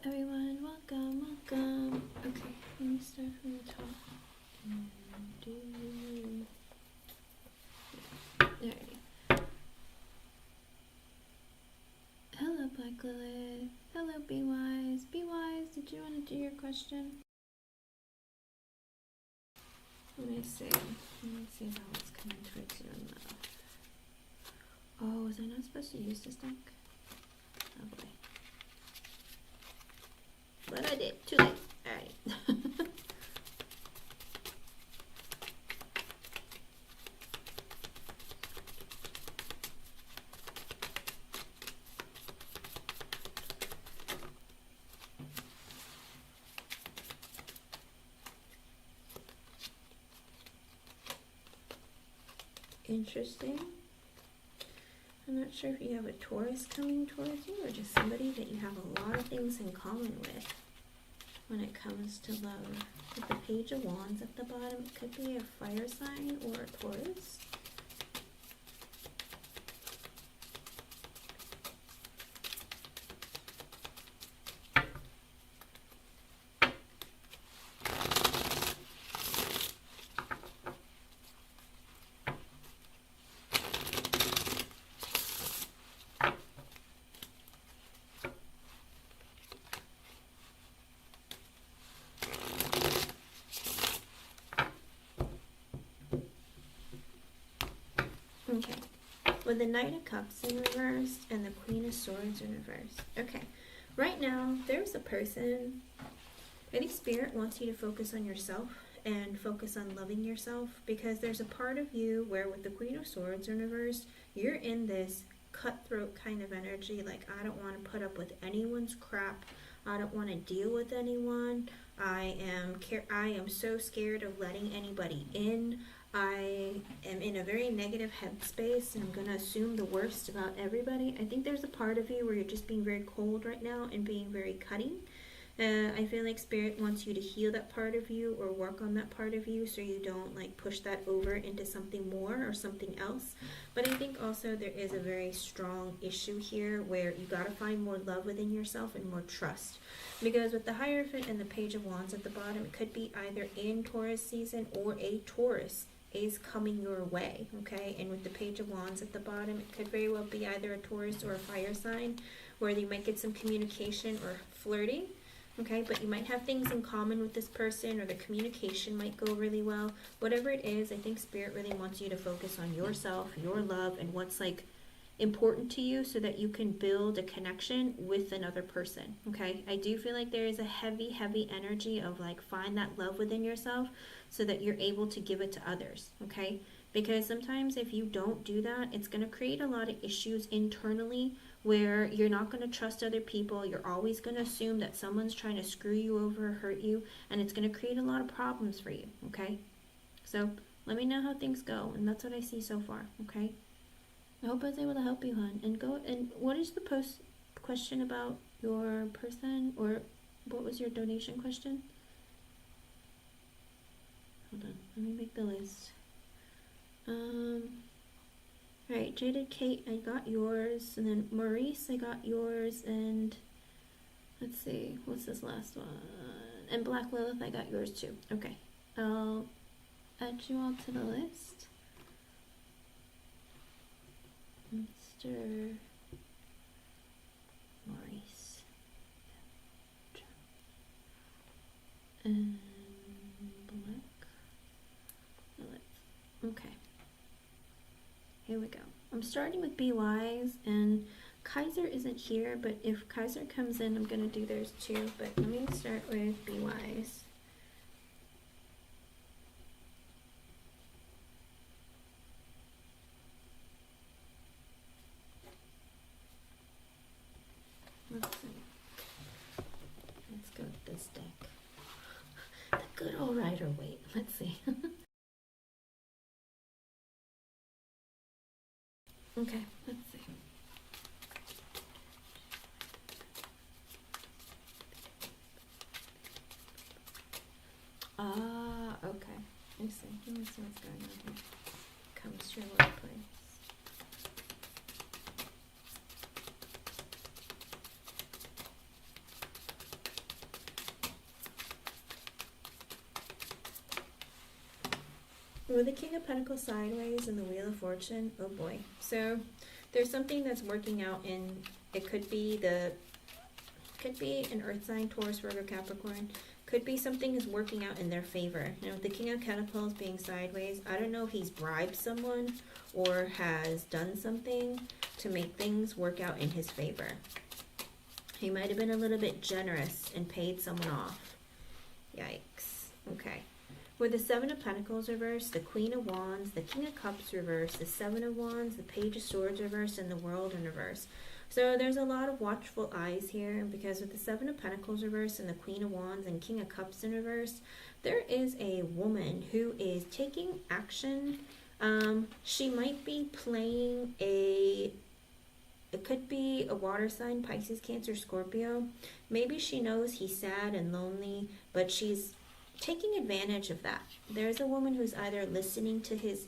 everyone, welcome. Okay, let me start from the top. Alrighty. Hello, Black Lilith. Hello, Be Wise. Be Wise, did you want to do your question? Let me see how it's coming towards you on the... Oh, was I not supposed to use this deck? Oh boy. But I did. Too late. Alright. Interesting. I'm not sure if you have a Taurus coming towards you or just somebody that you have a lot of things in common with when it comes to love. With the Page of Wands at the bottom, it could be a fire sign or a Taurus. Okay, with the Knight of Cups in reverse and the Queen of Swords in reverse. Okay, right now there's a person, I think Spirit wants you to focus on yourself and focus on loving yourself, because there's a part of you where with the Queen of Swords in reverse, you're in this cutthroat kind of energy, like I don't want to put up with anyone's crap, I don't want to deal with anyone, I am so scared of letting anybody in. I am in a very negative headspace and I'm going to assume the worst about everybody. I think there's a part of you where you're just being very cold right now and being very cutting. I feel like Spirit wants you to heal that part of you or work on that part of you so you don't like push that over into something more or something else. But I think also there is a very strong issue here where you got to find more love within yourself and more trust. Because with the Hierophant and the Page of Wands at the bottom, it could be either in Taurus season or a Taurus is coming your way, okay? And with the Page of Wands at the bottom, it could very well be either a Taurus or a fire sign where you might get some communication or flirting, okay? But you might have things in common with this person or the communication might go really well. Whatever it is, I think Spirit really wants you to focus on yourself, your love, and what's like important to you so that you can build a connection with another person, okay? I do feel like there is a heavy energy of like find that love within yourself so that you're able to give it to others, okay? Because sometimes if you don't do that, it's going to create a lot of issues internally where you're not going to trust other people. You're always going to assume that someone's trying to screw you over, hurt you, and it's going to create a lot of problems for you, okay? So let me know how things go, and that's what I see so far, okay? I hope I was able to help you, hon. And go, and what is the post question about your person, or what was your donation question? Hold on, let me make the list. Alright, Jaded Kate, I got yours, and then Maurice, I got yours, and let's see, what's this last one? And Black Lilith, I got yours too. Okay, I'll add you all to the list. Mr. Maurice. And Black Lilith. Okay. Here we go. I'm starting with Be Wise, and Kaiser isn't here, but if Kaiser comes in, I'm going to do theirs too. But let me start with Be Wise. Let's see. Let's go with this deck. The good old Rider-Waite. Let's see. Okay, let's see. Ah, okay. I see. Let me see what's going on here. Comes to your workplace. With the King of Pentacles sideways and the Wheel of Fortune, oh boy. So there's something that's working out in, it could be an earth sign, Taurus, Virgo, Capricorn. Could be something is working out in their favor. Now with the King of Pentacles being sideways, I don't know if he's bribed someone or has done something to make things work out in his favor. He might have been a little bit generous and paid someone off. Yikes. Okay. With the Seven of Pentacles reversed, the Queen of Wands, the King of Cups reversed, the Seven of Wands, the Page of Swords reversed, and the World in reverse. So there's a lot of watchful eyes here, because with the Seven of Pentacles reversed and the Queen of Wands and King of Cups in reverse, there is a woman who is taking action. She might be playing it could be a water sign, Pisces, Cancer, Scorpio. Maybe she knows he's sad and lonely, but she's taking advantage of that. There's a woman who's either listening to his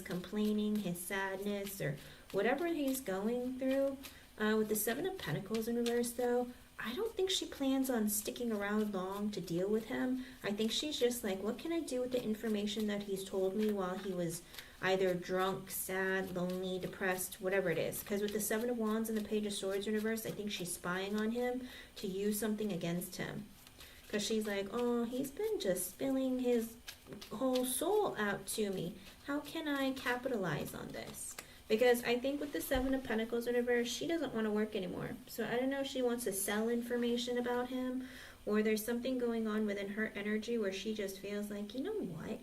complaining, his sadness, or whatever he's going through. With the Seven of Pentacles in reverse, though, I don't think she plans on sticking around long to deal with him. I think she's just like, what can I do with the information that he's told me while he was either drunk, sad, lonely, depressed, whatever it is. Because with the Seven of Wands and the Page of Swords in reverse, I think she's spying on him to use something against him. Because she's like, oh, he's been just spilling his whole soul out to me. How can I capitalize on this? Because I think with the Seven of Pentacles in reverse, she doesn't want to work anymore. So I don't know if she wants to sell information about him, or there's something going on within her energy where she just feels like, you know what?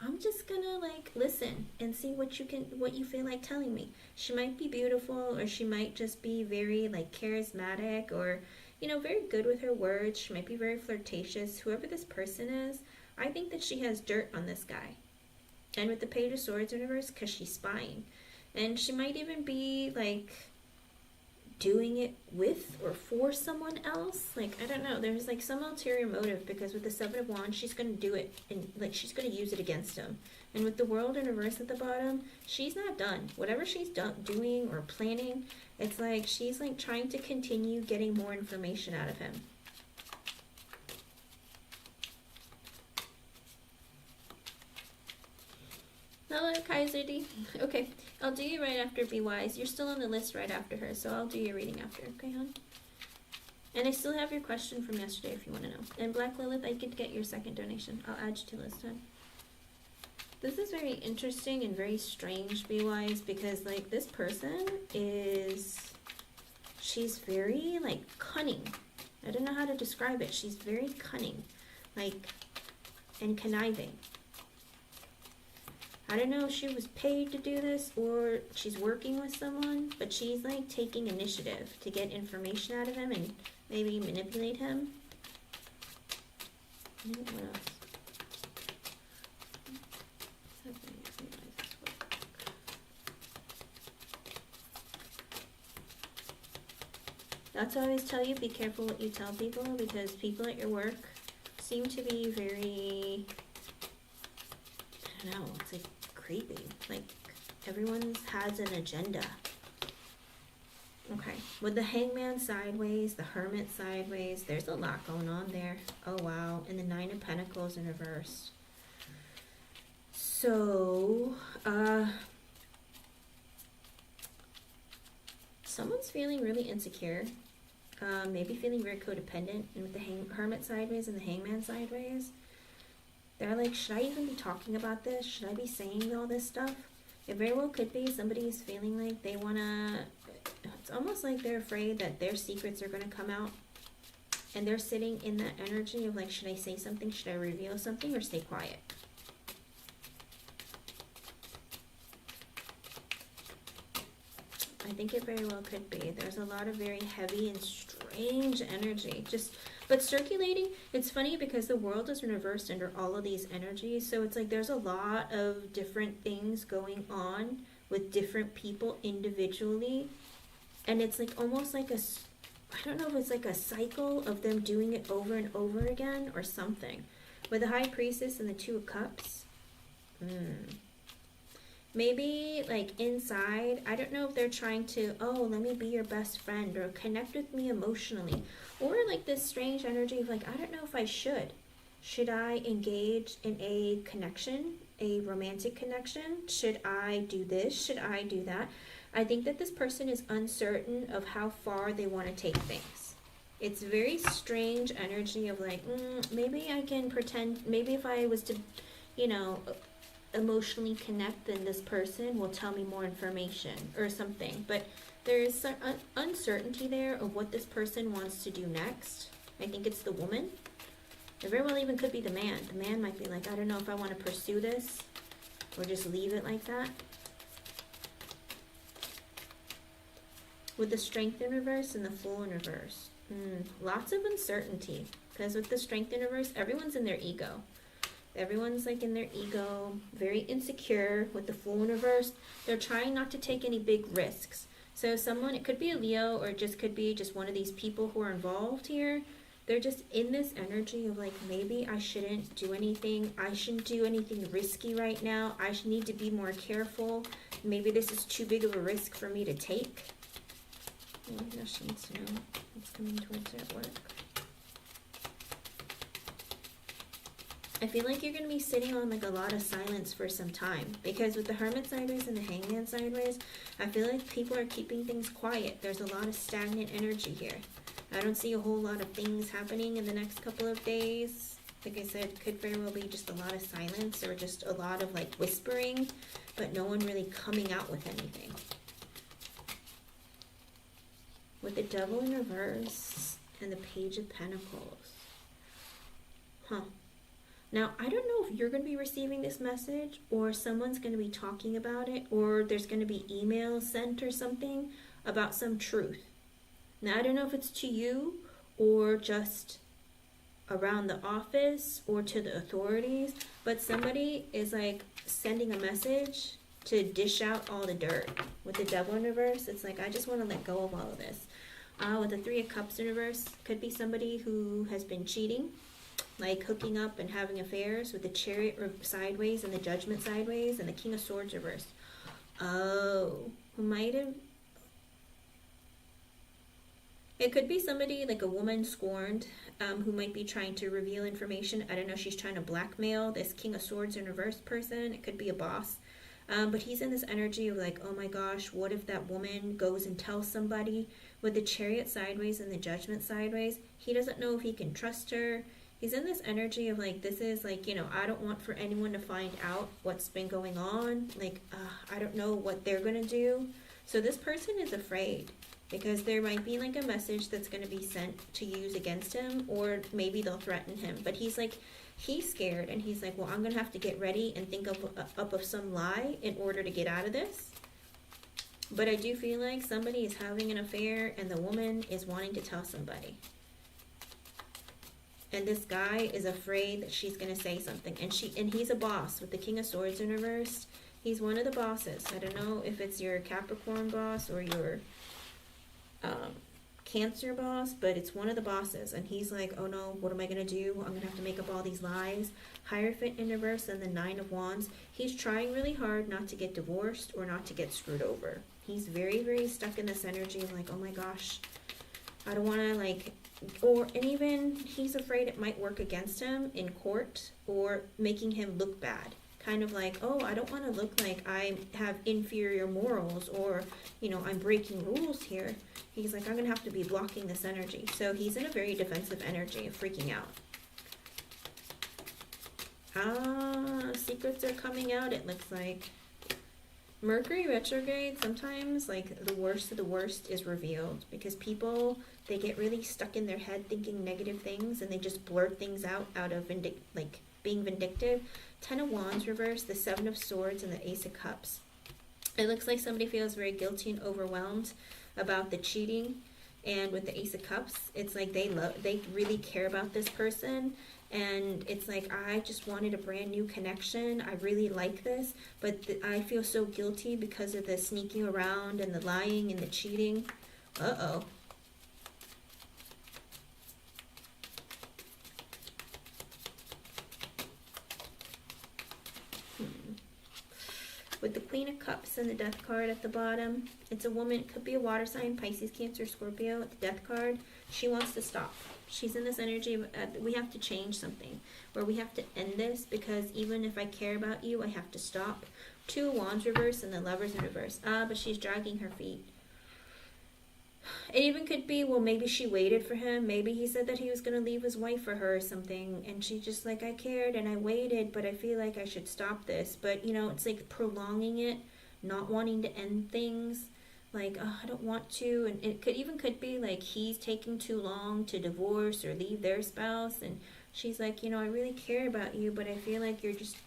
I'm just gonna like listen and see what you feel like telling me. She might be beautiful, or she might just be very like charismatic, or very good with her words. She might be very flirtatious. Whoever this person is, I think that she has dirt on this guy. And with the Page of Swords in reverse, because she's spying. And she might even be like doing it with or for someone else. Like, I don't know. There's like some ulterior motive, because with the Seven of Wands, she's going to do it and like she's going to use it against him. And with the World in reverse at the bottom, she's not done. Whatever she's doing or planning, it's like she's like trying to continue getting more information out of him. Hello, Kaiser D. Okay, I'll do you right after Be Wise. You're still on the list right after her, so I'll do your reading after, okay, hon? And I still have your question from yesterday if you want to know. And Black Lilith, I could get your second donation. I'll add you to list, hon. This is very interesting and very strange, Be Wise, because, like, this person she's very, like, cunning. I don't know how to describe it. She's very cunning, like, and conniving. I don't know if she was paid to do this or she's working with someone, but she's like taking initiative to get information out of him and maybe manipulate him. What else? That's why I always tell you, be careful what you tell people, because people at your work seem to be very, I don't know, it's like creepy. Like, everyone has an agenda. Okay, with the Hangman sideways, the Hermit sideways, there's a lot going on there. Oh wow, and the Nine of Pentacles in reverse. So, someone's feeling really insecure. Maybe feeling very codependent. And with the Hermit sideways and the Hangman sideways, they're like, should I even be talking about this? Should I be saying all this stuff? It very well could be somebody is feeling like they want to, it's almost like they're afraid that their secrets are going to come out. And they're sitting in that energy of like, should I say something? Should I reveal something, or stay quiet? I think it very well could be. There's a lot of very heavy and strange energy. But circulating, it's funny because the world is reversed under all of these energies. So it's like there's a lot of different things going on with different people individually. And it's like almost like I don't know if it's like a cycle of them doing it over and over again or something. With the High Priestess and the Two of Cups. Maybe, like, inside, I don't know if they're trying to, oh, let me be your best friend, or connect with me emotionally. Or, like, this strange energy of, like, I don't know if I should. Should I engage in a connection a romantic connection? Should I do this? Should I do that? I think that this person is uncertain of how far they want to take things. It's very strange energy of like, maybe I can pretend, maybe if I was to, you know, emotionally connect, then this person will tell me more information or something. But there is some uncertainty there of what this person wants to do next. I think it's the woman. It very well even could be the man. The man might be like, I don't know if I want to pursue this or just leave it like that. With the Strength in reverse and the Fool in reverse. Lots of uncertainty. Because with the Strength in reverse, everyone's in their ego. Everyone's like in their ego, very insecure. With the Fool in reverse, they're trying not to take any big risks. So someone, it could be a Leo, or it just could be just one of these people who are involved here. They're just in this energy of like, maybe I shouldn't do anything. I shouldn't do anything risky right now. I need to be more careful. Maybe this is too big of a risk for me to take. Now she needs to know what's coming towards her at work. I feel like you're going to be sitting on like a lot of silence for some time, because with the Hermit sideways and the Hangman sideways, I feel like people are keeping things quiet. There's a lot of stagnant energy here. I don't see a whole lot of things happening in the next couple of days. Like I said, could very well be just a lot of silence or just a lot of like whispering, but no one really coming out with anything. With the Devil in reverse and the Page of Pentacles. Now, I don't know if you're going to be receiving this message, or someone's going to be talking about it, or there's going to be emails sent or something about some truth. Now, I don't know if it's to you or just around the office or to the authorities, but somebody is like sending a message to dish out all the dirt. With the Devil in reverse, it's like, I just want to let go of all of this. With the Three of Cups in reverse, could be somebody who has been cheating, like hooking up and having affairs. With the Chariot sideways and the Judgment sideways and the King of Swords reverse. Oh, who might have... It could be somebody, like a woman scorned, who might be trying to reveal information. I don't know, she's trying to blackmail this King of Swords in reverse person. It could be a boss. But he's in this energy of like, oh my gosh, what if that woman goes and tells somebody? With the Chariot sideways and the Judgment sideways, he doesn't know if he can trust her. He's in this energy of like, this is like, you know, I don't want for anyone to find out what's been going on. Like, I don't know what they're going to do. So this person is afraid, because there might be like a message that's going to be sent to use against him, or maybe they'll threaten him. But he's like, he's scared, and he's like, well, I'm going to have to get ready and think up of some lie in order to get out of this. But I do feel like somebody is having an affair, and the woman is wanting to tell somebody. And this guy is afraid that she's going to say something. And he's a boss. With the King of Swords in reverse, he's one of the bosses. I don't know if it's your Capricorn boss or your Cancer boss, but it's one of the bosses. And he's like, oh no, what am I going to do? I'm going to have to make up all these lies. Hierophant in reverse and the Nine of Wands. He's trying really hard not to get divorced or not to get screwed over. He's very, very stuck in this energy of like, oh my gosh, I don't want to like... and even he's afraid it might work against him in court, or making him look bad. Kind of like, oh, I don't want to look like I have inferior morals, or, you know, I'm breaking rules here. He's like, I'm going to have to be blocking this energy. So he's in a very defensive energy of freaking out. Secrets are coming out, it looks like. Mercury retrograde, sometimes like the worst of the worst is revealed, because people, they get really stuck in their head thinking negative things, and they just blurt things out of being vindictive. Ten of Wands reverse, the Seven of Swords, and the Ace of Cups. It looks like somebody feels very guilty and overwhelmed about the cheating. And with the Ace of Cups, it's like they really care about this person. And it's like, I just wanted a brand new connection. I really like this, but I feel so guilty because of the sneaking around and the lying and the cheating. Uh-oh. With the Queen of Cups and the Death card at the bottom, it's a woman. It could be a water sign, Pisces, Cancer, Scorpio. With the Death card, she wants to stop. She's in this energy of, we have to change something, where we have to end this, because even if I care about you, I have to stop. 2 of Wands reverse and the Lovers in reverse. But she's dragging her feet. It even could be, well, maybe she waited for him. Maybe he said that he was going to leave his wife for her or something. And she just like, I cared and I waited, but I feel like I should stop this. But, you know, it's like prolonging it, not wanting to end things. Like, oh, I don't want to. And it could be like he's taking too long to divorce or leave their spouse. And she's like, you know, I really care about you, but I feel like you're just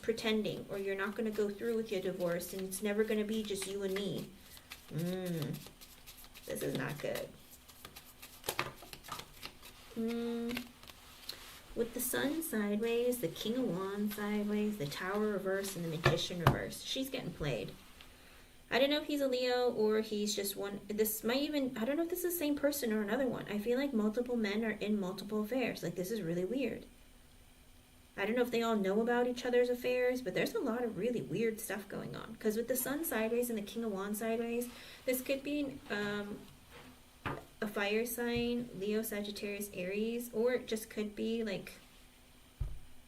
pretending, or you're not going to go through with your divorce. And it's never going to be just you and me. This is not good. With the Sun sideways, the King of Wands sideways, the Tower reverse, and the Magician reverse. She's getting played. I don't know if he's a Leo or he's just one. This might even, I don't know if this is the same person or another one. I feel like multiple men are in multiple affairs. Like, this is really weird. I don't know if they all know about each other's affairs, but there's a lot of really weird stuff going on. Because with the Sun sideways and the King of Wands sideways, this could be a fire sign, Leo, Sagittarius, Aries, or it just could be like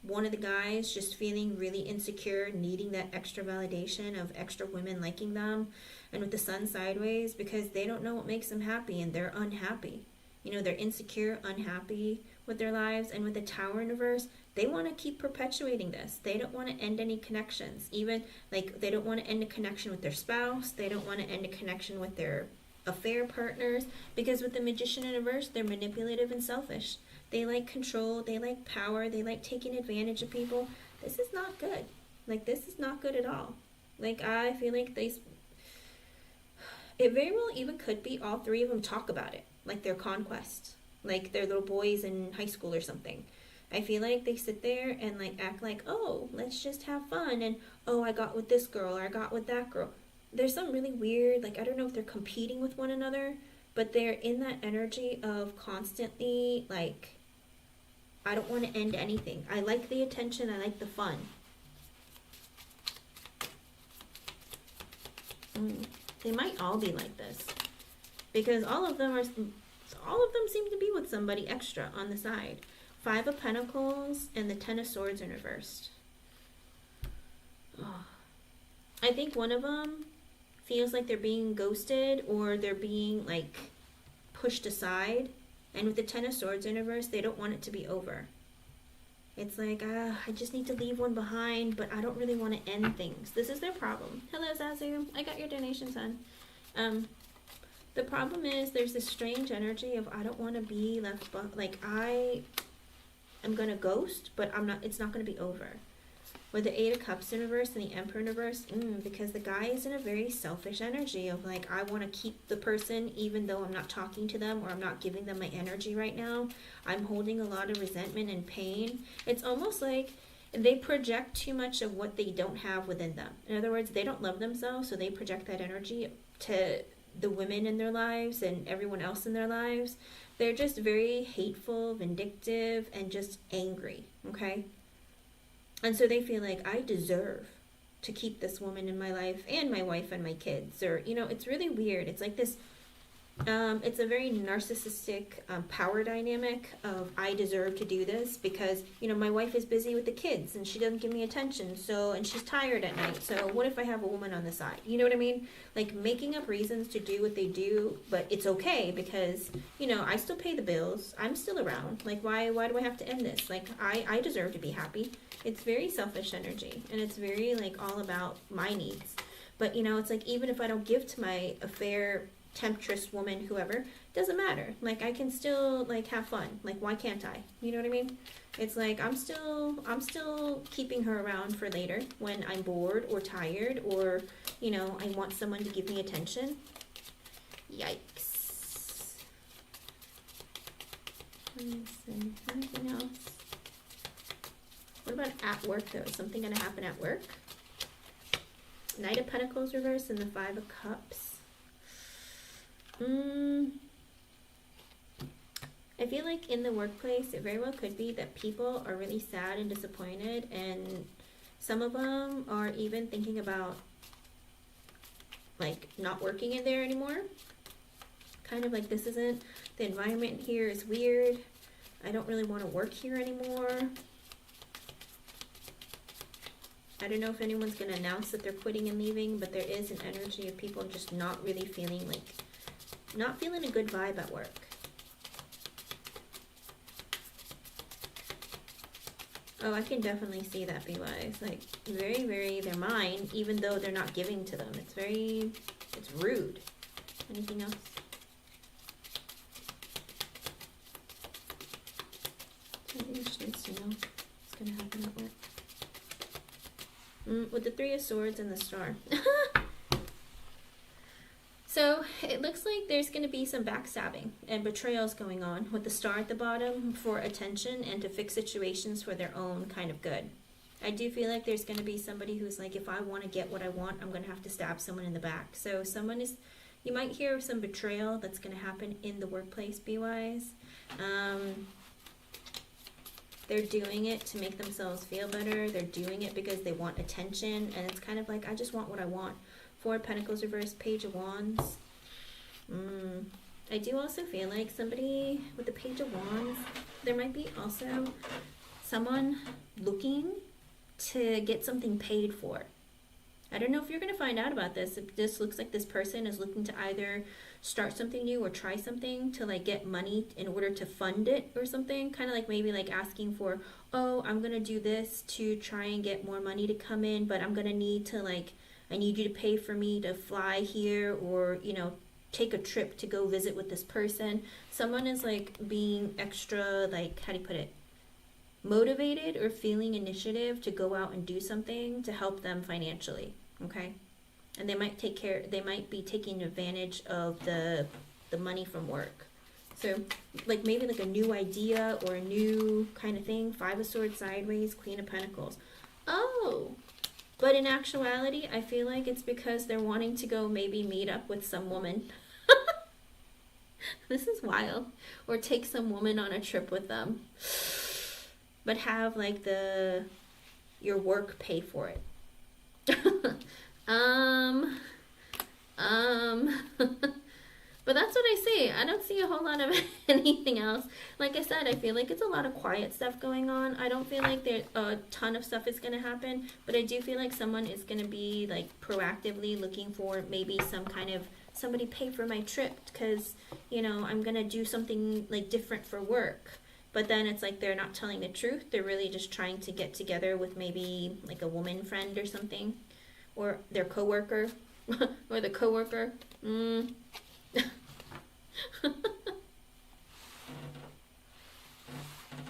one of the guys just feeling really insecure, needing that extra validation of extra women liking them. And with the Sun sideways, because they don't know what makes them happy and they're unhappy. You know, they're insecure, unhappy with their lives. And with the Tower in reverse, they want to keep perpetuating this. They don't want to end any connections. Even, like, they don't want to end a connection with their spouse. They don't want to end a connection with their affair partners. Because with the Magician in reverse, they're manipulative and selfish. They like control. They like power. They like taking advantage of people. This is not good. Like, this is not good at all. Like, I feel like it very well even could be all 3 of them talk about it. Like their conquest. Like they're little boys in high school or something. I feel like they sit there and like act like, oh, let's just have fun. And, oh, I got with this girl or I got with that girl. There's some really weird, like, I don't know if they're competing with one another, but they're in that energy of constantly, like, I don't want to end anything. I like the attention. I like the fun. They might all be like this. Because all of them seem to be with somebody extra on the side. 5 of Pentacles and the 10 of Swords in reversed. Oh. I think one of them feels like they're being ghosted or they're being like pushed aside. And with the 10 of Swords in reverse, they don't want it to be over. It's like, I just need to leave one behind, but I don't really want to end things. This is their problem. Hello, Zazu. I got your donation, son. The problem is there's this strange energy of I don't want to be left, like I am going to ghost, but it's not going to be over. With the 8 of Cups in reverse and the Emperor in reverse, because the guy is in a very selfish energy of like, I want to keep the person even though I'm not talking to them or I'm not giving them my energy right now. I'm holding a lot of resentment and pain. It's almost like they project too much of what they don't have within them. In other words, they don't love themselves, so they project that energy to the women in their lives and everyone else in their lives. They're just very hateful, vindictive, and just angry, okay? And so they feel like, I deserve to keep this woman in my life and my wife and my kids. Or, you know, it's really weird. It's like this, it's a very narcissistic power dynamic of I deserve to do this because, you know, my wife is busy with the kids and she doesn't give me attention. So, and she's tired at night. So what if I have a woman on the side? You know what I mean? Like making up reasons to do what they do, but it's okay because, you know, I still pay the bills. I'm still around. Like, why do I have to end this? Like, I deserve to be happy. It's very selfish energy and it's very like all about my needs. But, you know, it's like, even if I don't give to my affair, temptress woman, whoever, doesn't matter. Like, I can still like have fun. Like, why can't I? You know what I mean? It's like I'm still keeping her around for later when I'm bored or tired or, you know, I want someone to give me attention. Yikes. Anything else? What about at work though? Is something gonna happen at work? Knight of Pentacles reverse and the 5 of Cups. I feel like in the workplace, it very well could be that people are really sad and disappointed, and some of them are even thinking about like not working in there anymore. Kind of like this isn't The environment here is weird. I don't really want to work here anymore. I don't know if anyone's going to announce that they're quitting and leaving, but there is an energy of people just not really feeling like, not feeling a good vibe at work. Oh, I can definitely see that, be wise. Like, very, very, they're mine, even though they're not giving to them. It's very, it's rude. Anything else? Something just needs to know what's going to happen at work. With the Three of Swords and the Star. So it looks like there's going to be some backstabbing and betrayals going on with the Star at the bottom for attention and to fix situations for their own kind of good. I do feel like there's going to be somebody who's like, if I want to get what I want, I'm going to have to stab someone in the back. So someone is, you might hear of some betrayal that's going to happen in the workplace, be wise. They're doing it to make themselves feel better. They're doing it because they want attention. And it's kind of like, I just want what I want. Four of Pentacles reversed, Page of Wands. I do also feel like somebody with the Page of Wands, there might be also someone looking to get something paid for. I don't know if you're going to find out about this. If this looks like this person is looking to either start something new or try something to like get money in order to fund it or something. Kind of like maybe like asking for, oh, I'm going to do this to try and get more money to come in, but I'm going to need to like, I need you to pay for me to fly here or, you know, take a trip to go visit with this person. Someone is like being extra, like, how do you put it? Motivated or feeling initiative to go out and do something to help them financially, okay? And they might be taking advantage of the money from work. So like maybe like a new idea or a new kind of thing. Five of Swords sideways, Queen of Pentacles. Oh, but in actuality, I feel like it's because they're wanting to go maybe meet up with some woman. This is wild. Or take some woman on a trip with them. But have like your work pay for it. But that's what I see. I don't see a whole lot of anything else. Like I said, I feel like it's a lot of quiet stuff going on. I don't feel like there a ton of stuff is going to happen, but I do feel like someone is going to be like proactively looking for maybe some kind of somebody pay for my trip because, you know, I'm going to do something like different for work. But then it's like they're not telling the truth. They're really just trying to get together with maybe like a woman friend or something, or their coworker or the coworker.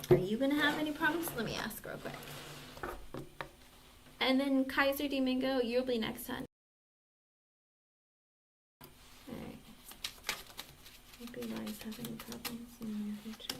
Are you gonna have any problems? Let me ask real quick. And then Kaiser Domingo, you'll be next time. Alright. Hope you guys have any problems in the near future.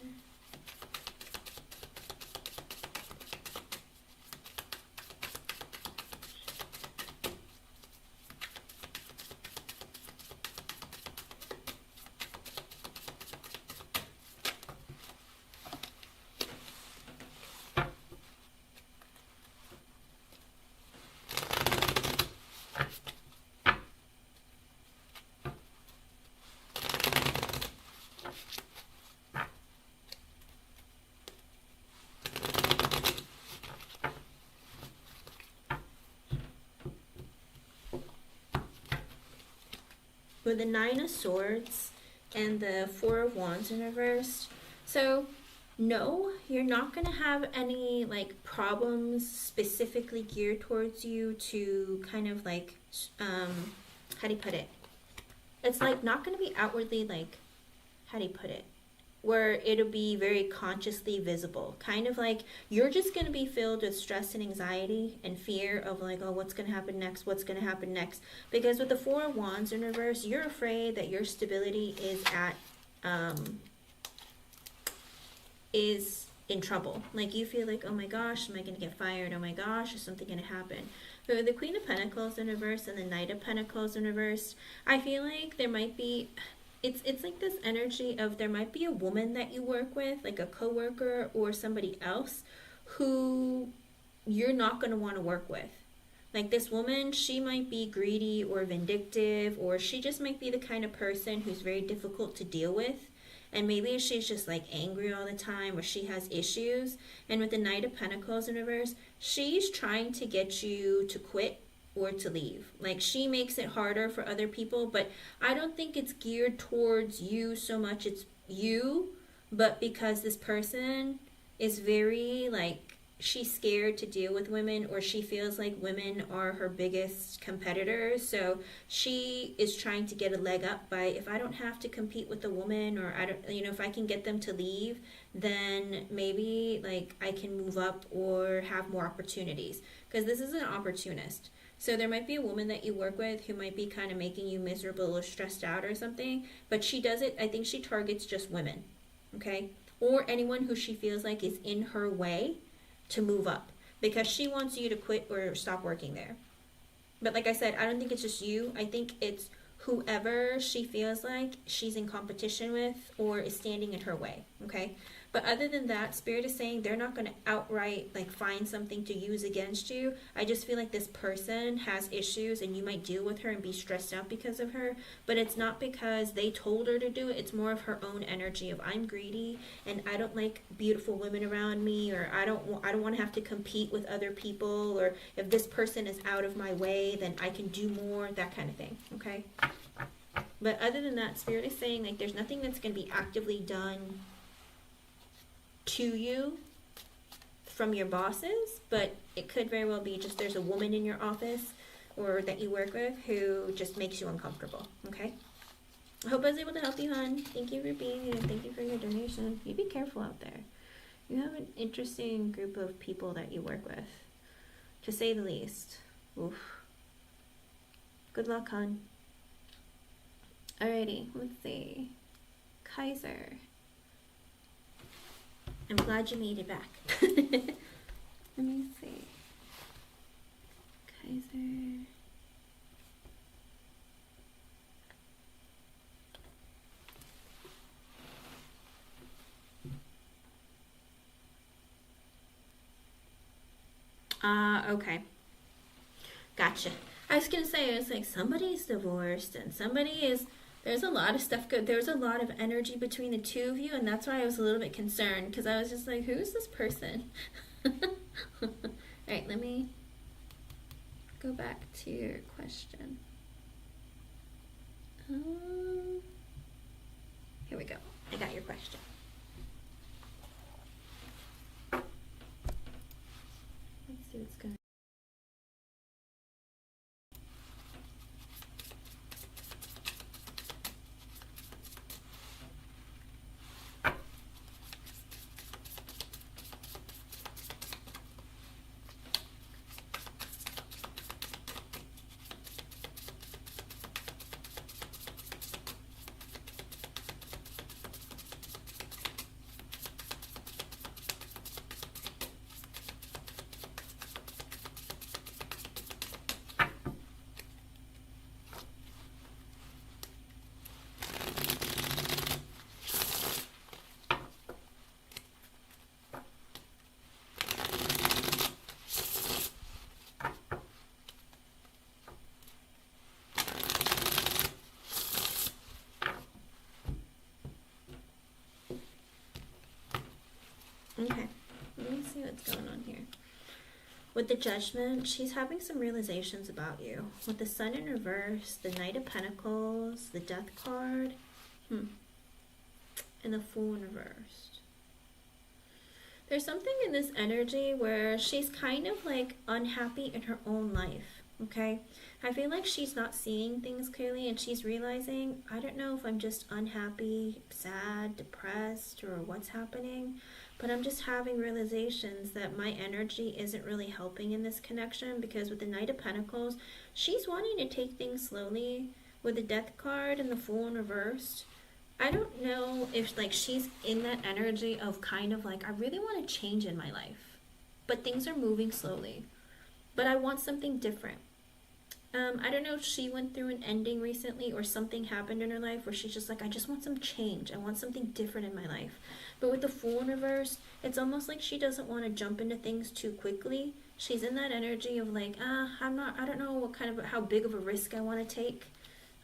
With the Nine of Swords and the Four of Wands in reverse. So, no, you're not going to have any, like, problems specifically geared towards you to kind of, like, how do you put it? It's, like, not going to be outwardly, like, how do you put it? Where it'll be very consciously visible. Kind of like you're just going to be filled with stress and anxiety and fear of like, oh, what's going to happen next? What's going to happen next? Because with the Four of Wands in reverse, you're afraid that your stability is in trouble. Like you feel like, oh my gosh, am I going to get fired? Oh my gosh, is something going to happen? But with the Queen of Pentacles in reverse and the Knight of Pentacles in reverse, I feel like there might be... It's like this energy of there might be a woman that you work with, like a coworker or somebody else who you're not going to want to work with. Like this woman, she might be greedy or vindictive, or she just might be the kind of person who's very difficult to deal with. and maybe she's just like angry all the time, or she has issues. And with the Knight of Pentacles in reverse, she's trying to get you to quit or to leave. Like, she makes it harder for other people, but I don't think it's geared towards you so much. It's you, but because this person is very like, she's scared to deal with women, or she feels like women are her biggest competitors. So she is trying to get a leg up by, if I don't have to compete with a woman, or I don't, you know, if I can get them to leave, then maybe like I can move up or have more opportunities. Because this is an opportunist. So there might be a woman that you work with who might be kind of making you miserable or stressed out or something, but she does it, I think she targets just women, okay? Or anyone who she feels like is in her way to move up, because she wants you to quit or stop working there. But like I said, I don't think it's just you. I think it's whoever she feels like she's in competition with or is standing in her way, okay? But other than that, Spirit is saying they're not going to outright like find something to use against you. I just feel like this person has issues and you might deal with her and be stressed out because of her. But it's not because they told her to do it. It's more of her own energy of, I'm greedy and I don't like beautiful women around me, or I don't want to have to compete with other people, or if this person is out of my way, then I can do more, that kind of thing, okay? But other than that, Spirit is saying like there's nothing that's going to be actively done to you from your bosses, but it could very well be just there's a woman in your office or that you work with who just makes you uncomfortable, okay? I hope I was able to help you, hon. Thank you for being here. Thank you for your donation. You be careful out there. You have an interesting group of people that you work with, to say the least. Oof. Good luck, hon. Alrighty, let's see. Kaiser. I'm glad you made it back. Let me see. Kaiser. Okay. Gotcha. I was gonna say, it's like somebody's divorced and somebody is, there's a lot of stuff good. There's a lot of energy between the two of you, and that's why I was a little bit concerned, because I was just like, who is this person? Alright, let me go back to your question. Here we go. I got your question. Let's see what's going on. Okay, let me see what's going on here. With the Judgment, she's having some realizations about you. With the Sun in reverse, the Knight of Pentacles, the Death card, and the Fool in reverse. There's something in this energy where she's kind of like unhappy in her own life, okay? I feel like she's not seeing things clearly, and she's realizing, I don't know if I'm just unhappy, sad, depressed, or what's happening, but I'm just having realizations that my energy isn't really helping in this connection, because with the Knight of Pentacles, she's wanting to take things slowly. With the Death card and the Fool in reversed, I don't know if like she's in that energy of kind of like, I really want to change in my life, but things are moving slowly, but I want something different. I don't know if she went through an ending recently or something happened in her life where she's just like, I just want some change. I want something different in my life. But with the Fool in reverse, it's almost like she doesn't want to jump into things too quickly. She's in that energy of like, I don't know what kind of, how big of a risk I want to take.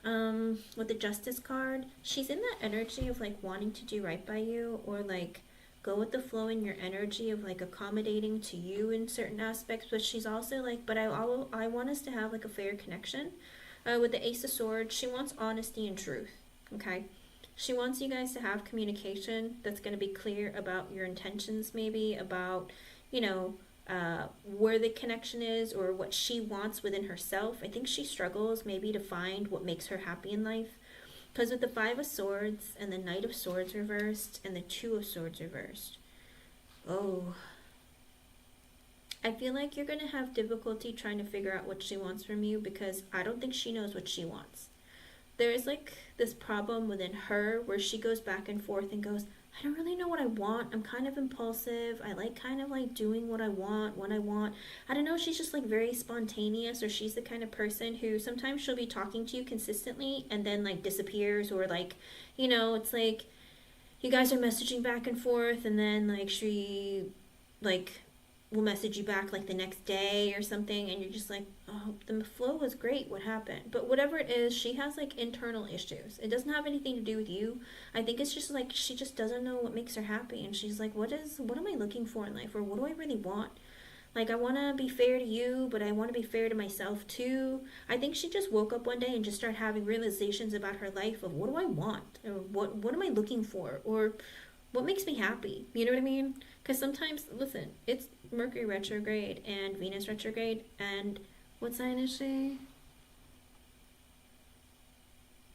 With the Justice card, she's in that energy of like wanting to do right by you, or like go with the flow in your energy of like accommodating to you in certain aspects. But she's also like, but I want us to have like a fair connection. With the Ace of Swords, she wants honesty and truth. Okay, she wants you guys to have communication that's going to be clear about your intentions, maybe about, you know, where the connection is or what she wants within herself. I think she struggles maybe to find what makes her happy in life. Because with the Five of Swords and the Knight of Swords reversed and the Two of Swords reversed, oh, I feel like you're going to have difficulty trying to figure out what she wants from you, because I don't think she knows what she wants. There is like this problem within her where she goes back and forth and goes, I don't really know what I want. I'm kind of impulsive. I like kind of like doing what I want when I want. I don't know. She's just like very spontaneous, or she's the kind of person who sometimes she'll be talking to you consistently and then like disappears, or like, you know, it's like you guys are messaging back and forth and then like she like will message you back like the next day or something, and you're just like, oh, the flow was great, what happened? But whatever it is, she has like internal issues. It doesn't have anything to do with you. I think it's just like she just doesn't know what makes her happy, and she's like, what am I looking for in life, or what do I really want? Like, I want to be fair to you, but I want to be fair to myself too. I think she just woke up one day and just started having realizations about her life of, what do I want, or what am I looking for, or what makes me happy? You know what I mean? Because sometimes, listen, it's Mercury retrograde and Venus retrograde, and what sign is she?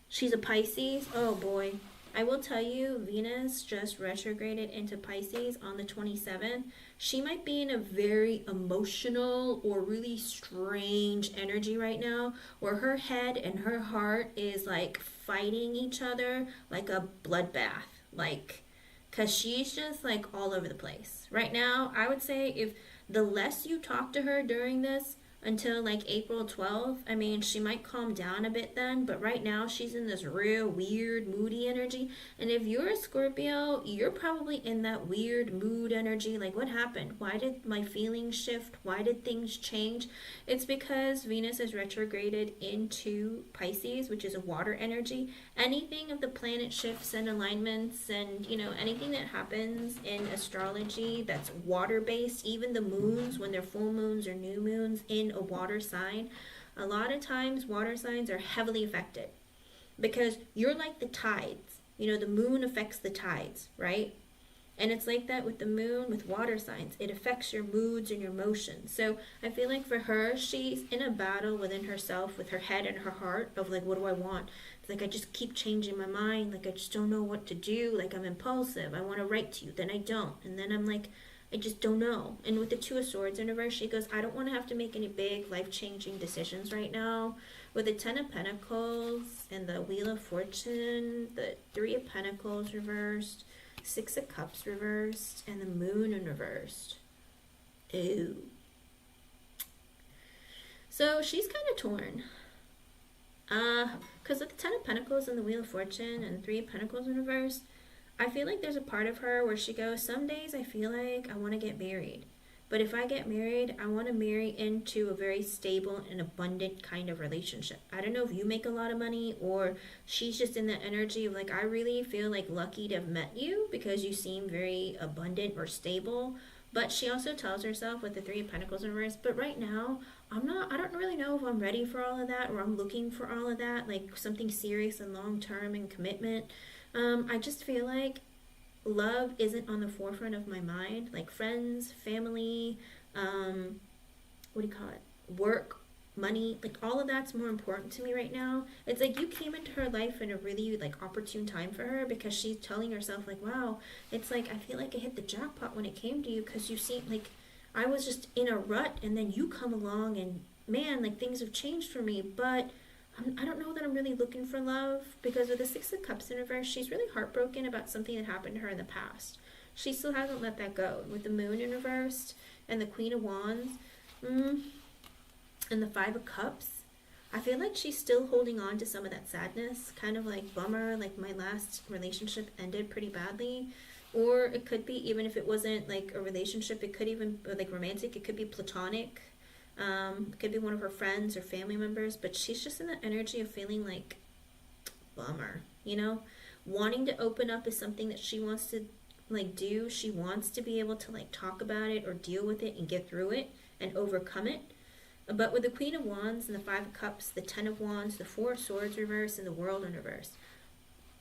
She's a Pisces. Oh boy. I will tell you, Venus just retrograded into Pisces on the 27th. She might be in a very emotional or really strange energy right now, where her head and her heart is like fighting each other like a bloodbath. Like, because she's just like all over the place. Right now, I would say if the less you talk to her during this until like April 12th, I mean, she might calm down a bit then, but right now she's in this real weird, moody energy. And if you're a Scorpio, you're probably in that weird mood energy. Like, what happened? Why did my feelings shift? Why did things change? It's because Venus is retrograded into Pisces, which is a water energy. Anything of the planet shifts and alignments and, you know, anything that happens in astrology that's water based, even the moons when they're full moons or new moons in a water sign, a lot of times water signs are heavily affected, because you're like the tides. You know, the moon affects the tides, right? And it's like that with the moon, with water signs. It affects your moods and your emotions. So I feel like for her, she's in a battle within herself with her head and her heart of like, what do I want? It's like, I just keep changing my mind. Like, I just don't know what to do. Like, I'm impulsive. I want to write to you. Then I don't. And then I'm like, I just don't know. And with the Two of Swords in reverse, she goes, I don't want to have to make any big life-changing decisions right now. With the Ten of Pentacles and the Wheel of Fortune, the Three of Pentacles reversed, Six of Cups reversed, and the Moon in reversed. Ooh. So she's kind of torn. Because with the Ten of Pentacles and the Wheel of Fortune and the Three of Pentacles in reversed, I feel like there's a part of her where she goes, some days I feel like I want to get married. But if I get married, I want to marry into a very stable and abundant kind of relationship. I don't know if you make a lot of money, or she's just in that energy of like, I really feel like lucky to have met you because you seem very abundant or stable. But she also tells herself with the Three of Pentacles in reverse, but right now, I don't really know if I'm ready for all of that, or I'm looking for all of that, like something serious and long-term and commitment. I just feel like love isn't on the forefront of my mind. Like friends, family, what do you call it? Work, money, like all of that's more important to me right now. It's like you came into her life in a really like opportune time for her, because she's telling herself like, wow, it's like I feel like I hit the jackpot when it came to you, because you seem like I was just in a rut, and then you come along and man, like things have changed for me. But I don't know that I'm really looking for love, because with the Six of Cups in reverse, she's really heartbroken about something that happened to her in the past. She still hasn't let that go. With the Moon in reverse and the Queen of Wands and the Five of Cups, I feel like she's still holding on to some of that sadness, kind of like bummer, like my last relationship ended pretty badly. Or it could be, even if it wasn't like a relationship, it could even like romantic, it could be platonic. It could be one of her friends or family members, but she's just in the energy of feeling like bummer, you know? Wanting to open up is something that she wants to like do. She wants to be able to like talk about it or deal with it and get through it and overcome it. But with the Queen of Wands and the Five of Cups, the Ten of Wands, the Four of Swords reverse, and the World in reverse,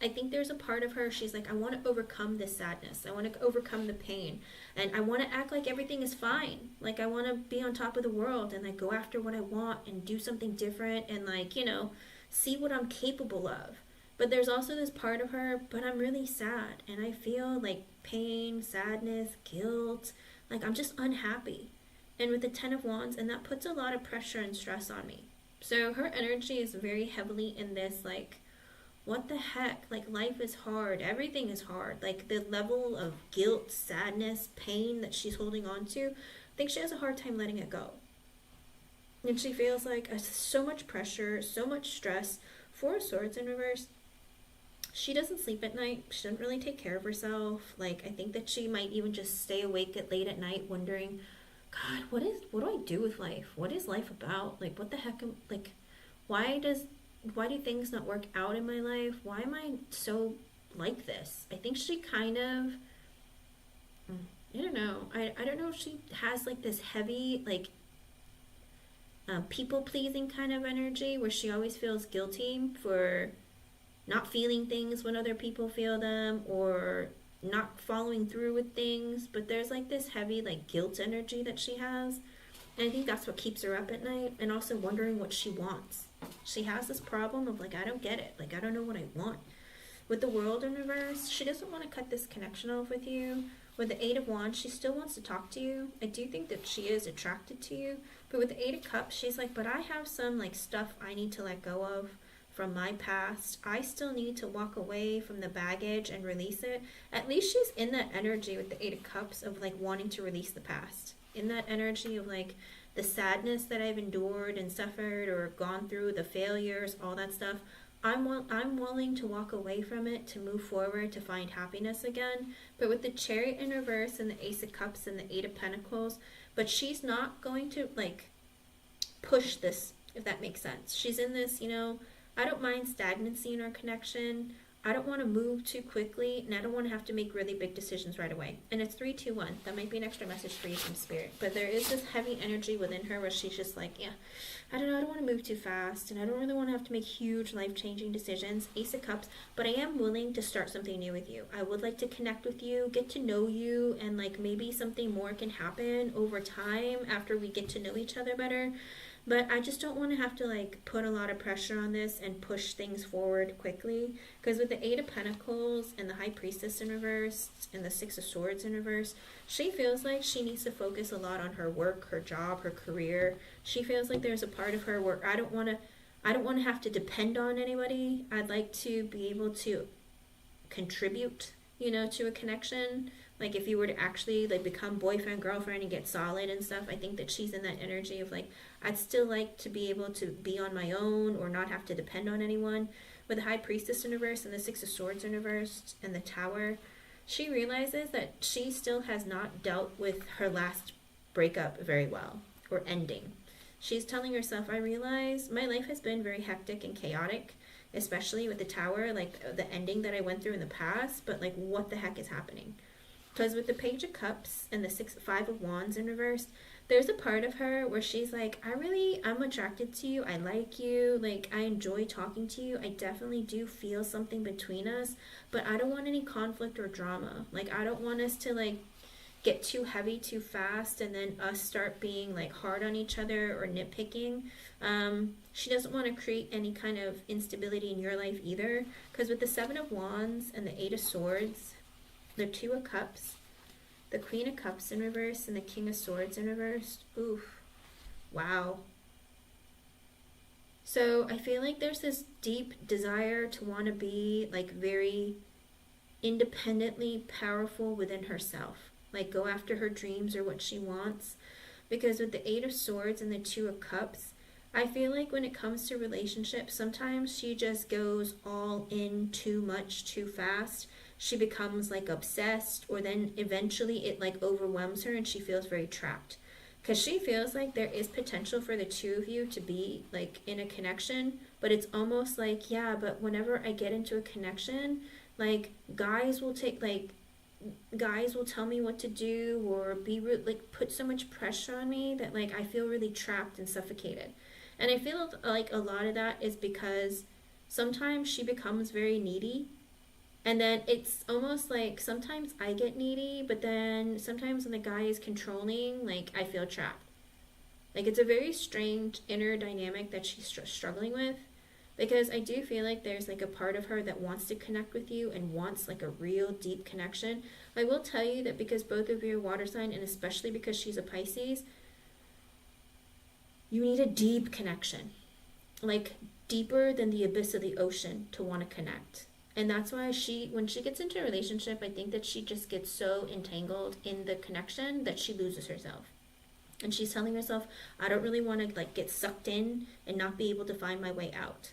I think there's a part of her, she's like, I want to overcome this sadness. I want to overcome the pain. And I want to act like everything is fine. Like, I want to be on top of the world and, like, go after what I want and do something different and, like, you know, see what I'm capable of. But there's also this part of her, but I'm really sad. And I feel, like, pain, sadness, guilt. Like, I'm just unhappy. And with the Ten of Wands, and that puts a lot of pressure and stress on me. So her energy is very heavily in this, like, what the heck? Like, life is hard. Everything is hard. Like, the level of guilt, sadness, pain that she's holding on to, I think she has a hard time letting it go. And she feels like so much pressure, so much stress. Four of Swords in reverse. She doesn't sleep at night. She doesn't really take care of herself. Like, I think that she might even just stay awake at late at night wondering, God, what do I do with life? What is life about? Like, what the heck? Like, why do things not work out in my life? Why am I so like this? I think she kind of, I don't know. I don't know if she has like this heavy, like, people-pleasing kind of energy where she always feels guilty for not feeling things when other people feel them or not following through with things. But there's like this heavy, like, guilt energy that she has. And I think that's what keeps her up at night, and also wondering what she wants. She has this problem of, like, I don't get it. Like, I don't know what I want. With the World in reverse, she doesn't want to cut this connection off with you. With the Eight of Wands, she still wants to talk to you. I do think that she is attracted to you. But with the Eight of Cups, she's like, but I have some, like, stuff I need to let go of from my past. I still need to walk away from the baggage and release it. At least she's in that energy with the Eight of Cups of, like, wanting to release the past. In that energy of, like, the sadness that I've endured and suffered or gone through, the failures, all that stuff. I'm willing to walk away from it, to move forward, to find happiness again. But with the Chariot in reverse and the Ace of Cups and the Eight of Pentacles, but she's not going to, like, push this, if that makes sense. She's in this, you know, I don't mind stagnancy in our connection. I don't want to move too quickly, and I don't want to have to make really big decisions right away. And it's 3, 2, 1. That might be an extra message for you from Spirit. But there is this heavy energy within her where she's just like, yeah, I don't know, I don't want to move too fast, and I don't really want to have to make huge life-changing decisions. Ace of Cups, but I am willing to start something new with you. I would like to connect with you, get to know you, and, like, maybe something more can happen over time after we get to know each other better. But I just don't want to have to, like, put a lot of pressure on this and push things forward quickly. Because with the Eight of Pentacles and the High Priestess in reverse and the Six of Swords in reverse, she feels like she needs to focus a lot on her work, her job, her career. She feels like there's a part of her where I don't want to have to depend on anybody. I'd like to be able to contribute, you know, to a connection. Like, if you were to actually, like, become boyfriend, girlfriend, and get solid and stuff, I think that she's in that energy of, like, I'd still like to be able to be on my own or not have to depend on anyone. With the High Priestess in reverse and the Six of Swords in reverse and the Tower, she realizes that she still has not dealt with her last breakup very well, or ending. She's telling herself, I realize my life has been very hectic and chaotic, especially with the Tower, like, the ending that I went through in the past, but, like, what the heck is happening? Because with the Page of Cups and the Five of Wands in reverse, there's a part of her where she's like, I'm attracted to you. I like you. Like, I enjoy talking to you. I definitely do feel something between us, but I don't want any conflict or drama. Like, I don't want us to, like, get too heavy too fast and then us start being, like, hard on each other or nitpicking. She doesn't want to create any kind of instability in your life either. Because with the Seven of Wands and the Eight of Swords, the Two of Cups, the Queen of Cups in reverse, and the King of Swords in reverse. Oof. Wow. So I feel like there's this deep desire to want to be, like, very independently powerful within herself. Like, go after her dreams or what she wants. Because with the Eight of Swords and the Two of Cups, I feel like when it comes to relationships, sometimes she just goes all in too much too fast. She becomes, like, obsessed, or then eventually it, like, overwhelms her and she feels very trapped. because she feels like there is potential for the two of you to be like in a connection, but it's almost like, yeah, but whenever I get into a connection, like guys will tell me what to do, or be like put so much pressure on me that like I feel really trapped and suffocated. And I feel like a lot of that is because sometimes she becomes very needy, and then it's almost like sometimes I get needy, but then sometimes when the guy is controlling, like I feel trapped. Like it's a very strange inner dynamic that she's struggling with, because I do feel like there's like a part of her that wants to connect with you and wants like a real deep connection. I will tell you that because both of you are water sign, and especially because she's a Pisces, you need a deep connection, like deeper than the abyss of the ocean to want to connect. And that's why when she gets into a relationship, I think that she just gets so entangled in the connection that she loses herself. And she's telling herself, I don't really want to like get sucked in and not be able to find my way out.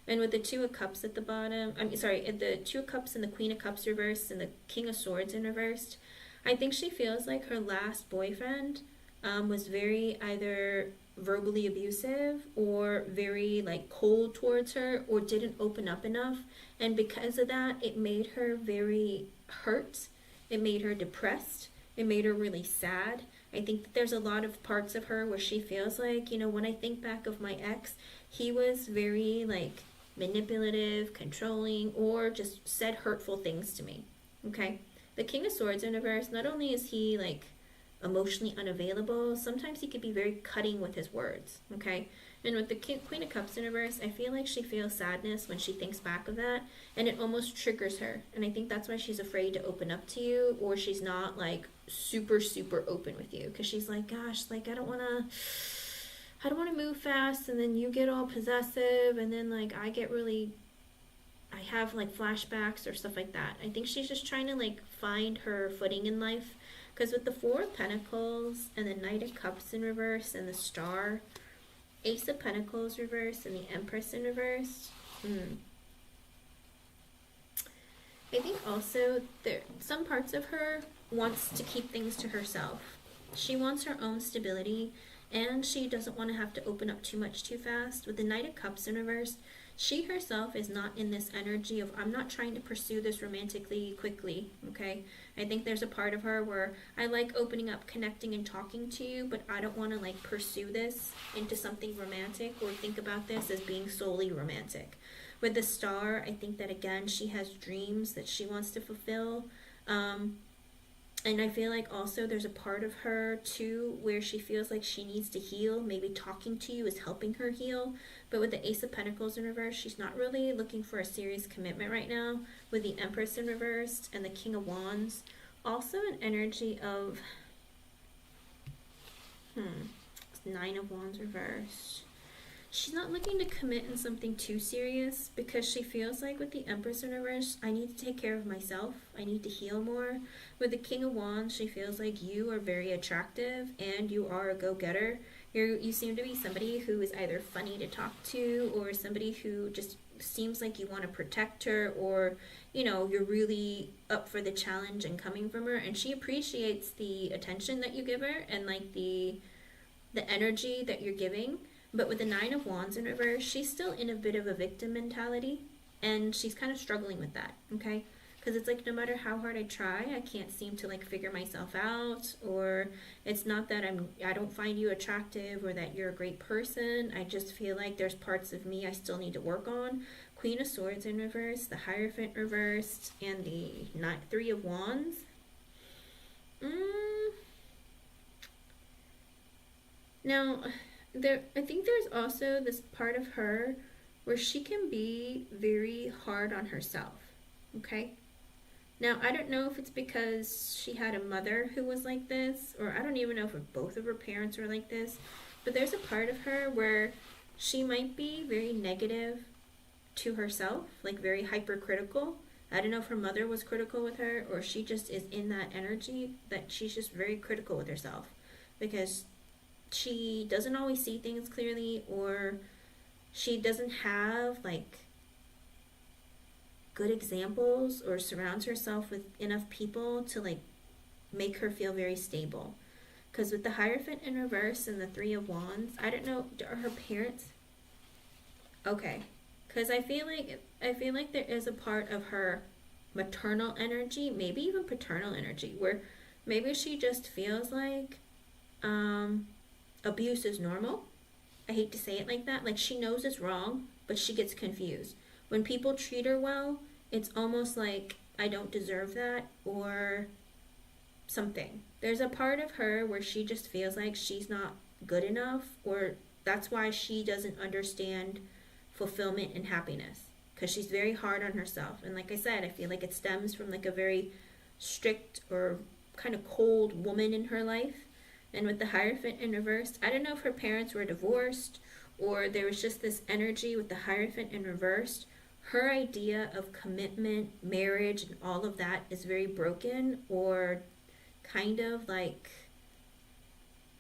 And with the Two of Cups at the bottom, the Two of Cups and the Queen of Cups reversed and the King of Swords in reversed, I think she feels like her last boyfriend was very either verbally abusive or very like cold towards her, or didn't open up enough, and because of that it made her very hurt, it made her depressed, it made her really sad. I think that there's a lot of parts of her where she feels like, when I think back of my ex, he was very like manipulative, controlling, or just said hurtful things to me. Okay, the King of Swords in reverse, not only is he like emotionally unavailable, sometimes he could be very cutting with his words. Okay, and with the Queen of Cups in reverse, I feel like she feels sadness when she thinks back of that, and it almost triggers her, and I think that's why she's afraid to open up to you, or she's not like super open with you, because she's like, gosh, like I don't want to move fast, and then you get all possessive, and then like I have like flashbacks or stuff like that. I think she's just trying to like find her footing in life. Because with the Four of Pentacles and the Knight of Cups in reverse and the Star, Ace of Pentacles reversed and the Empress in reverse, I think also some parts of her wants to keep things to herself. She wants her own stability, and she doesn't want to have to open up too much too fast. With the Knight of Cups in reverse, she herself is not in this energy of, I'm not trying to pursue this romantically quickly, okay? I think there's a part of her where I like opening up, connecting, and talking to you, but I don't want to like pursue this into something romantic or think about this as being solely romantic. With the Star, I think that again, she has dreams that she wants to fulfill. And I feel like also there's a part of her too where she feels like she needs to heal. Maybe talking to you is helping her heal. But with the Ace of Pentacles in reverse, she's not really looking for a serious commitment right now. With the Empress in reverse and the King of Wands, also an energy of Nine of Wands reversed. She's not looking to commit in something too serious, because she feels like with the Empress in reverse, I need to take care of myself. I need to heal more. With the King of Wands, she feels like you are very attractive and you are a go-getter. You seem to be somebody who is either funny to talk to, or somebody who just seems like you want to protect her, or you're really up for the challenge and coming from her, and she appreciates the attention that you give her and like the energy that you're giving. But with the Nine of Wands in reverse, she's still in a bit of a victim mentality, and she's kind of struggling with that, okay? Because it's like, no matter how hard I try, I can't seem to like figure myself out, or it's not that I don't find you attractive or that you're a great person. I just feel like there's parts of me I still need to work on. Queen of Swords in reverse, the Hierophant reversed, and the Three of Wands. Now, I think there's also this part of her where she can be very hard on herself, okay? Now, I don't know if it's because she had a mother who was like this, or I don't even know if both of her parents were like this, but there's a part of her where she might be very negative to herself, like very hypercritical. I don't know if her mother was critical with her, or she just is in that energy that she's just very critical with herself, because she doesn't always see things clearly, or she doesn't have like good examples, or surrounds herself with enough people to like make her feel very stable. Because with the Hierophant in reverse and the Three of Wands, I don't know, are her parents? Okay. Because I feel like there is a part of her maternal energy, maybe even paternal energy, where maybe she just feels like abuse is normal. I hate to say it like that. Like, she knows it's wrong, but she gets confused. When people treat her well, it's almost like I don't deserve that or something. There's a part of her where she just feels like she's not good enough, or that's why she doesn't understand fulfillment and happiness, because she's very hard on herself. And like I said, I feel like it stems from like a very strict or kind of cold woman in her life. And with the Hierophant in reverse, I don't know if her parents were divorced or there was just this energy with the Hierophant in reverse. Her idea of commitment, marriage, and all of that is very broken, or kind of like,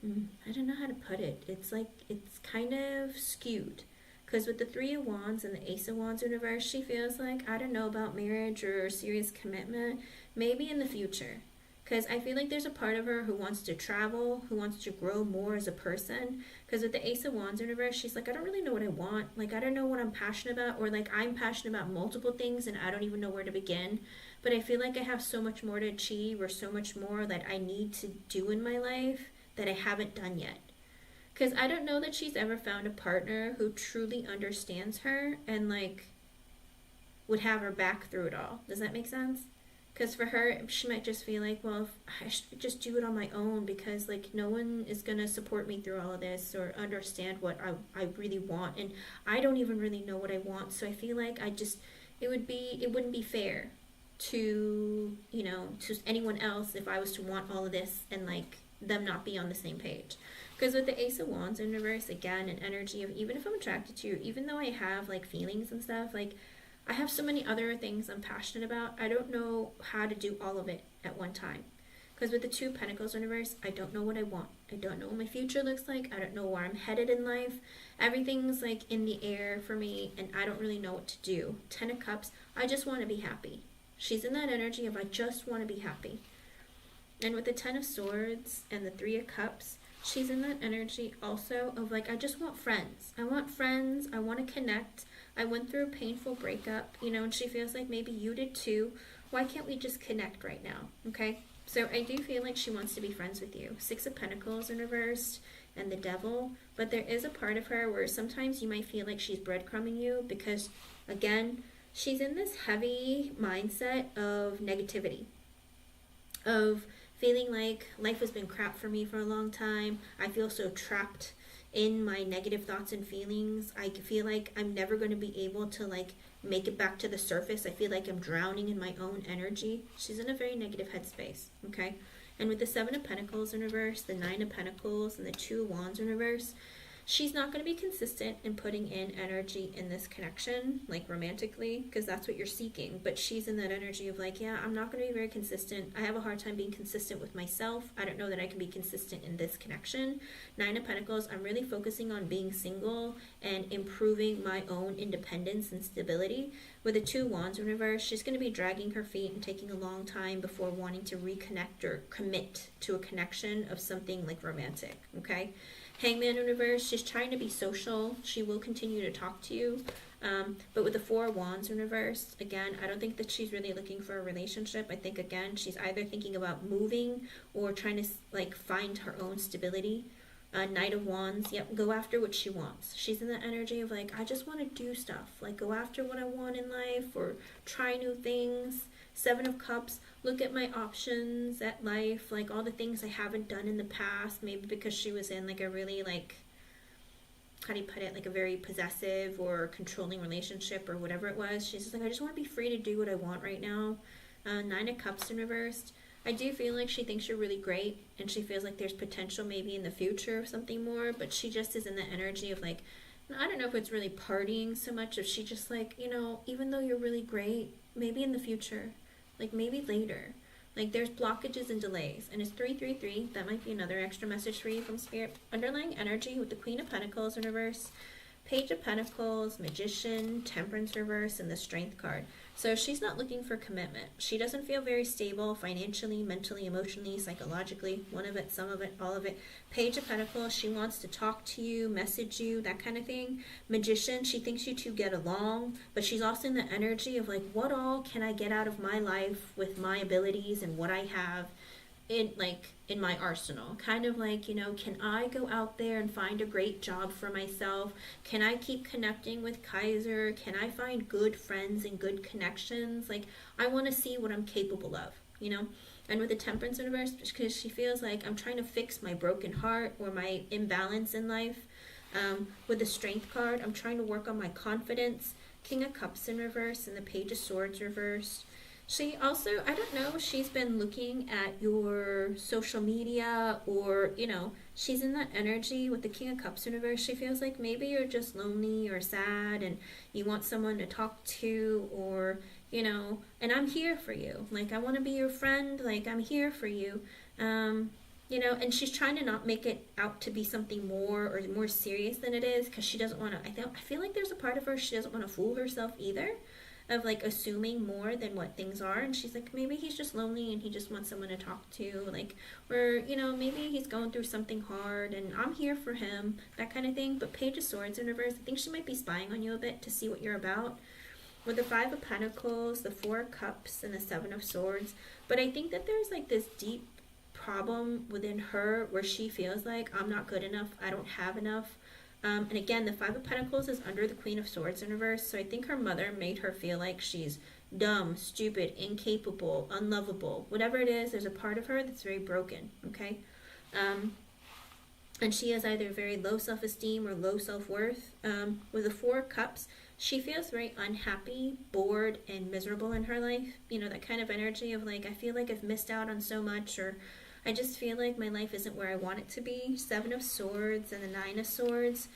I don't know how to put it. It's like, it's kind of skewed. Because with the Three of Wands and the Ace of Wands in reverse, she feels like, I don't know about marriage or serious commitment, maybe in the future. Because I feel like there's a part of her who wants to travel, who wants to grow more as a person. Because with the Ace of Wands in reverse, she's like, I don't really know what I want. Like, I don't know what I'm passionate about. Or like, I'm passionate about multiple things and I don't even know where to begin. But I feel like I have so much more to achieve, or so much more that I need to do in my life that I haven't done yet. Because I don't know that she's ever found a partner who truly understands her and like would have her back through it all. Does that make sense? Because for her, she might just feel like, well, I should just do it on my own, because like no one is going to support me through all of this or understand what I really want. And I don't even really know what I want. So I feel like it wouldn't be fair to, to anyone else if I was to want all of this and like them not be on the same page. Because with the Ace of Wands in reverse, again, an energy of, even if I'm attracted to you, even though I have like feelings and stuff, like I have so many other things I'm passionate about, I don't know how to do all of it at one time. Because with the Two of Pentacles in reverse, I don't know what I want. I don't know what my future looks like. I don't know where I'm headed in life. Everything's like in the air for me and I don't really know what to do. 10 of Cups, I just want to be happy. She's in that energy of I just want to be happy. And with the 10 of Swords and the 3 of Cups, she's in that energy also of like, I just want friends. I want friends. I want to connect. I went through a painful breakup, and she feels like maybe you did too. Why can't we just connect right now? Okay. So I do feel like she wants to be friends with you. 6 of Pentacles in reverse and the Devil. But there is a part of her where sometimes you might feel like she's breadcrumbing you, because again, she's in this heavy mindset of negativity, of feeling like life has been crap for me for a long time. I feel so trapped in my negative thoughts and feelings. I feel like I'm never going to be able to like make it back to the surface. I feel like I'm drowning in my own energy. She's in a very negative headspace, okay? And with the 7 of Pentacles in reverse, the 9 of Pentacles, and the 2 of Wands in reverse, she's not going to be consistent in putting in energy in this connection, like romantically, because that's what you're seeking. But she's in that energy of like, yeah, I'm not going to be very consistent. I have a hard time being consistent with myself. I don't know that I can be consistent in this connection. 9 of Pentacles, I'm really focusing on being single and improving my own independence and stability. With the 2 Wands in reverse, she's going to be dragging her feet and taking a long time before wanting to reconnect or commit to a connection of something like romantic, okay? Hangman in reverse, she's trying to be social. She will continue to talk to you. But with the 4 of Wands in reverse, again, I don't think that she's really looking for a relationship. I think, again, she's either thinking about moving or trying to like find her own stability. Knight of Wands, yep, go after what she wants. She's in the energy of like, I just want to do stuff. Like, go after what I want in life or try new things. 7 of Cups, look at my options at life, like all the things I haven't done in the past, maybe because she was in like a really like, how do you put it, like a very possessive or controlling relationship or whatever it was. She's just like, I just want to be free to do what I want right now. 9 of Cups in reversed. I do feel like she thinks you're really great and she feels like there's potential maybe in the future of something more, but she just is in the energy of like, I don't know if it's really partying so much, if she just like, even though you're really great, maybe in the future, like maybe later, like there's blockages and delays. And it's 333. That might be another extra message for you from Spirit. Underlying energy with the Queen of Pentacles in reverse, Page of Pentacles, Magician, Temperance reverse, and the Strength card. So she's not looking for commitment. She doesn't feel very stable financially, mentally, emotionally, psychologically. One of it, some of it, all of it. Page of Pentacles, she wants to talk to you, message you, that kind of thing. Magician, she thinks you two get along, but she's also in the energy of like, what all can I get out of my life with my abilities and what I have in my arsenal? Kind of like, you know, can I go out there and find a great job for myself? Can I keep connecting with Kaiser? Can I find good friends and good connections? Like, I want to see what I'm capable of, you know? And with the Temperance reverse, because she feels like I'm trying to fix my broken heart or my imbalance in life. With the Strength card, I'm trying to work on my confidence. King of Cups in reverse and the Page of Swords reversed. She also, I don't know, she's been looking at your social media, or, you know, she's in that energy with the King of Cups in reverse. She feels like maybe you're just lonely or sad and you want someone to talk to, or, you know, and I'm here for you. Like, I want to be your friend. Like, I'm here for you. You know, and she's trying to not make it out to be something more or more serious than it is, because she doesn't want to, I feel like there's a part of her, she doesn't want to fool herself either, of like assuming more than what things are. And she's like, maybe he's just lonely and he just wants someone to talk to, like, or, you know, maybe he's going through something hard and I'm here for him, that kind of thing. But Page of Swords in reverse, I think she might be spying on you a bit to see what you're about. With the Five of Pentacles, the Four of Cups, and the Seven of Swords. But I think that there's like this deep problem within her where she feels like, I'm not good enough, I don't have enough. And again, the Five of Pentacles is under the Queen of Swords in reverse. So I think her mother made her feel like she's dumb, stupid, incapable, unlovable. Whatever it is, there's a part of her that's very broken, okay? And she has either very low self-esteem or low self-worth. With the Four of Cups, she feels very unhappy, bored, and miserable in her life. You know, that kind of energy of like, I feel like I've missed out on so much, or I just feel like my life isn't where I want it to be. Seven of Swords and the Nine of Swords.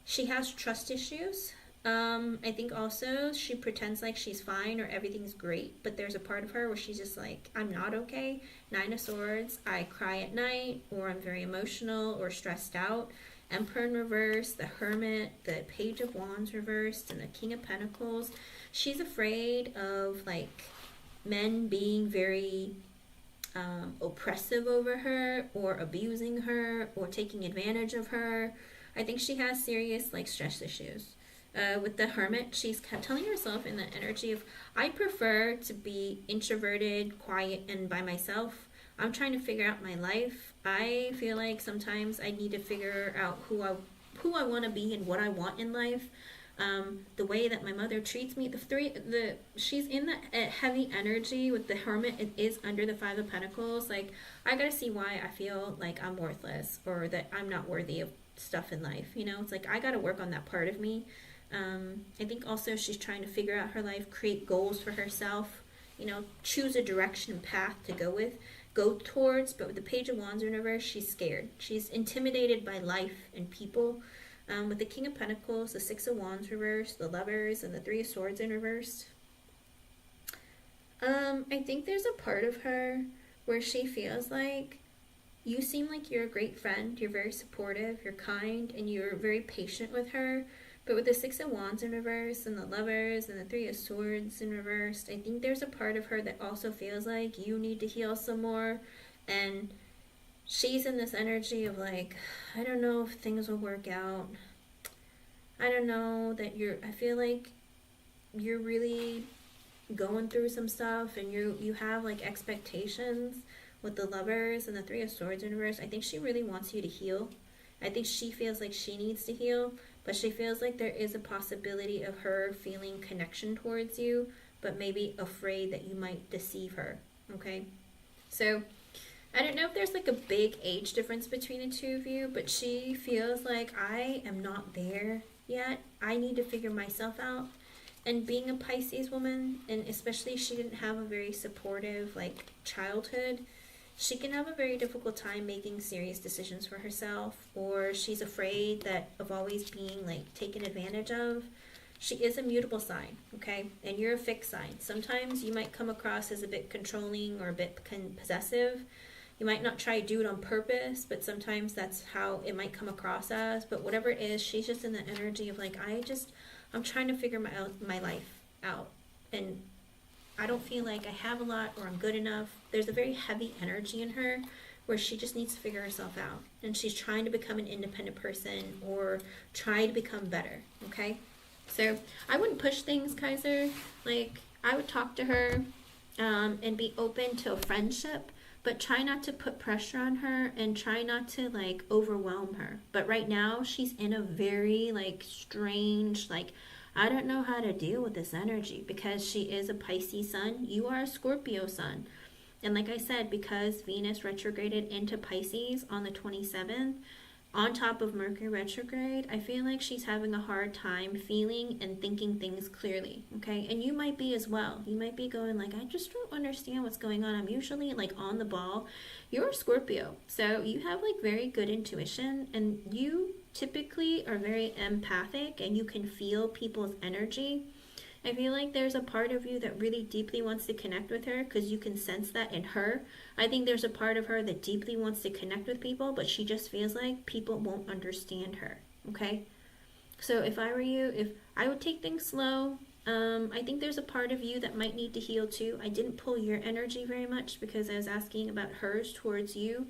She has trust issues. I think also she pretends like she's fine or everything's great, but there's a part of her where she's just like, I'm not okay. Nine of Swords, I cry at night, or I'm very emotional or stressed out. Emperor in reverse, the Hermit, the Page of Wands reversed, and the King of Pentacles. She's afraid of like men being very oppressive over her, or abusing her, or taking advantage of her. I think she has serious like stress issues. With the Hermit, she's telling herself in the energy of, I prefer to be introverted, quiet, and by myself. I'm trying to figure out my life. I feel like sometimes I need to figure out who I want to be and what I want in life. The way that my mother treats me, she's in the heavy energy with the Hermit. It is under the Five of Pentacles. Like, I gotta see why I feel like I'm worthless, or that I'm not worthy of stuff in life. You know, it's like, I gotta work on that part of me. I think also she's trying to figure out her life, create goals for herself, you know, choose a direction and path to go towards. But with the Page of Wands in reverse, she's scared. She's intimidated by life and people. With the King of Pentacles, the Six of Wands reversed, the Lovers, and the Three of Swords in reverse. I think there's a part of her where she feels like, you seem like you're a great friend, you're very supportive, you're kind, and you're very patient with her. But with the Six of Wands in reverse, and the Lovers, and the Three of Swords in reverse, I think there's a part of her that also feels like you need to heal some more. And she's in this energy of like, I don't know if things will work out. I don't know that I feel like you're really going through some stuff, and you have like expectations. With the Lovers and the Three of Swords in reverse, I think she really wants you to heal. I think she feels like she needs to heal, but she feels like there is a possibility of her feeling connection towards you, but maybe afraid that you might deceive her, okay? So, I don't know if there's like a big age difference between the two of you, but she feels like, I am not there yet. I need to figure myself out. And being a Pisces woman, and especially if she didn't have a very supportive like childhood, she can have a very difficult time making serious decisions for herself, or she's afraid of always being like taken advantage of. She is a mutable sign, okay? And you're a fixed sign. Sometimes you might come across as a bit controlling or a bit possessive, You might not try to do it on purpose, but sometimes that's how it might come across as. But whatever it is, she's just in the energy of like, I'm trying to figure my life out. And I don't feel like I have a lot or I'm good enough. There's a very heavy energy in her where she just needs to figure herself out. And she's trying to become an independent person or try to become better, okay? So I wouldn't push things, Kaiser. Like, I would talk to her and be open to a friendship, but try not to put pressure on her and try not to, like, overwhelm her. But right now, she's in a very, like, strange, like, I don't know how to deal with this energy because she is a Pisces sun. You are a Scorpio sun. And like I said, because Venus retrograded into Pisces on the 27th, on top of Mercury retrograde, I feel like she's having a hard time feeling and thinking things clearly, okay? And you might be as well. You might be going like, I just don't understand what's going on. I'm usually like on the ball. You're a Scorpio, so you have like very good intuition, and you typically are very empathic and you can feel people's energy. I feel like there's a part of you that really deeply wants to connect with her because you can sense that in her. I think there's a part of her that deeply wants to connect with people, but she just feels like people won't understand her, okay? So if I were you, if I would take things slow. I think there's a part of you that might need to heal too. I didn't pull your energy very much because I was asking about hers towards you,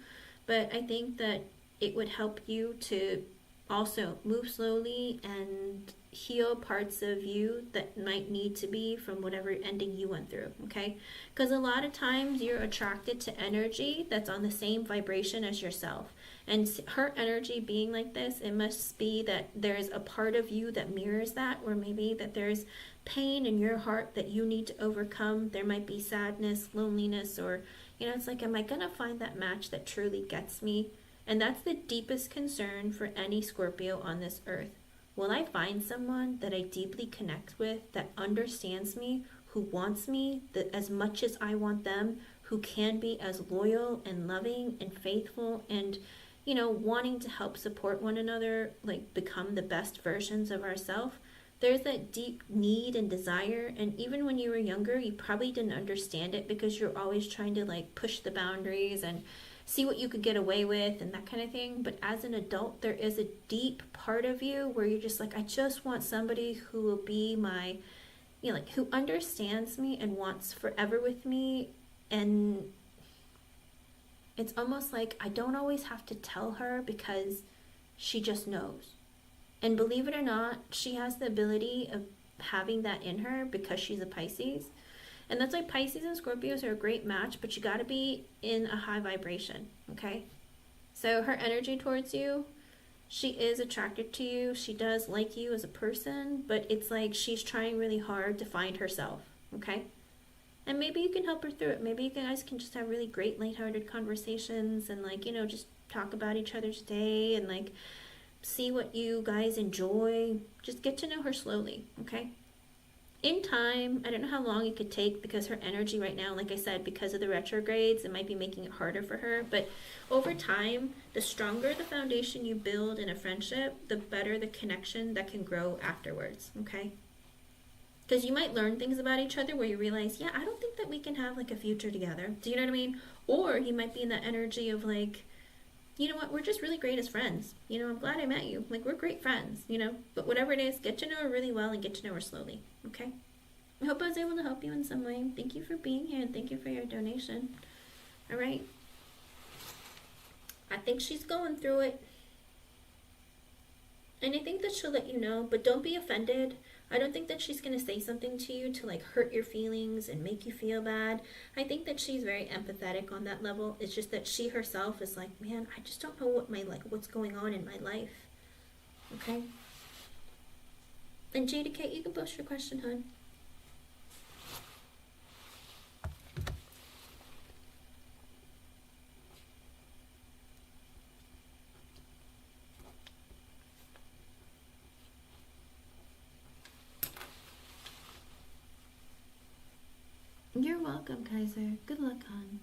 but I think that it would help you to also move slowly and heal parts of you that might need to be from whatever ending you went through, okay? Because a lot of times you're attracted to energy that's on the same vibration as yourself. And her energy being like this, it must be that there's a part of you that mirrors that, or maybe that there's pain in your heart that you need to overcome. There might be sadness, loneliness, or, you know, it's like, am I going to find that match that truly gets me? And that's the deepest concern for any Scorpio on this earth. Will I find someone that I deeply connect with, that understands me, who wants me as much as I want them, who can be as loyal and loving and faithful and, you know, wanting to help support one another, like become the best versions of ourselves? There's that deep need and desire, and even when you were younger, you probably didn't understand it because you're always trying to like push the boundaries and see what you could get away with and that kind of thing. But as an adult, there is a deep part of you where you're just like, I just want somebody who will be my, you know, like who understands me and wants forever with me. And it's almost like I don't always have to tell her because she just knows. And believe it or not, she has the ability of having that in her because she's a Pisces. And that's why Pisces and Scorpios are a great match, but you got to be in a high vibration, okay? So her energy towards you, she is attracted to you. She does like you as a person, but it's like she's trying really hard to find herself, okay? And maybe you can help her through it. Maybe you guys can just have really great lighthearted conversations and like, you know, just talk about each other's day and like see what you guys enjoy. Just get to know her slowly, okay? In time, I don't know how long it could take because her energy right now, like I said, because of the retrogrades, it might be making it harder for her. But over time, the stronger the foundation you build in a friendship, the better the connection that can grow afterwards, okay? Because you might learn things about each other where you realize, yeah, I don't think that we can have like a future together. Do you know what I mean? Or you might be in that energy of like, you know what, we're just really great as friends. You know, I'm glad I met you. Like, we're great friends, you know. But whatever it is, get to know her really well and get to know her slowly, okay? I hope I was able to help you in some way. Thank you for being here and thank you for your donation. All right. I think she's going through it. And I think that she'll let you know, but don't be offended. I don't think that she's going to say something to you to like hurt your feelings and make you feel bad. I think that she's very empathetic on that level. It's just that she herself is like, man, I just don't know what's going on in my life. Okay? And Jada Kate, you can post your question, hon. You're welcome, Kaiser. Good luck, hon.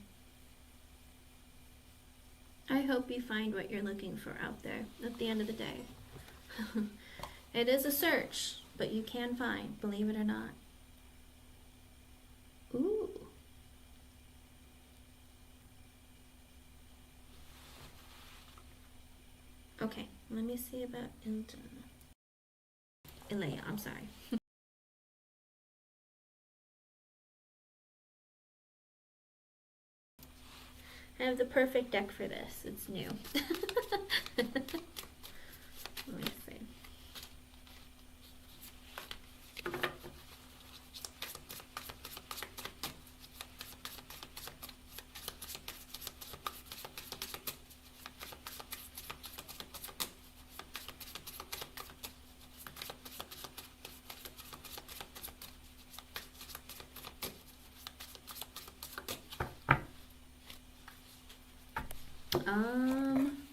I hope you find what you're looking for out there at the end of the day. It is a search, but you can find, believe it or not. Ooh. Okay, let me see about Ilea. I'm sorry. I have the perfect deck for this. It's new. Let me see.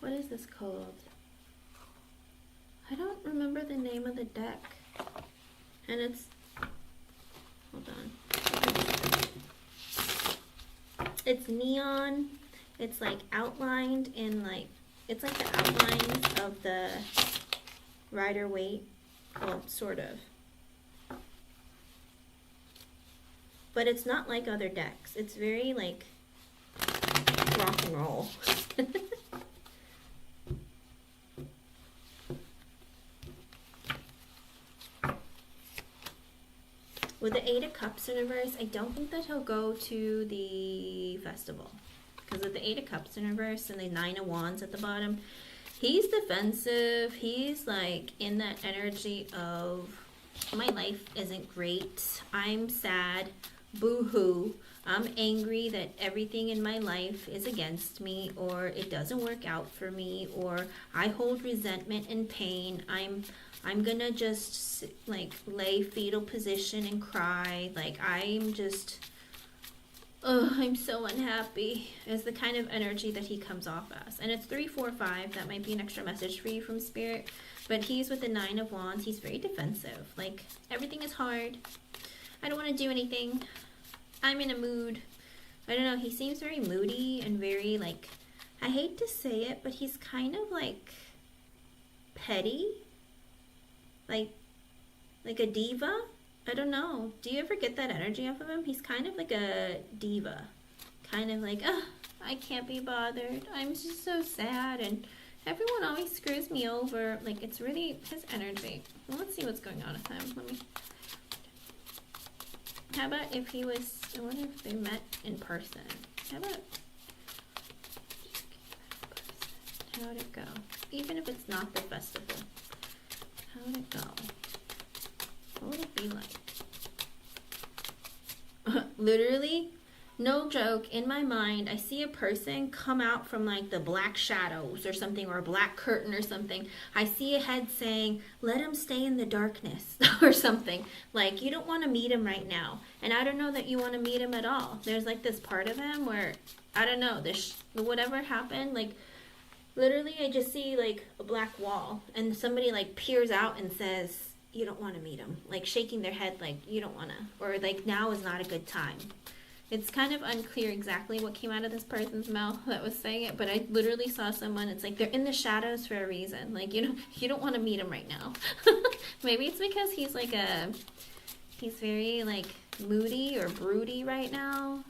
What is this called? I don't remember the name of the deck. And it's, hold on. It's neon. It's like outlined in like, it's like the outlines of the Rider-Waite. Well, sort of. But it's not like other decks. It's very like rock and roll. With the Eight of Cups in reverse, I don't think that he'll go to the festival. Because with the Eight of Cups in reverse and the Nine of Wands at the bottom, he's defensive. He's like in that energy of, my life isn't great. I'm sad. Boo-hoo. I'm angry that everything in my life is against me, or it doesn't work out for me, or I hold resentment and pain. I'm gonna just like lay fetal position and cry. Like I'm just, oh, I'm so unhappy, is the kind of energy that he comes off as. And it's 3, 4, 5. That might be an extra message for you from Spirit. But he's with the Nine of Wands. He's very defensive. Like everything is hard. I don't want to do anything. I'm in a mood. I don't know. He seems very moody and very like, I hate to say it, but he's kind of like petty. Like a diva? I don't know. Do you ever get that energy off of him? He's kind of like a diva. Kind of like, oh, I can't be bothered. I'm just so sad. And everyone always screws me over. Like, it's really his energy. Well, let's see what's going on with him. Let me... How about if he was... I wonder if they met in person. How about... How'd it go? Even if it's not the festival. How would it go? What would it be like? Literally, no joke, in my mind, I see a person come out from like the black shadows or something, or a black curtain or something. I see a head saying, let him stay in the darkness or something. Like, you don't want to meet him right now. And I don't know that you want to meet him at all. There's like this part of him where, I don't know, whatever happened, like, literally, I just see like a black wall and somebody like peers out and says, you don't want to meet him. Like shaking their head like, you don't want to. Or like, now is not a good time. It's kind of unclear exactly what came out of this person's mouth that was saying it. But I literally saw someone, it's like they're in the shadows for a reason. Like, you know, you don't want to meet him right now. Maybe it's because he's like he's very like moody or broody right now.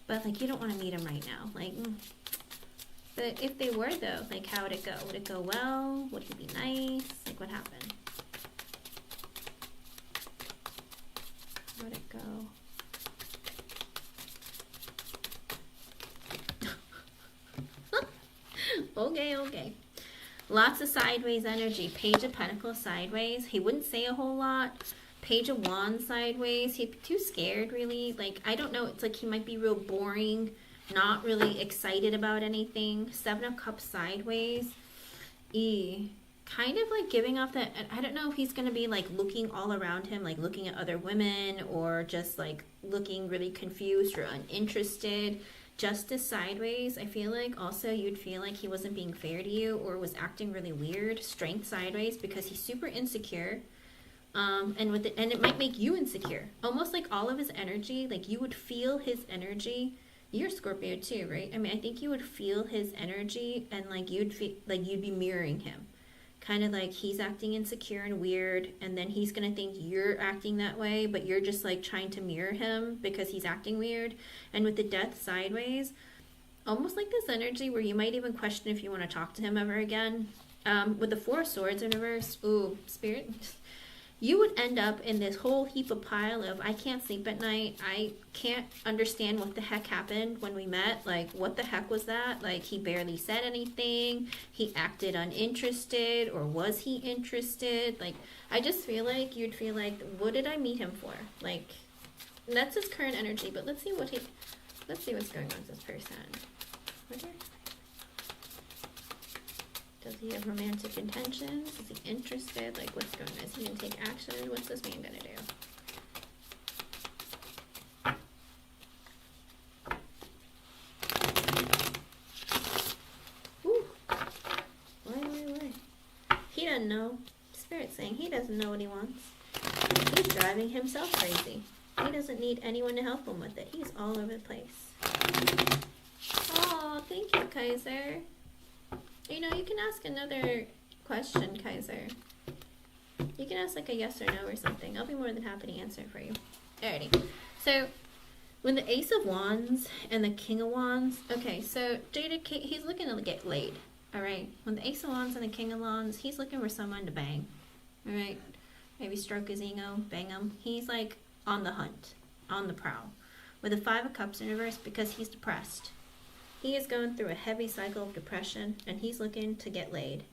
But like, you don't want to meet him right now. Like... But if they were though, like how would it go? Would it go well? Would he be nice? Like what happened? How would it go? Okay. Lots of sideways energy. Page of Pentacles sideways. He wouldn't say a whole lot. Page of Wands sideways. He'd be too scared really. Like, I don't know. It's like he might be real boring. Not really excited about anything. Seven of Cups sideways. Kind of like giving off that, I don't know if he's going to be like looking all around him, like looking at other women, or just like looking really confused or uninterested. Justice sideways. I feel like also you'd feel like he wasn't being fair to you or was acting really weird. Strength sideways because he's super insecure. And it might make you insecure. Almost like all of his energy, like you would feel his energy. You're Scorpio too, right? I mean, I think you would feel his energy and like you'd feel like you'd be mirroring him. Kind of like he's acting insecure and weird, and then he's going to think you're acting that way, but you're just like trying to mirror him because he's acting weird. And with the Death sideways, almost like this energy where you might even question if you want to talk to him ever again. With the Four of Swords in reverse, ooh, Spirit, you would end up in this whole heap of pile of, I can't sleep at night, I can't understand what the heck happened when we met, like, what the heck was that? Like, he barely said anything, he acted uninterested, or was he interested? Like, I just feel like you'd feel like, what did I meet him for? Like, that's his current energy, but let's see what's going on with this person. Does he have romantic intentions? Is he interested? Like, what's going on? Is he going to take action? What's this man going to do? Woo. Why? He doesn't know. Spirit's saying he doesn't know what he wants. He's driving himself crazy. He doesn't need anyone to help him with it. He's all over the place. Oh, thank you, Kaiser. You know, you can ask another question, Kaiser. You can ask like a yes or no or something. I'll be more than happy to answer it for you. Alrighty. So, when the Ace of Wands and the King of Wands... Okay, so Jada, he's looking to get laid. Alright? When the Ace of Wands and the King of Wands, he's looking for someone to bang. Alright? Maybe stroke his ego, bang him. He's like on the hunt, on the prowl. With the Five of Cups in reverse, because he's depressed. He is going through a heavy cycle of depression, and he's looking to get laid.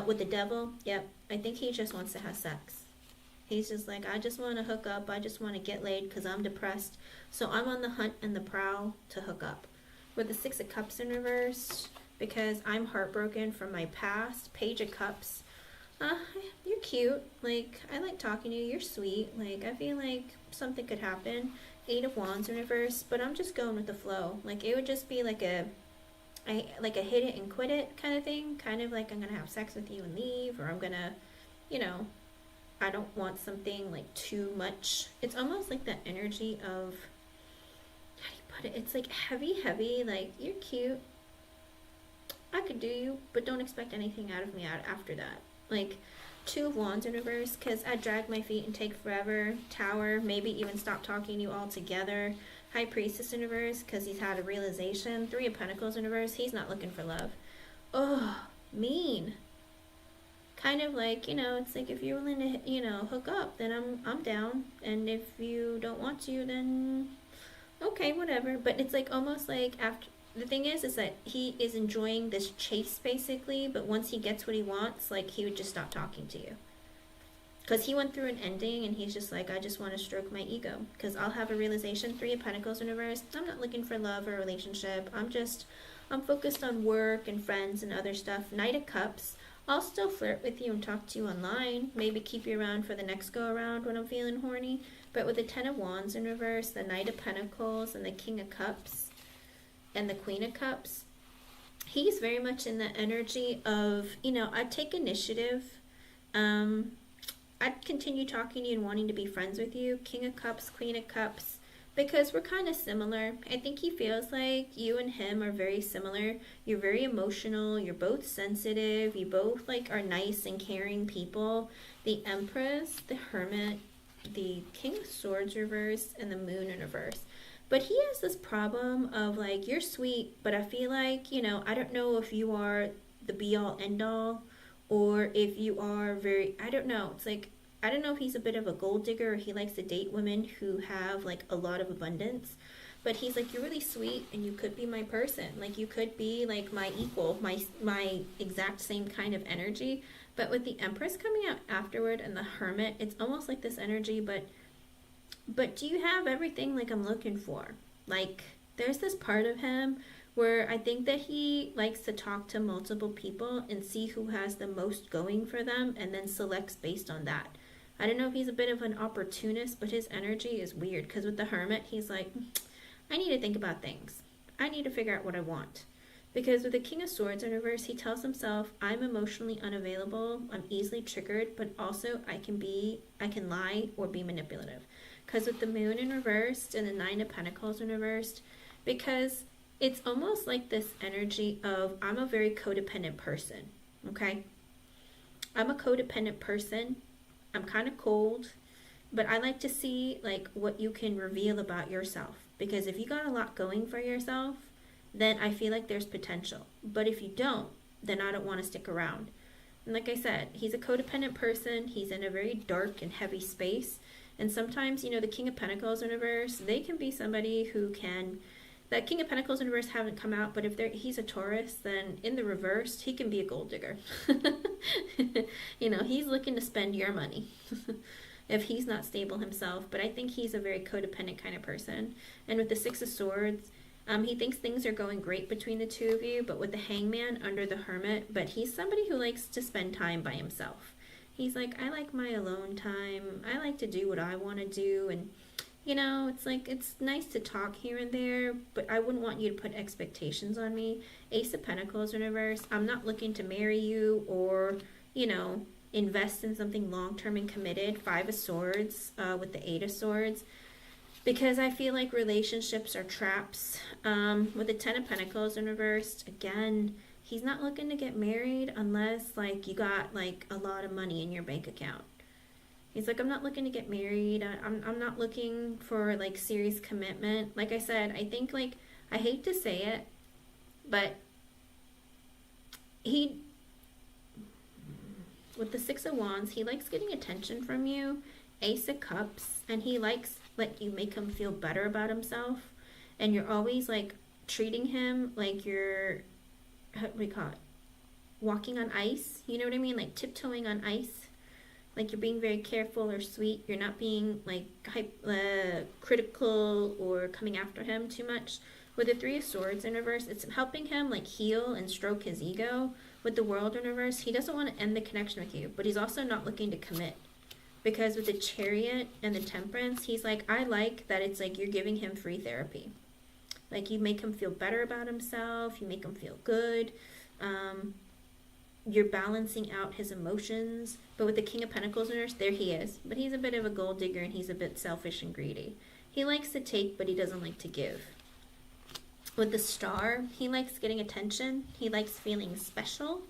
With the Devil, yep, I think he just wants to have sex. He's just like, I just want to hook up, I just want to get laid because I'm depressed. So I'm on the hunt and the prowl to hook up. With the Six of Cups in reverse, because I'm heartbroken from my past. Page of Cups, you're cute. Like, I like talking to you, you're sweet. Like, I feel like something could happen. Eight of Wands in reverse, but I'm just going with the flow. Like, it would just be like a hit it and quit it kind of thing. Kind of like, I'm going to have sex with you and leave, or I'm going to, you know, I don't want something like too much. It's almost like that energy of, how do you put it? It's like heavy, like, you're cute. I could do you, but don't expect anything out of me after that. Like, Two of Wands in reverse, because I drag my feet and take forever. Tower, maybe even stop talking to you altogether. High Priestess in reverse, because he's had a realization. Three of Pentacles in reverse, he's not looking for love. Oh, mean. Kind of like, you know, it's like if you're willing to, you know, hook up, then I'm down. And if you don't want to, then okay, whatever. But it's like almost like after... The thing is that he is enjoying this chase, basically, but once he gets what he wants, like, he would just stop talking to you. Because he went through an ending, and he's just like, I just want to stroke my ego. Because I'll have a realization. Three of Pentacles in reverse. I'm not looking for love or a relationship. I'm focused on work and friends and other stuff. Knight of Cups. I'll still flirt with you and talk to you online. Maybe keep you around for the next go-around when I'm feeling horny. But with the Ten of Wands in reverse, the Knight of Pentacles, and the King of Cups, and the Queen of Cups, he's very much in the energy of, you know, I'd take initiative. I'd continue talking to you and wanting to be friends with you. King of Cups, Queen of Cups, because we're kind of similar. I think he feels like you and him are very similar. You're very emotional. You're both sensitive. You both, like, are nice and caring people. The Empress, the Hermit, the King of Swords reverse, and the Moon in reverse. But he has this problem of, like, you're sweet, but I feel like, you know, I don't know if you are the be-all, end-all, or if you are very, I don't know. It's like, I don't know if he's a bit of a gold digger, or he likes to date women who have, like, a lot of abundance. But he's like, you're really sweet, and you could be my person. Like, you could be, like, my equal, my exact same kind of energy. But with the Empress coming out afterward and the Hermit, it's almost like this energy, but do you have everything, like, I'm looking for? Like, there's this part of him where I think that he likes to talk to multiple people and see who has the most going for them and then selects based on that. I don't know if he's a bit of an opportunist, but his energy is weird, because with the Hermit, he's like, I need to think about things. I need to figure out what I want. Because with the King of Swords in reverse, he tells himself, I'm emotionally unavailable, I'm easily triggered, but also I can lie or be manipulative. Because with the Moon in reversed and the Nine of Pentacles in reversed, because it's almost like this energy of, I'm a very codependent person, okay? I'm a codependent person. I'm kind of cold, but I like to see, like, what you can reveal about yourself. Because if you got a lot going for yourself, then I feel like there's potential. But if you don't, then I don't want to stick around. And like I said, he's a codependent person. He's in a very dark and heavy space. And sometimes, you know, the King of Pentacles in reverse, they can be somebody who can, that King of Pentacles in reverse haven't come out, but if he's a Taurus, then in the reverse, he can be a gold digger. You know, he's looking to spend your money if he's not stable himself. But I think he's a very codependent kind of person. And with the Six of Swords, he thinks things are going great between the two of you, but with the Hangman under the Hermit, but he's somebody who likes to spend time by himself. He's like, I like my alone time. I like to do what I want to do. And, you know, it's like, it's nice to talk here and there, but I wouldn't want you to put expectations on me. Ace of Pentacles in reverse. I'm not looking to marry you or, you know, invest in something long-term and committed. Five of Swords with the Eight of Swords. Because I feel like relationships are traps. With the Ten of Pentacles in reverse, again, he's not looking to get married unless, like, you got, like, a lot of money in your bank account. He's like, I'm not looking to get married. I'm not looking for, like, serious commitment. Like I said, I think, like, I hate to say it, but with the Six of Wands, he likes getting attention from you. Ace of Cups, and he likes let you make him feel better about himself, and you're always like treating him like you're, what do we call it, walking on ice, you know what I mean, like tiptoeing on ice, like you're being very careful or sweet. You're not being like critical or coming after him too much. With the Three of Swords in reverse, it's helping him like heal and stroke his ego. With the World in reverse, he doesn't want to end the connection with you, but he's also not looking to commit. Because with the Chariot and the Temperance, he's like, I like that it's like you're giving him free therapy. Like you make him feel better about himself. You make him feel good. You're balancing out his emotions. But with the King of Pentacles in reverse, there he is. But he's a bit of a gold digger and he's a bit selfish and greedy. He likes to take, but he doesn't like to give. With the Star, he likes getting attention. He likes feeling special.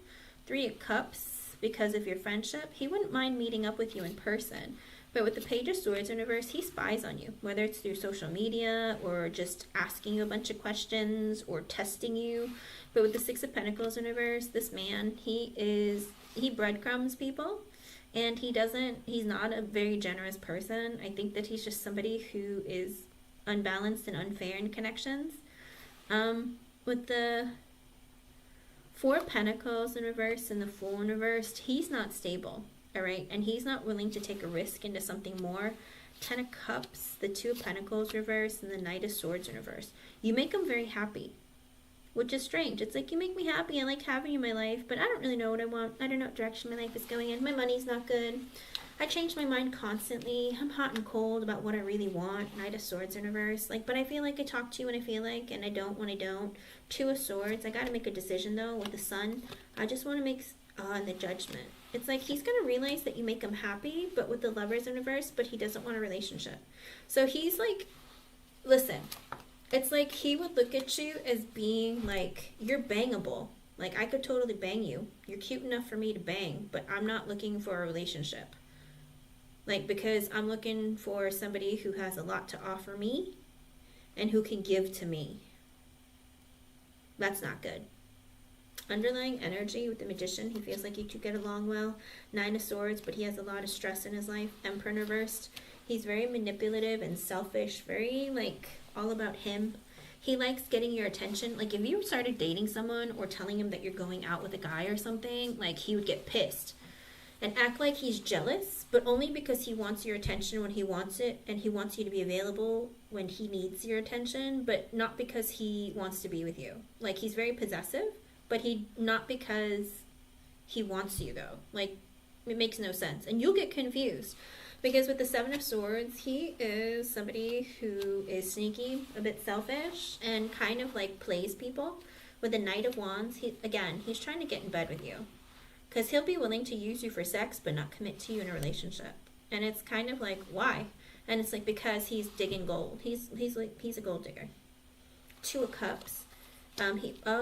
Three of Cups. Because of your friendship, he wouldn't mind meeting up with you in person. But with the Page of Swords in reverse, he spies on you, whether it's through social media or just asking you a bunch of questions or testing you. But with the Six of Pentacles in reverse, this man, he breadcrumbs people, and he's not a very generous person. I think that he's just somebody who is unbalanced and unfair in connections. With the Four of Pentacles in reverse and the Fool in reverse, he's not stable, all right? And he's not willing to take a risk into something more. Ten of Cups, the Two of Pentacles reverse, and the Knight of Swords in reverse. You make him very happy, which is strange. It's like, you make me happy. I like having you in my life, but I don't really know what I want. I don't know what direction my life is going in. My money's not good. I change my mind constantly. I'm hot and cold about what I really want. Knight of Swords in reverse. Like, but I feel like I talk to you when I feel like, and I don't when I don't. Two of Swords. I gotta make a decision though with the Sun. I just want to make the Judgment. It's like he's gonna realize that you make him happy, but with the Lovers in reverse, but he doesn't want a relationship. So he's like, listen, it's like he would look at you as being like, you're bangable. Like, I could totally bang you. You're cute enough for me to bang, but I'm not looking for a relationship. Like, because I'm looking for somebody who has a lot to offer me and who can give to me. That's not good. Underlying energy with the Magician, he feels like you two get along well. Nine of Swords, but he has a lot of stress in his life. Emperor in reversed. He's very manipulative and selfish, very, like, all about him. He likes getting your attention. Like, if you started dating someone or telling him that you're going out with a guy or something, like, he would get pissed and act like he's jealous, but only because he wants your attention when he wants it, and he wants you to be available when he needs your attention, but not because he wants to be with you. Like, he's very possessive, but not because he wants you, though. Like, it makes no sense. And you'll get confused, because with the Seven of Swords, he is somebody who is sneaky, a bit selfish, and kind of, like, plays people. With the Knight of Wands, he's trying to get in bed with you. Because he'll be willing to use you for sex, but not commit to you in a relationship. And it's kind of like, why? And it's like, because he's digging gold. He's a gold digger. Two of Cups.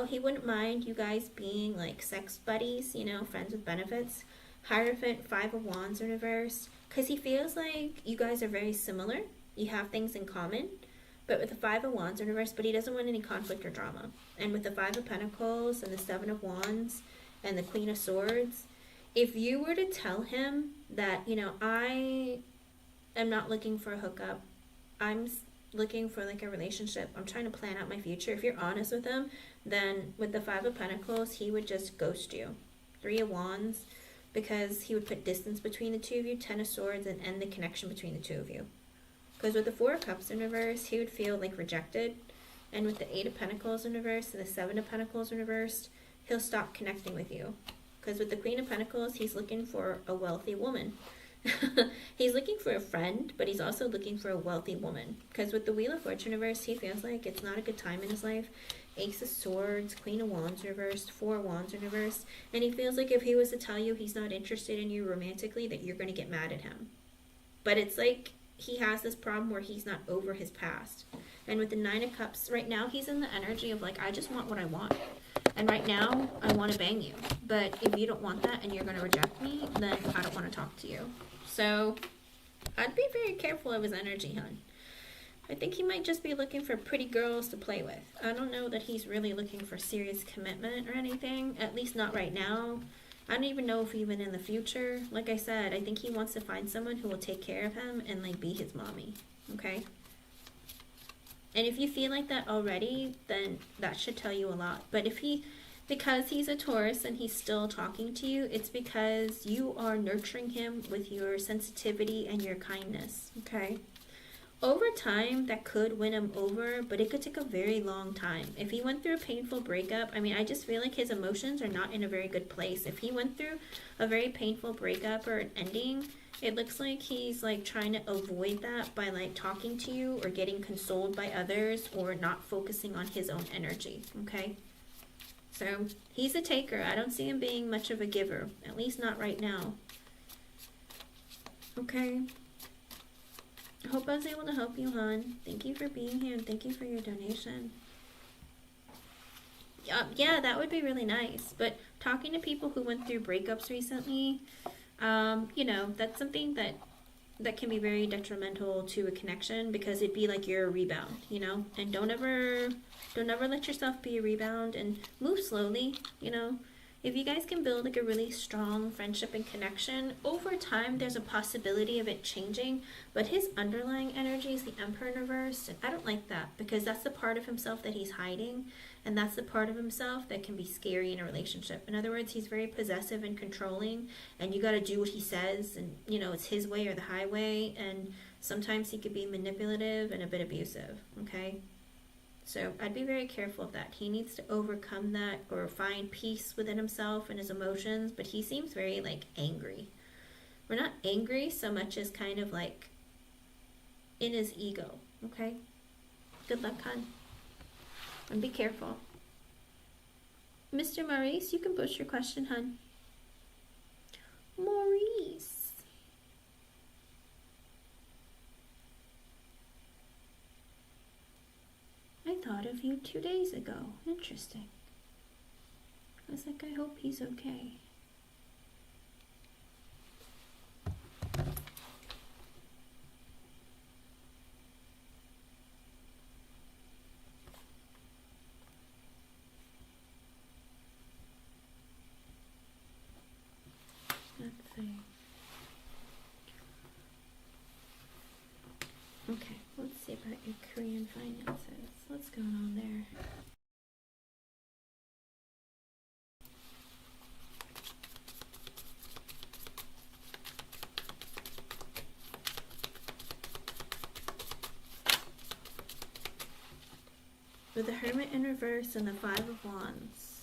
He wouldn't mind you guys being like sex buddies, you know, friends with benefits. Hierophant, Five of Wands in reverse. Because he feels like you guys are very similar. You have things in common. but with the Five of Wands in reverse, but he doesn't want any conflict or drama. And with the Five of Pentacles and the Seven of Wands and the Queen of Swords, if you were to tell him that, you know, I am not looking for a hookup, I'm looking for like a relationship, I'm trying to plan out my future, if you're honest with him, then with the Five of Pentacles, he would just ghost you. Three of Wands, because he would put distance between the two of you. Ten of Swords, and end the connection between the two of you. Because with the Four of Cups in reverse, he would feel like rejected. And with the Eight of Pentacles in reverse and the Seven of Pentacles in reverse, he'll stop connecting with you. Because with the Queen of Pentacles, he's looking for a wealthy woman. He's looking for a friend, but he's also looking for a wealthy woman. Because with the Wheel of Fortune reverse, he feels like it's not a good time in his life. Ace of Swords, Queen of Wands reversed, Four of Wands in reverse. And he feels like if he was to tell you he's not interested in you romantically, that you're going to get mad at him. But it's like he has this problem where he's not over his past. And with the Nine of Cups, right now he's in the energy of like, I just want what I want. And right now, I want to bang you. But if you don't want that and you're going to reject me, then I don't want to talk to you. So, I'd be very careful of his energy, hon. I think he might just be looking for pretty girls to play with. I don't know that he's really looking for serious commitment or anything. At least not right now. I don't even know if even in the future. Like I said, I think he wants to find someone who will take care of him and like be his mommy. Okay? And if you feel like that already, then that should tell you a lot. But if because he's a Taurus and he's still talking to you, it's because you are nurturing him with your sensitivity and your kindness, okay? Over time, that could win him over, but it could take a very long time. If he went through a painful breakup, I mean, I just feel like his emotions are not in a very good place. If he went through a very painful breakup or an ending, it looks like he's like trying to avoid that by like talking to you or getting consoled by others or not focusing on his own energy, okay? So he's a taker. I don't see him being much of a giver, at least not right now. Okay. I hope I was able to help you, hon. Thank you for being here and thank you for your donation. Yeah, that would be really nice. But talking to people who went through breakups recently, you know, that's something that can be very detrimental to a connection because it'd be like you're a rebound, you know? And don't ever let yourself be a rebound and move slowly, you know? If you guys can build like a really strong friendship and connection, over time there's a possibility of it changing, but his underlying energy is the Emperor in reverse, and I don't like that because that's the part of himself that he's hiding, and that's the part of himself that can be scary in a relationship. In other words, he's very possessive and controlling, and you got to do what he says, and you know, it's his way or the highway, and sometimes he could be manipulative and a bit abusive, okay? So I'd be very careful of that. He needs to overcome that or find peace within himself and his emotions, but he seems very like angry. We're not angry so much as kind of like in his ego, okay? Good luck, hon. And be careful. Mr. Maurice, you can post your question, hon. Maurice. I thought of you 2 days ago. Interesting. I was like, I hope he's okay. Let's see. Okay, let's see about your Korean finances. What's going on there? With the Hermit in reverse and the Five of Wands.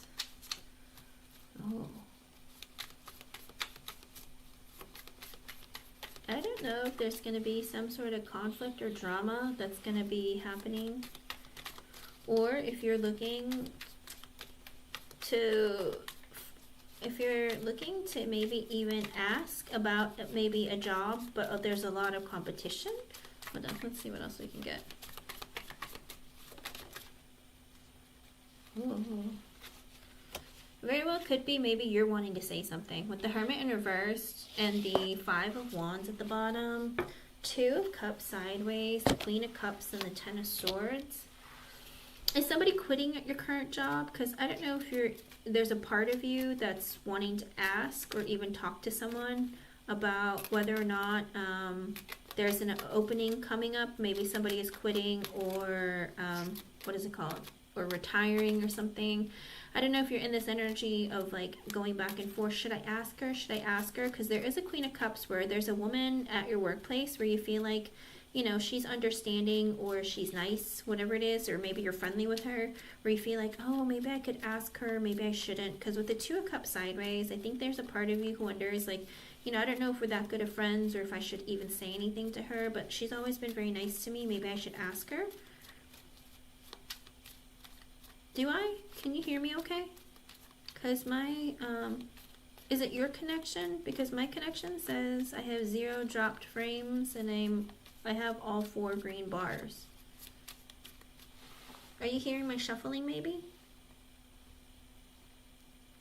Oh. I don't know if there's going to be some sort of conflict or drama that's going to be happening. Or if you're looking to maybe even ask about maybe a job, but there's a lot of competition. Hold on, let's see what else we can get. Ooh. Very well could be maybe you're wanting to say something. With the Hermit in reverse and the Five of Wands at the bottom, Two of Cups sideways, the Queen of Cups, and the Ten of Swords. Is somebody quitting at your current job? Because I don't know if there's a part of you that's wanting to ask or even talk to someone about whether or not there's an opening coming up. Maybe somebody is quitting or what is it called? Or retiring or something. I don't know if you're in this energy of like going back and forth. Should I ask her? Should I ask her? Because there is a Queen of Cups where there's a woman at your workplace where you feel like, you know, she's understanding or she's nice, whatever it is, or maybe you're friendly with her, where you feel like, oh, maybe I could ask her, maybe I shouldn't. Because with the Two of Cups sideways, I think there's a part of you who wonders, like, you know, I don't know if we're that good of friends or if I should even say anything to her, but she's always been very nice to me. Maybe I should ask her. Do I? Can you hear me okay? Because my, is it your connection? Because my connection says I have 0 dropped frames and I have all 4 green bars. Are you hearing my shuffling maybe?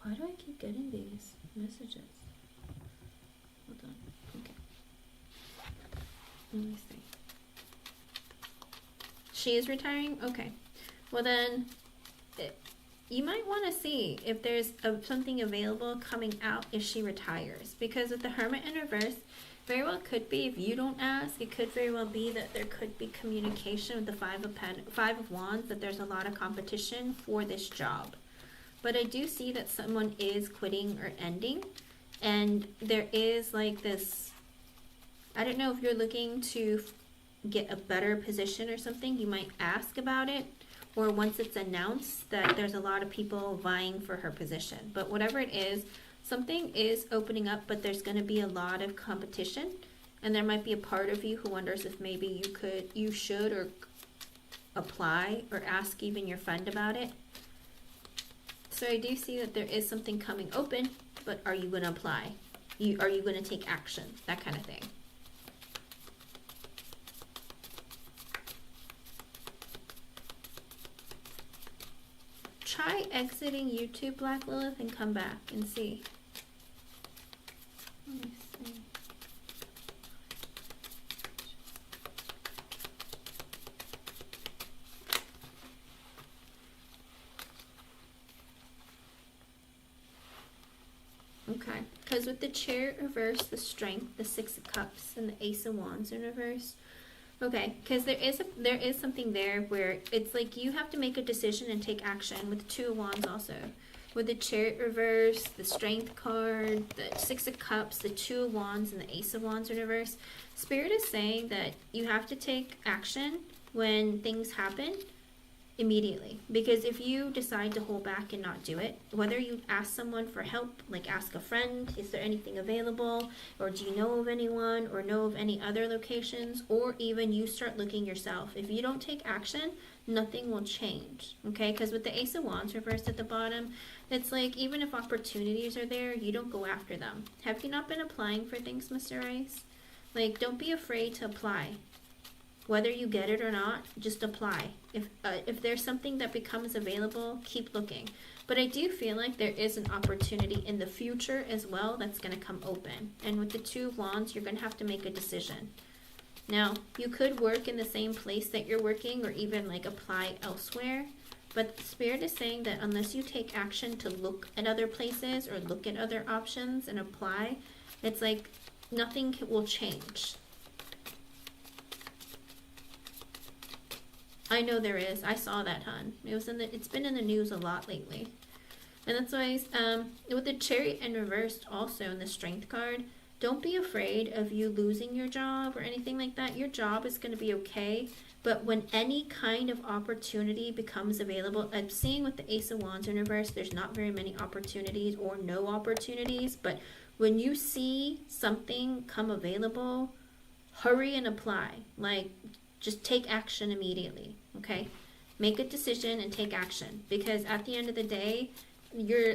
Why do I keep getting these messages? Hold on. Okay. Let me see. She is retiring? Okay. Well then, you might want to see if there's something available coming out if she retires. Because with the Hermit in reverse, very well could be, if you don't ask, it could very well be that there could be communication with the Five of Wands, that there's a lot of competition for this job. But I do see that someone is quitting or ending. And there is like this, I don't know if you're looking to get a better position or something, you might ask about it. Or once it's announced that there's a lot of people vying for her position. But whatever it is, something is opening up, but there's going to be a lot of competition. And there might be a part of you who wonders if maybe you should or apply or ask even your friend about it. So I do see that there is something coming open, but are you going to apply? Are you going to take action? That kind of thing. Try exiting YouTube, Black Lilith, and come back and see. Let me see. Okay, because with the Chariot reverse, the Strength, the Six of Cups, and the Ace of Wands in reverse. Okay, because there is something there where it's like you have to make a decision and take action with the Two of Wands also. With the Chariot reverse, the Strength card, the Six of Cups, the Two of Wands, and the Ace of Wands in reverse. Spirit is saying that you have to take action when things happen immediately. Because if you decide to hold back and not do it, whether you ask someone for help, like ask a friend, is there anything available, or do you know of anyone, or know of any other locations, or even you start looking yourself. If you don't take action, nothing will change, okay? Because with the Ace of Wands reversed at the bottom, it's like even if opportunities are there, you don't go after them. Have you not been applying for things, Mr. Rice? Like, don't be afraid to apply. Whether you get it or not, just apply. If there's something that becomes available, keep looking. But I do feel like there is an opportunity in the future as well that's going to come open. And with the Two of Wands, you're going to have to make a decision. Now, you could work in the same place that you're working or even like apply elsewhere. But the Spirit is saying that unless you take action to look at other places or look at other options and apply, it's like nothing will change. I know there is. I saw that, hon. It's been in the news a lot lately. And that's why with the Chariot and reversed also in the Strength card, don't be afraid of you losing your job or anything like that. Your job is going to be okay. But when any kind of opportunity becomes available, I'm seeing with the Ace of Wands in reverse, there's not very many opportunities or no opportunities. But when you see something come available, hurry and apply. Like, just take action immediately, okay? Make a decision and take action. Because at the end of the day, your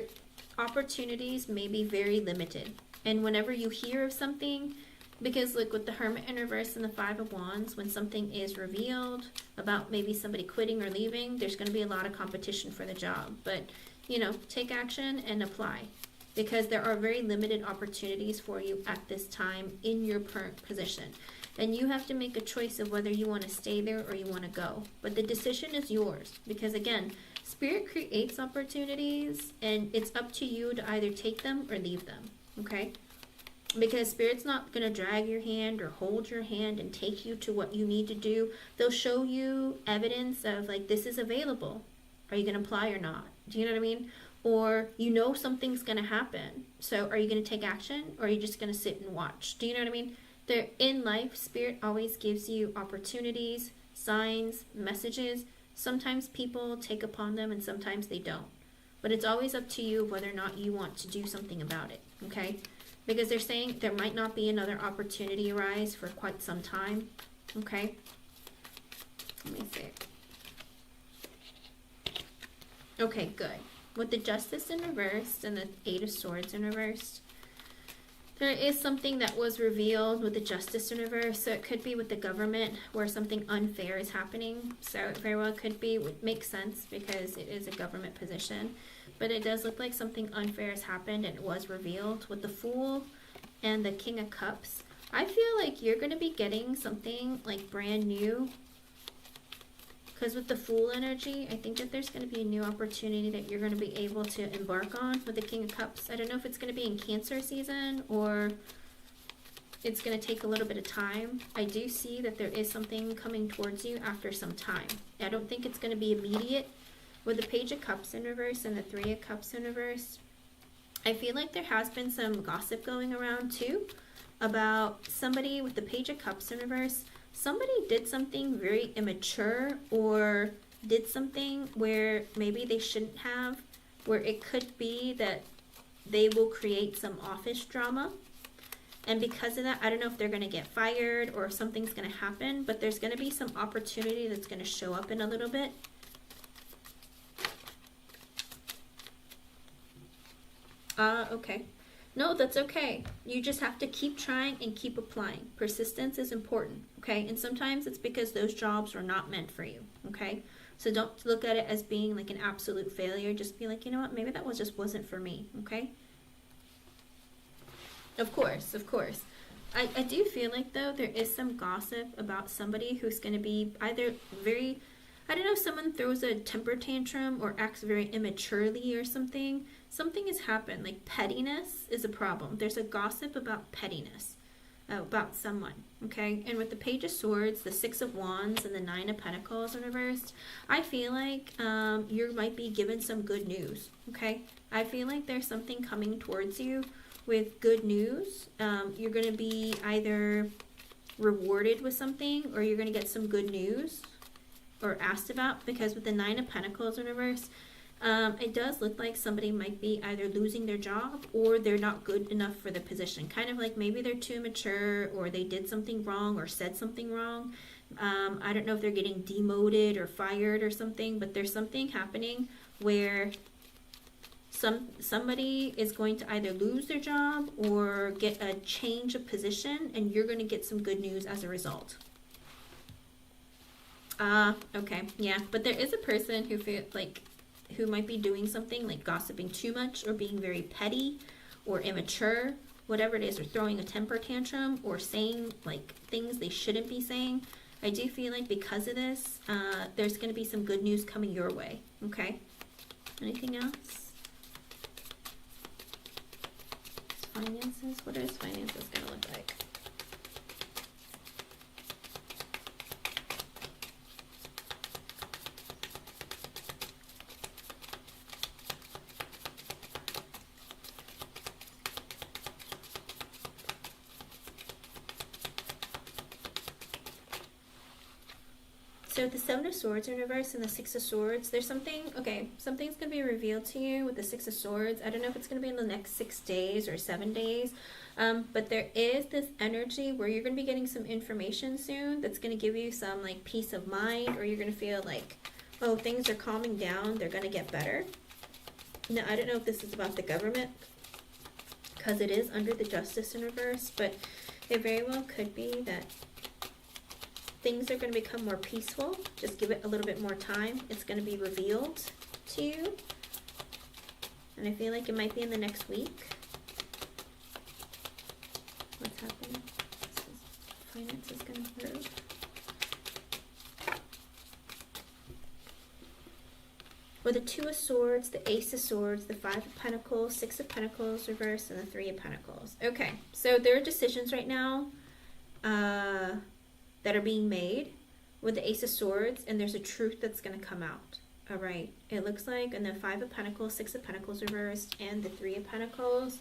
opportunities may be very limited. And whenever you hear of something, because like with the Hermit in reverse and the Five of Wands, when something is revealed about maybe somebody quitting or leaving, there's going to be a lot of competition for the job. But, you know, take action and apply. Because there are very limited opportunities for you at this time in your current position. And you have to make a choice of whether you want to stay there or you want to go. But the decision is yours. Because again, Spirit creates opportunities and it's up to you to either take them or leave them. Okay? Because Spirit's not going to drag your hand or hold your hand and take you to what you need to do. They'll show you evidence of like, this is available. Are you going to apply or not? Do you know what I mean? Or you know something's going to happen. So are you going to take action or are you just going to sit and watch? Do you know what I mean? They're in life, Spirit always gives you opportunities, signs, messages. Sometimes people take upon them and sometimes they don't. But it's always up to you whether or not you want to do something about it. Okay? Because they're saying there might not be another opportunity arise for quite some time. Okay? Let me see. Okay, good. With the Justice in reverse and the Eight of Swords in reverse, there is something that was revealed with the Justice in reverse. So it could be with the government where something unfair is happening. So it very well could be, would make sense because it is a government position. But it does look like something unfair has happened and it was revealed with the Fool and the King of Cups. I feel like you're going to be getting something like brand new. Because with the Fool energy, I think that there's going to be a new opportunity that you're going to be able to embark on with the King of Cups. I don't know if it's going to be in Cancer season or it's going to take a little bit of time. I do see that there is something coming towards you after some time. I don't think it's going to be immediate. With the Page of Cups in reverse and the Three of Cups in reverse, I feel like there has been some gossip going around too about somebody with the Page of Cups in reverse. Somebody did something very immature or did something where maybe they shouldn't have, where it could be that they will create some office drama. And because of that, I don't know if they're going to get fired or if something's going to happen, but there's going to be some opportunity that's going to show up in a little bit. Okay. No, that's okay. You just have to keep trying and keep applying. Persistence is important, okay? And sometimes it's because those jobs are not meant for you, okay? So don't look at it as being like an absolute failure. Just be like, you know what? Maybe that just wasn't for me, okay? Of course, of course. I do feel like, though, there is some gossip about somebody who's going to be either very... I don't know if someone throws a temper tantrum or acts very immaturely or something. Something has happened. Like pettiness is a problem. There's a gossip about pettiness, about someone, okay? And with the Page of Swords, the Six of Wands, and the Nine of Pentacles in reverse, I feel like you might be given some good news, okay? I feel like there's something coming towards you with good news. You're going to be either rewarded with something or you're going to get some good news or asked about, because with the Nine of Pentacles in reverse, it does look like somebody might be either losing their job or they're not good enough for the position. Kind of like maybe they're too mature or they did something wrong or said something wrong. I don't know if they're getting demoted or fired or something, but there's something happening where somebody is going to either lose their job or get a change of position, and you're going to get some good news as a result. Okay, yeah, but there is a person who might be doing something like gossiping too much or being very petty or immature, whatever it is, or throwing a temper tantrum or saying like things they shouldn't be saying. I do feel like because of this, there's going to be some good news coming your way, okay? Anything else? Finances? What is finances going to look like? So the Seven of Swords in reverse and the Six of Swords, there's something, okay, something's going to be revealed to you with the Six of Swords. I don't know if it's going to be in the next 6 days or 7 days, but there is this energy where you're going to be getting some information soon that's going to give you some like peace of mind, or you're going to feel like, oh, things are calming down, they're going to get better. Now, I don't know if this is about the government because it is under the Justice in reverse, but it very well could be that things are going to become more peaceful. Just give it a little bit more time. It's going to be revealed to you. And I feel like it might be in the next week. What's happening? This is finances going to improve? With the Two of Swords, the Ace of Swords, the Five of Pentacles, Six of Pentacles reversed, and the Three of Pentacles. Okay, so there are decisions right now that are being made with the Ace of Swords, and there's a truth that's going to come out. All right, it looks like, and the Five of Pentacles, Six of Pentacles reversed, and the Three of Pentacles.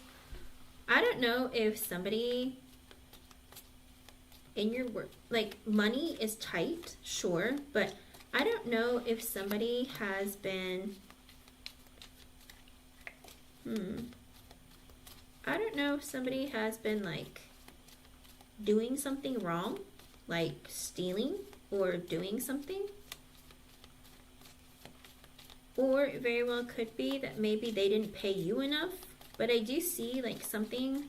I don't know if somebody in your work, like, money is tight, sure, but I don't know if somebody has been, I don't know if somebody has been, like, doing something wrong, like stealing or doing something. Or it very well could be that maybe they didn't pay you enough. But I do see, like, something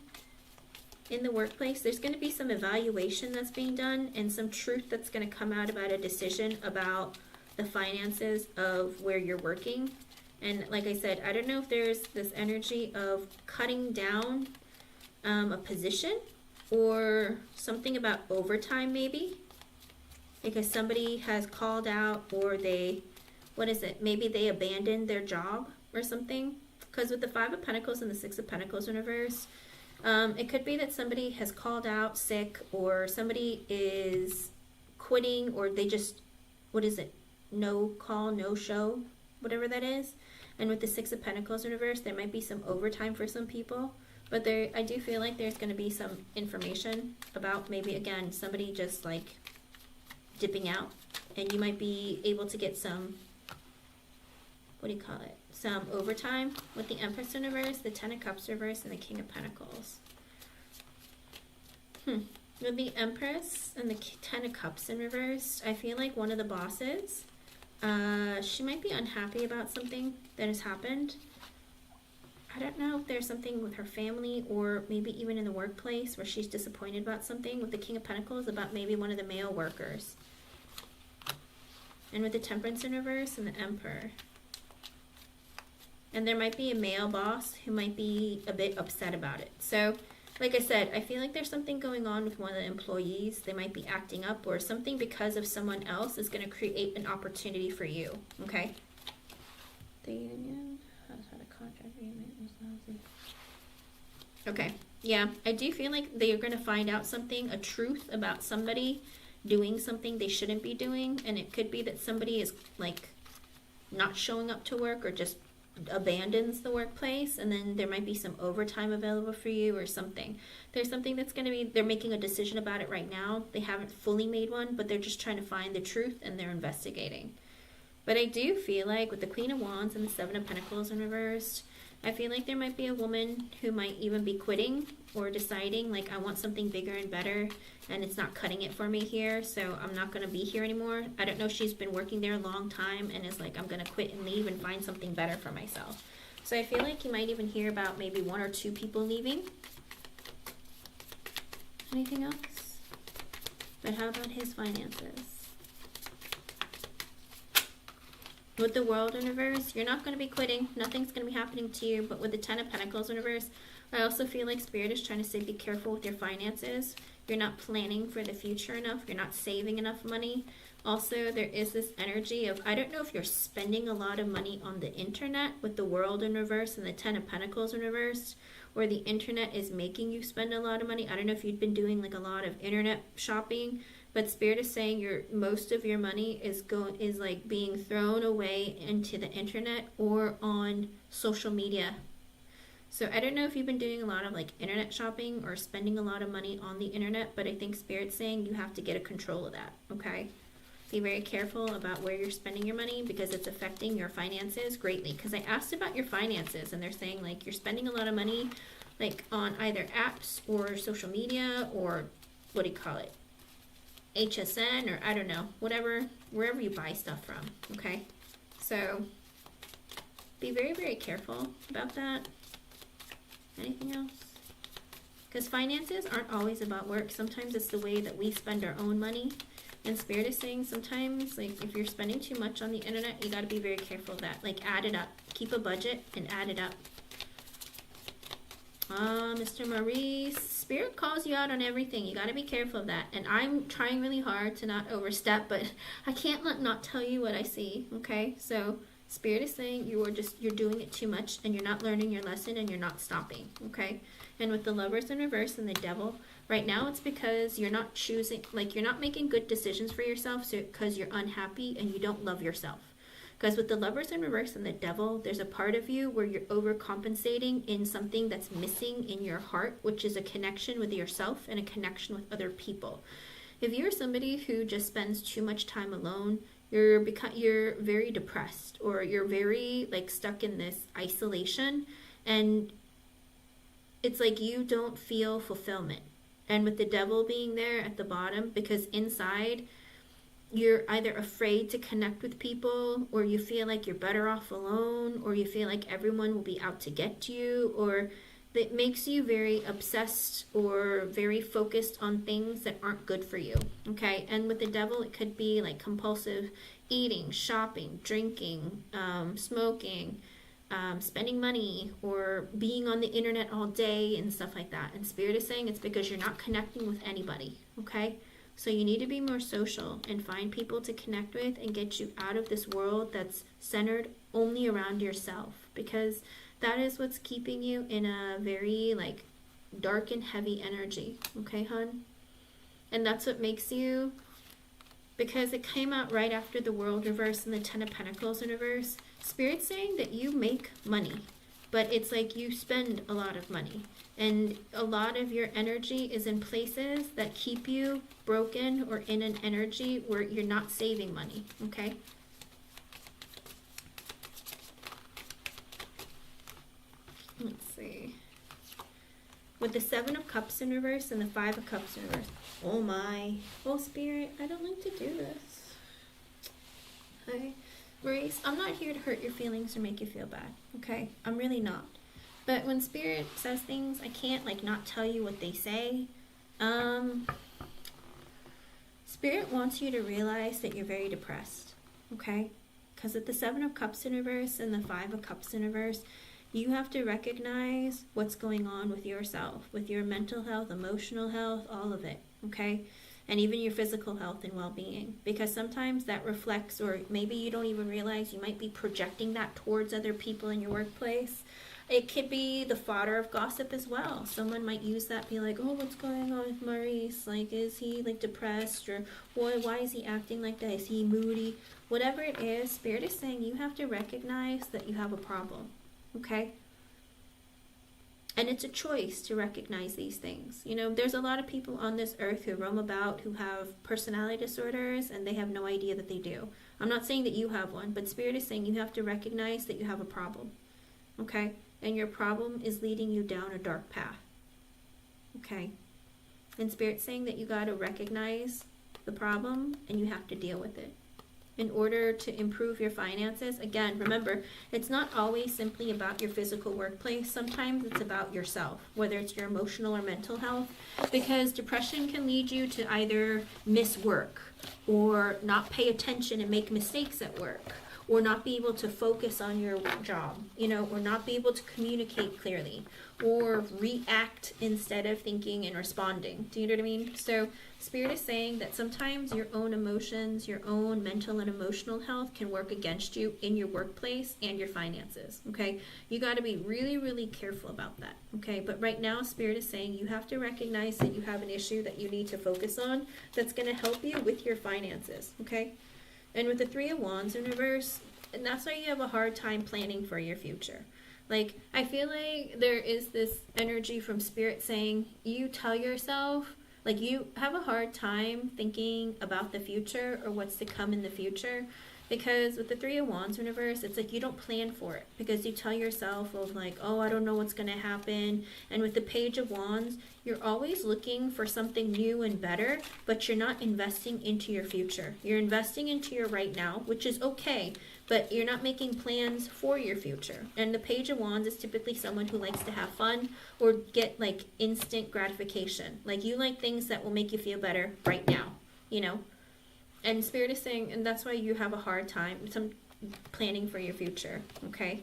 in the workplace. There's going to be some evaluation that's being done and some truth that's going to come out about a decision about the finances of where you're working. And like I said, I don't know if there's this energy of cutting down a position or something about overtime maybe. Because somebody has called out, or they, what is it? Maybe they abandoned their job or something. Because with the Five of Pentacles and the Six of Pentacles in reverse, it could be that somebody has called out sick, or somebody is quitting, or they just, what is it? No call, no show, whatever that is. And with the Six of Pentacles in reverse, there might be some overtime for some people. But there, I do feel like there's going to be some information about maybe, again, somebody just like dipping out. And you might be able to get some, what do you call it? Some overtime with the Empress in reverse, the Ten of Cups reverse, and the King of Pentacles. With the Empress and the Ten of Cups in reverse, I feel like one of the bosses, she might be unhappy about something that has happened. I don't know if there's something with her family, or maybe even in the workplace where she's disappointed about something. With the King of Pentacles, about maybe one of the male workers. And with the Temperance in reverse and the Emperor. And there might be a male boss who might be a bit upset about it. So, like I said, I feel like there's something going on with one of the employees. They might be acting up, or something because of someone else is going to create an opportunity for you. Okay? The union has had a contract agreement. Okay. Yeah, I do feel like they're going to find out something, a truth about somebody doing something they shouldn't be doing. And it could be that somebody is, like, not showing up to work, or just abandons the workplace, and then there might be some overtime available for you or something. There's something that's going to be, they're making a decision about it right now. They haven't fully made one, but they're just trying to find the truth, and they're investigating. But I do feel like with the Queen of Wands and the Seven of Pentacles in reversed, I feel like there might be a woman who might even be quitting, or deciding, like, I want something bigger and better, and it's not cutting it for me here, so I'm not going to be here anymore. I don't know if she's been working there a long time and is like, I'm going to quit and leave and find something better for myself. So I feel like you might even hear about maybe 1 or 2 people leaving. Anything else? But how about his finances? With the World in reverse, you're not going to be quitting. Nothing's going to be happening to you. But with the Ten of Pentacles in reverse, I also feel like Spirit is trying to say be careful with your finances. You're not planning for the future enough. You're not saving enough money. Also, there is this energy of, I don't know if you're spending a lot of money on the internet with the World in reverse and the Ten of Pentacles in reverse, or the internet is making you spend a lot of money. I don't know if you've been doing like a lot of internet shopping, but Spirit is saying most of your money is like being thrown away into the internet or on social media. So I don't know if you've been doing a lot of like internet shopping or spending a lot of money on the internet, but I think Spirit's saying you have to get a control of that, okay? Be very careful about where you're spending your money, because it's affecting your finances greatly. Because I asked about your finances, and they're saying like you're spending a lot of money like on either apps or social media, or what do you call it? HSN, or I don't know, whatever, wherever you buy stuff from, okay? So be very, very careful about that. Anything else? Because finances aren't always about work. Sometimes it's the way that we spend our own money. And Spirit is saying sometimes, like, if you're spending too much on the internet, you got to be very careful of that. Like, add it up. Keep a budget and add it up. Mr. Maurice, Spirit calls you out on everything. You got to be careful of that. And I'm trying really hard to not overstep, but I can't not tell you what I see, okay? So Spirit is saying you're doing it too much and you're not learning your lesson and you're not stopping, okay? And with the Lovers in reverse and the Devil, right now it's because you're not choosing, like you're not making good decisions for yourself, so because you're unhappy and you don't love yourself. Because with the Lovers in reverse and the Devil, there's a part of you where you're overcompensating in something that's missing in your heart, which is a connection with yourself and a connection with other people. If you're somebody who just spends too much time alone, you're very depressed, or you're very like stuck in this isolation, and it's like you don't feel fulfillment. And with the Devil being there at the bottom, because inside you're either afraid to connect with people, or you feel like you're better off alone, or you feel like everyone will be out to get you, or that makes you very obsessed or very focused on things that aren't good for you, okay? And with the Devil, it could be like compulsive eating, shopping, drinking, smoking, spending money, or being on the internet all day and stuff like that. And Spirit is saying it's because you're not connecting with anybody, okay? So you need to be more social and find people to connect with and get you out of this world that's centered only around yourself, because that is what's keeping you in a very like dark and heavy energy, okay, hon? And that's what makes you, because it came out right after the World reverse and the Ten of Pentacles in reverse. Spirit's saying that you make money, but it's like you spend a lot of money. And a lot of your energy is in places that keep you broken or in an energy where you're not saving money, okay? Let's see. With the Seven of Cups in reverse and the Five of Cups in reverse. Oh my. Oh, Spirit, I don't like to do this. Hi. Maurice, I'm not here to hurt your feelings or make you feel bad, okay? I'm really not. But when Spirit says things, I can't like not tell you what they say. Spirit wants you to realize that you're very depressed, okay? Because with the Seven of Cups in reverse and the Five of Cups in reverse, you have to recognize what's going on with yourself, with your mental health, emotional health, all of it, okay? And even your physical health and well-being, because sometimes that reflects, or maybe you don't even realize you might be projecting that towards other people in your workplace. It could be the fodder of gossip as well. Someone might use that, be like, oh, what's going on with Maurice? Like, is he like depressed? Or why is he acting like that? Is he moody? Whatever it is, Spirit is saying you have to recognize that you have a problem, okay? And it's a choice to recognize these things. You know, there's a lot of people on this earth who roam about who have personality disorders and they have no idea that they do. I'm not saying that you have one, but Spirit is saying you have to recognize that you have a problem, okay? And your problem is leading you down a dark path, okay? And Spirit's saying that you got to recognize the problem and you have to deal with it in order to improve your finances. Again, remember, it's not always simply about your physical workplace. Sometimes it's about yourself, whether it's your emotional or mental health, because depression can lead you to either miss work or not pay attention and make mistakes at work, or not be able to focus on your job, you know, or not be able to communicate clearly, or react instead of thinking and responding. Do you know what I mean? So Spirit is saying that sometimes your own emotions, your own mental and emotional health can work against you in your workplace and your finances, okay? You got to be really, really careful about that, okay? But right now, Spirit is saying you have to recognize that you have an issue that you need to focus on that's going to help you with your finances, okay? And with the Three of Wands in reverse, and that's why you have a hard time planning for your future. Like, I feel like there is this energy from Spirit saying, you tell yourself, like, you have a hard time thinking about the future or what's to come in the future. Because with the Three of Wands in reverse, it's like you don't plan for it. Because you tell yourself of like, oh, I don't know what's going to happen. And with the Page of Wands, you're always looking for something new and better, but you're not investing into your future. You're investing into your right now, which is okay, but you're not making plans for your future. And the Page of Wands is typically someone who likes to have fun or get like instant gratification. Like, you like things that will make you feel better right now, you know? And Spirit is saying, and that's why you have a hard time planning for your future, okay?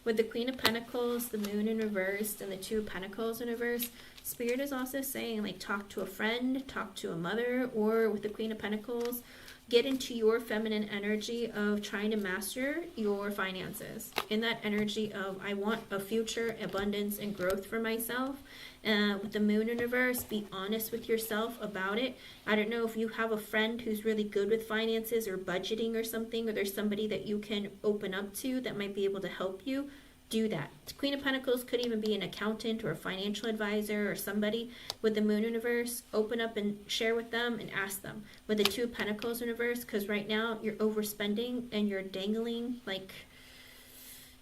With the Queen of Pentacles, the Moon in reverse, and the Two of Pentacles in reverse, Spirit is also saying, like, talk to a friend, talk to a mother, or with the Queen of Pentacles, get into your feminine energy of trying to master your finances. In that energy of, I want a future abundance and growth for myself. With the Moon in reverse, be honest with yourself about it. I don't know if you have a friend who's really good with finances or budgeting or something, or there's somebody that you can open up to that might be able to help you. Do that. Queen of Pentacles could even be an accountant or a financial advisor or somebody. With the Moon in reverse, open up and share with them and ask them. With the Two of Pentacles in reverse, because right now you're overspending and you're dangling, like,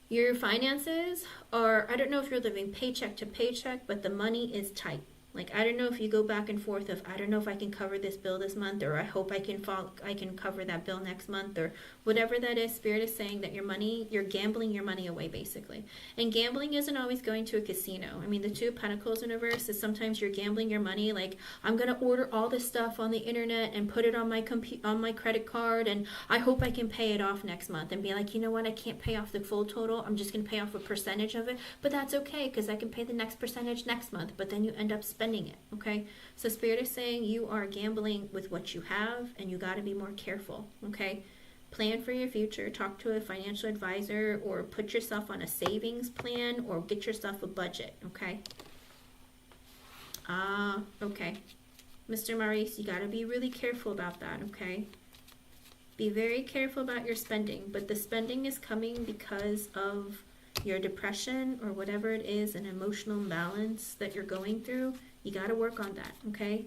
your finances are, I don't know if you're living paycheck to paycheck, but the money is tight. Like, I don't know if you go back and forth of, I don't know if I can cover this bill this month, or I hope I can cover that bill next month, or whatever that is. Spirit is saying that your money, you're gambling your money away, basically. And gambling isn't always going to a casino. I mean, the Two of Pentacles in reverse is sometimes you're gambling your money, like, I'm going to order all this stuff on the internet and put it on my credit card, and I hope I can pay it off next month, and be like, you know what, I can't pay off the full total, I'm just going to pay off a percentage of it, but that's okay, because I can pay the next percentage next month, but then you end up spending it. Okay, so Spirit is saying you are gambling with what you have, and you got to be more careful. Okay, plan for your future, talk to a financial advisor, or put yourself on a savings plan, or get yourself a budget. Okay, okay, Mr. Maurice, you got to be really careful about that. Okay, be very careful about your spending, but the spending is coming because of your depression or whatever it is, an emotional imbalance that you're going through. You got to work on that, okay?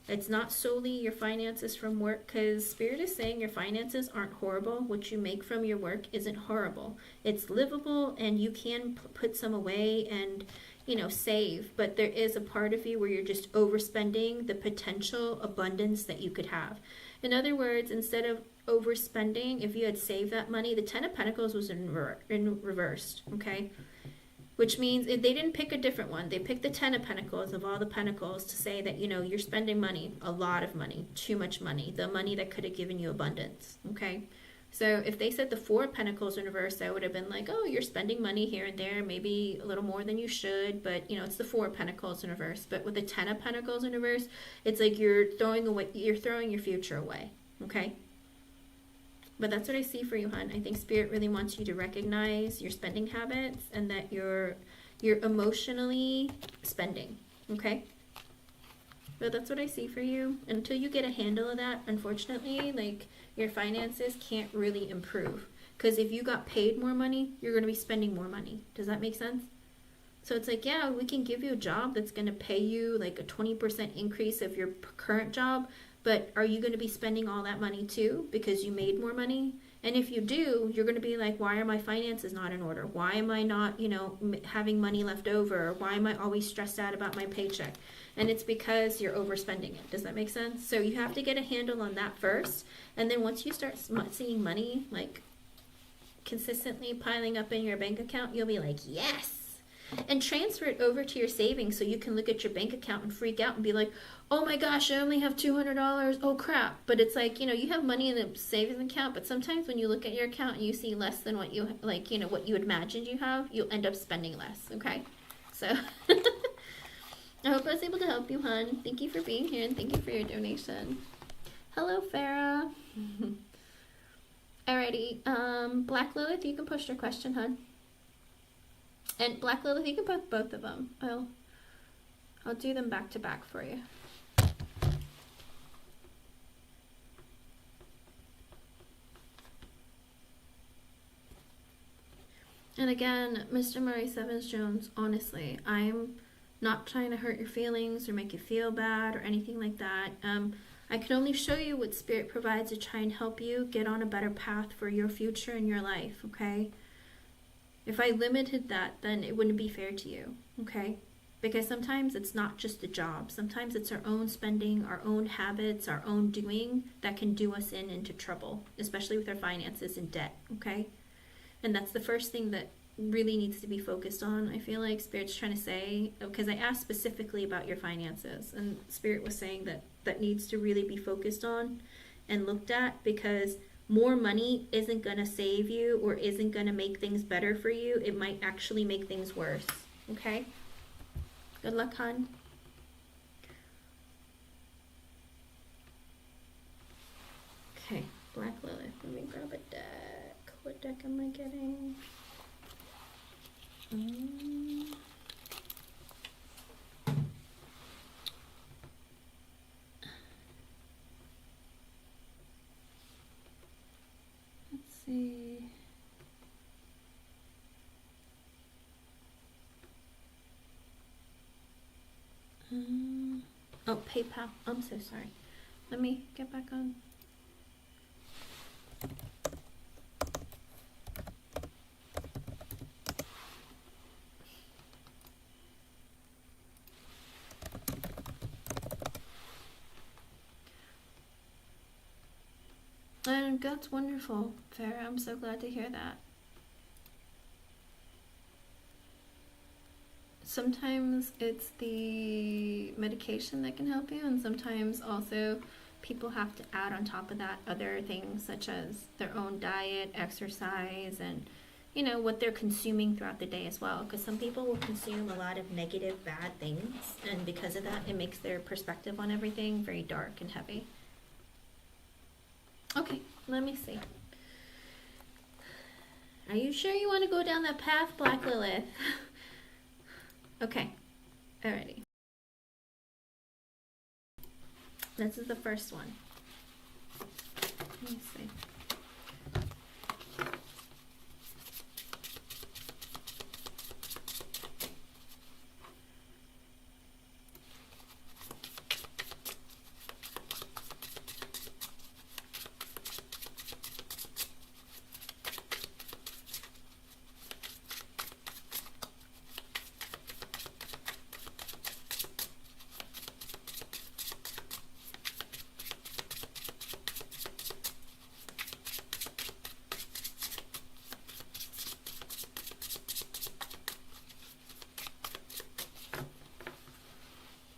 It's not solely your finances from work, because Spirit is saying your finances aren't horrible. What you make from your work isn't horrible. It's livable, and you can put some away and, you know, save. But there is a part of you where you're just overspending the potential abundance that you could have. In other words, instead of overspending, if you had saved that money, the Ten of Pentacles was in reversed, okay? Which means if they didn't pick a different one. They picked the Ten of Pentacles of all the Pentacles to say that, you know, you're spending money, a lot of money, too much money, the money that could have given you abundance, okay? So if they said the Four of Pentacles in reverse, I would have been like, oh, you're spending money here and there, maybe a little more than you should, but, you know, it's the Four of Pentacles in reverse. But with the Ten of Pentacles in reverse, it's like you're throwing your future away, okay? But that's what I see for you, hon. I think Spirit really wants you to recognize your spending habits, and that you're emotionally spending, okay? But that's what I see for you. Until you get a handle of that, unfortunately, like, your finances can't really improve. Because if you got paid more money, you're going to be spending more money. Does that make sense? So it's like, yeah, we can give you a job that's going to pay you like a 20% increase of your current job, but are you going to be spending all that money too because you made more money? And if you do, you're going to be like, why are my finances not in order? Why am I not, you know, having money left over? Why am I always stressed out about my paycheck? And it's because you're overspending it. Does that make sense? So you have to get a handle on that first. And then once you start seeing money, like, consistently piling up in your bank account, you'll be like, yes! And transfer it over to your savings so you can look at your bank account and freak out and be like, oh my gosh, I only have $200. Oh crap. But it's like, you know, you have money in the savings account, but sometimes when you look at your account and you see less than what you, like, you know, what you imagined you have, you'll end up spending less, okay? So, I hope I was able to help you, hon. Thank you for being here, and thank you for your donation. Hello, Farah. Alrighty, Black Lilith, you can post your question, hon. And Black Lilith, you can put both of them. I'll do them back to back for you. And again, Mr. Maurice Evans-Jones, honestly, I'm not trying to hurt your feelings or make you feel bad or anything like that. I can only show you what Spirit provides to try and help you get on a better path for your future and your life, okay? If I limited that, then it wouldn't be fair to you, okay? Because sometimes it's not just the job. Sometimes it's our own spending, our own habits, our own doing that can do us into trouble, especially with our finances and debt, okay? And that's the first thing that really needs to be focused on. I feel like Spirit's trying to say, because I asked specifically about your finances, and Spirit was saying that that needs to really be focused on and looked at, because more money isn't going to save you or isn't going to make things better for you. It might actually make things worse. Okay? Good luck, hon. Okay, Black Lilith. Let me grab a deck. What deck am I getting? Let's see. Oh, PayPal. I'm so sorry. Let me get back on. And that's wonderful, Farah. I'm so glad to hear that. Sometimes it's the medication that can help you, and sometimes also people have to add on top of that other things such as their own diet, exercise, and you know what they're consuming throughout the day as well, because some people will consume a lot of negative, bad things, and because of that it makes their perspective on everything very dark and heavy. Okay, let me see. Are you sure you want to go down that path, Black Lilith? Okay, alrighty. This is the first one. Let me see.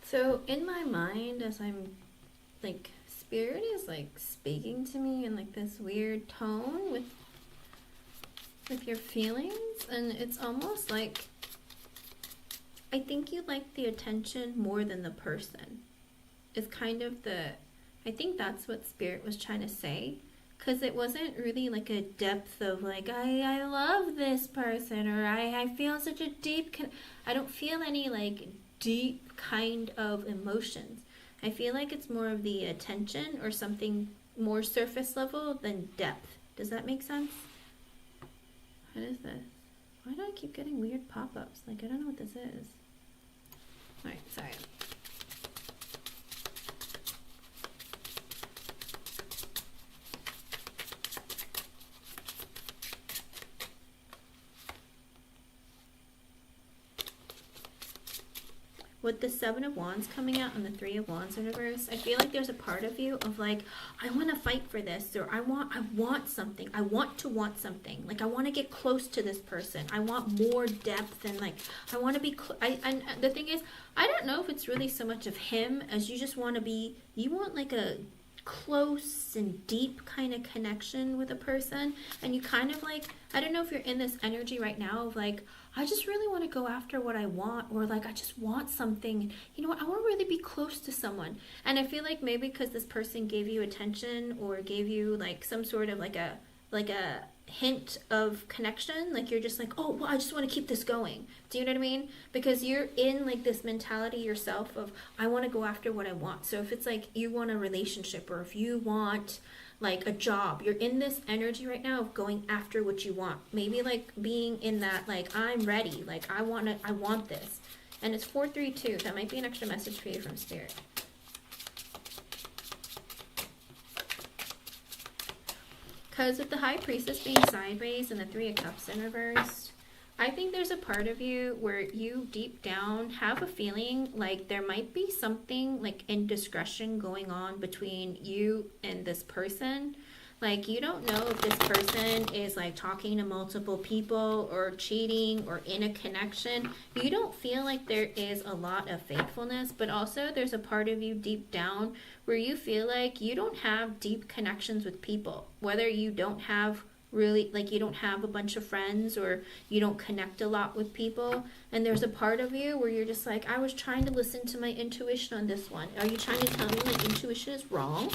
So in my mind, as I'm like, Spirit is like speaking to me in like this weird tone with your feelings, and it's almost like I think you like the attention more than the person. It's kind of I think that's what Spirit was trying to say, because it wasn't really like a depth of like I love this person, or I feel such a deep I don't feel any like deep kind of emotions. I feel like it's more of the attention or something more surface level than depth. Does that make sense? What is this? Why do I keep getting weird pop-ups? Like, I don't know what this is. Alright, sorry. With the Seven of Wands coming out and the Three of Wands in reverse, I feel like there's a part of you of like, I want to fight for this, or I want something. I want to want something. Like, I want to get close to this person. I want more depth, and like, I want to be, and the thing is, I don't know if it's really so much of him as you just want to be, you want like a close and deep kind of connection with a person, and you kind of like, I don't know if you're in this energy right now of like, I just really want to go after what I want, or like I just want something, you know what, I want to really be close to someone. And I feel like maybe because this person gave you attention or gave you like some sort of like a hint of connection, like you're just like, oh well, I just want to keep this going. Do you know what I mean? Because you're in like this mentality yourself of I want to go after what I want. So if it's like you want a relationship, or if you want like a job, you're in this energy right now of going after what you want. Maybe like being in that like, I'm ready, like I want this. And it's 432. That might be an extra message for you from Spirit. Because with the High Priestess being sideways and the Three of Cups in reverse, I think there's a part of you where you deep down have a feeling like there might be something like indiscretion going on between you and this person Like, you don't know if this person is like talking to multiple people or cheating or in a connection. You don't feel like there is a lot of faithfulness, but also there's a part of you deep down where you feel like you don't have deep connections with people. Whether you don't have really, like, you don't have a bunch of friends or you don't connect a lot with people, and there's a part of you where you're just like, I was trying to listen to my intuition on this one. Are you trying to tell me my intuition is wrong?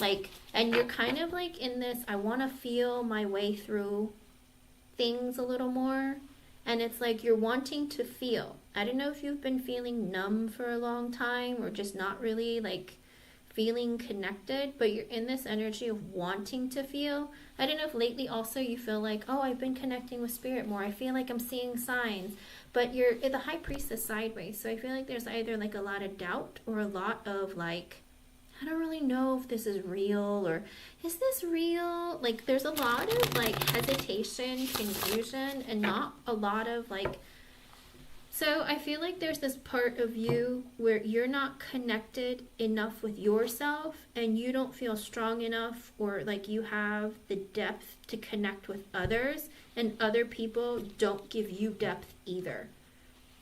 Like, and you're kind of like in this, I want to feel my way through things a little more, and it's like you're wanting to feel. I don't know if you've been feeling numb for a long time or just not really like feeling connected, but you're in this energy of wanting to feel. I don't know if lately also you feel like, oh, I've been connecting with spirit more. I feel like I'm seeing signs, but you're the high priestess sideways. So I feel like there's either like a lot of doubt or a lot of like, I don't really know if this is real or is this real? Like there's a lot of like hesitation, confusion, and not a lot of like. So I feel like there's this part of you where you're not connected enough with yourself and you don't feel strong enough or like you have the depth to connect with others, and other people don't give you depth either.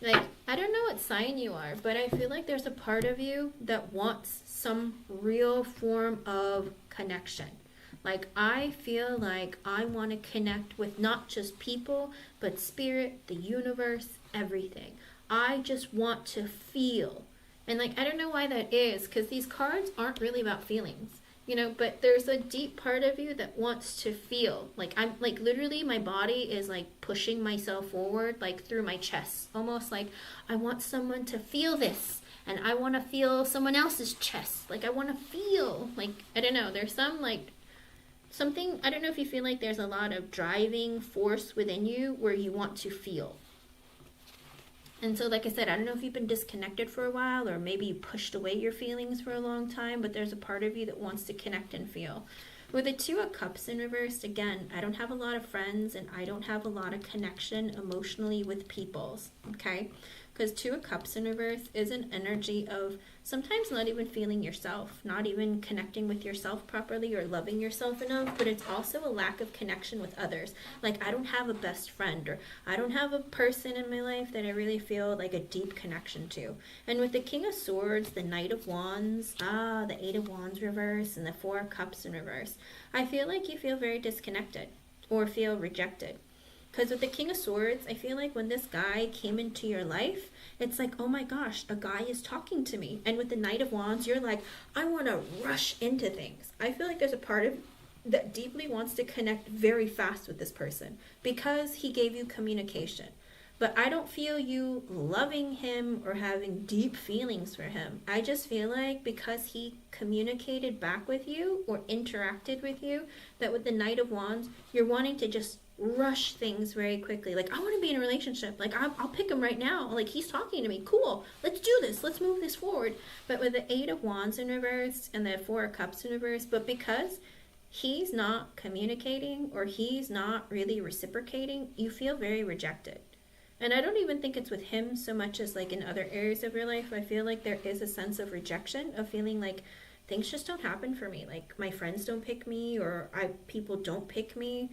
Like, I don't know what sign you are, but I feel like there's a part of you that wants some real form of connection. Like, I feel like I want to connect with not just people, but spirit, the universe, everything. I just want to feel. And like, I don't know why that is, because these cards aren't really about feelings, you know, but there's a deep part of you that wants to feel. Like, I'm like, literally my body is like pushing myself forward, like through my chest, almost like I want someone to feel this. And I want to feel someone else's chest. Like, I want to feel, like, I don't know, there's some like something, I don't know if you feel like there's a lot of driving force within you where you want to feel. And so, like I said, I don't know if you've been disconnected for a while or maybe you pushed away your feelings for a long time, but there's a part of you that wants to connect and feel. With the Two of Cups in reverse, again, I don't have a lot of friends and I don't have a lot of connection emotionally with peoples, okay? Because Two of Cups in reverse is an energy of sometimes not even feeling yourself, not even connecting with yourself properly or loving yourself enough, but it's also a lack of connection with others. Like, I don't have a best friend, or I don't have a person in my life that I really feel like a deep connection to. And with the King of Swords, the Knight of Wands, the Eight of Wands reverse, and the Four of Cups in reverse, I feel like you feel very disconnected or feel rejected. Because with the King of Swords, I feel like when this guy came into your life, it's like, oh my gosh, a guy is talking to me. And with the Knight of Wands, you're like, I want to rush into things. I feel like there's a part of that deeply wants to connect very fast with this person because he gave you communication. But I don't feel you loving him or having deep feelings for him. I just feel like because he communicated back with you or interacted with you, that with the Knight of Wands, you're wanting to just rush things very quickly. Like, I want to be in a relationship. Like, I'll pick him right now. Like, he's talking to me. Cool. Let's do this. Let's move this forward. But with the Eight of Wands in reverse and the Four of Cups in reverse, but because he's not communicating or he's not really reciprocating, you feel very rejected. And I don't even think it's with him so much as like in other areas of your life. I feel like there is a sense of rejection, of feeling like things just don't happen for me. Like, my friends don't pick me, or people don't pick me.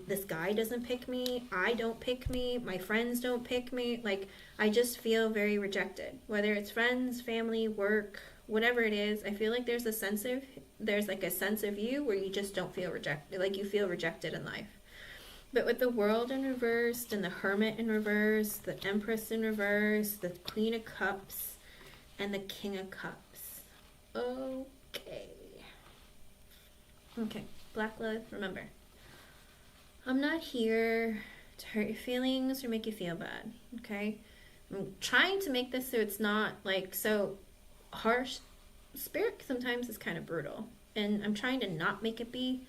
This guy doesn't pick me. I don't pick me. My friends don't pick me. Like, I just feel very rejected. Whether it's friends, family, work, whatever it is, I feel like there's a sense of you where you just don't feel rejected. Like, you feel rejected in life. But with the World in reverse and the Hermit in reverse, the Empress in reverse, the Queen of Cups, and the King of Cups. Okay, Black Love, remember, I'm not here to hurt your feelings or make you feel bad, okay? I'm trying to make this so it's not like so harsh. Spirit sometimes is kind of brutal, and I'm trying to not make it be.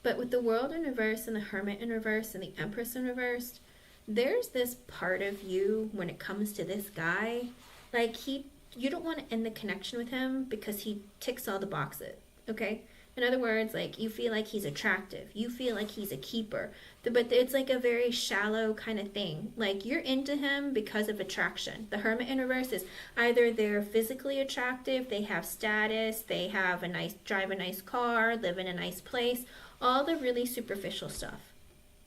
But with the World in reverse and the Hermit in reverse and the Empress in reverse, there's this part of you when it comes to this guy, like you don't want to end the connection with him because he ticks all the boxes, okay? In other words, like, you feel like he's attractive. You feel like he's a keeper. But it's like a very shallow kind of thing. Like, you're into him because of attraction. The Hermit in reverse is either they're physically attractive, they have status, they have drive a nice car, live in a nice place, all the really superficial stuff.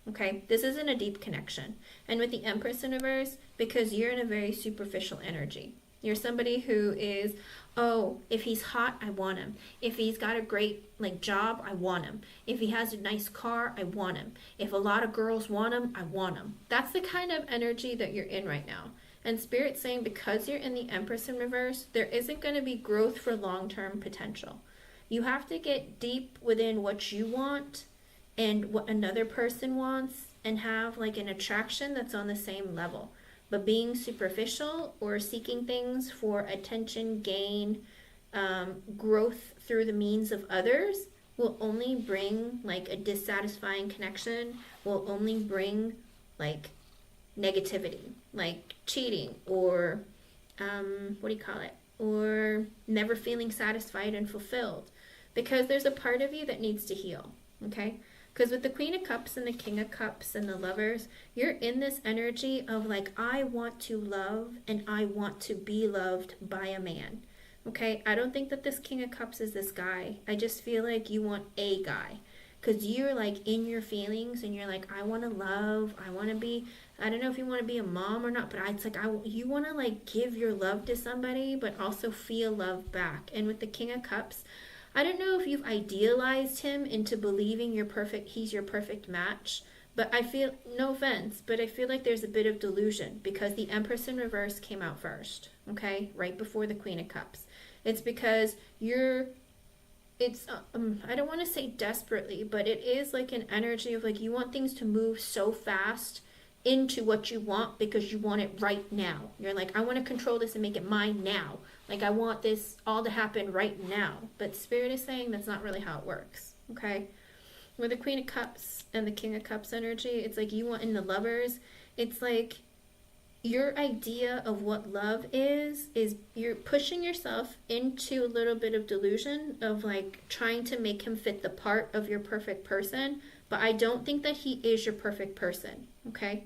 Okay, this isn't a deep connection. And with the Empress in reverse, because you're in a very superficial energy. You're somebody who is, oh, if he's hot, I want him. If he's got a great job, I want him. If he has a nice car, I want him. If a lot of girls want him, I want him. That's the kind of energy that you're in right now. And Spirit's saying because you're in the Empress in reverse, there isn't going to be growth for long-term potential. You have to get deep within what you want and what another person wants and have an attraction that's on the same level. But being superficial or seeking things for attention, gain, growth through the means of others will only bring a dissatisfying connection, will only bring negativity, like cheating or or never feeling satisfied and fulfilled, because there's a part of you that needs to heal. Okay, because with the Queen of Cups and the King of Cups and the Lovers, you're in this energy of I want to love and I want to be loved by a man. Okay, I don't think that this King of Cups is this guy. I just feel like you want a guy, because you're in your feelings and you're I want to love, I want to be, I don't know if you want to be a mom or not, but it's you want to give your love to somebody but also feel love back. And with the King of Cups, I don't know if you've idealized him into believing he's your perfect match, but I feel, no offense, but I feel like there's a bit of delusion because the Empress in reverse came out first, okay, right before the Queen of Cups. It's because I don't want to say desperately, but it is an energy of you want things to move so fast into what you want because you want it right now. You're I want to control this and make it mine now. I want this all to happen right now. But Spirit is saying that's not really how it works, okay? With the Queen of Cups and the King of Cups energy, it's you want in the Lovers, it's your idea of what love is you're pushing yourself into a little bit of delusion of trying to make him fit the part of your perfect person, but I don't think that he is your perfect person, okay?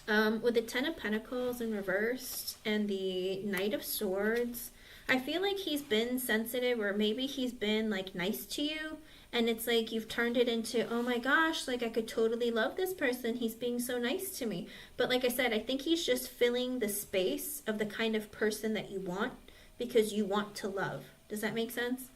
With the Ten of Pentacles in reversed and the Knight of Swords, I feel like he's been sensitive, or maybe he's been nice to you, and it's you've turned it into, oh my gosh, I could totally love this person, he's being so nice to me. But like I said, I think he's just filling the space of the kind of person that you want because you want to love. Does that make sense?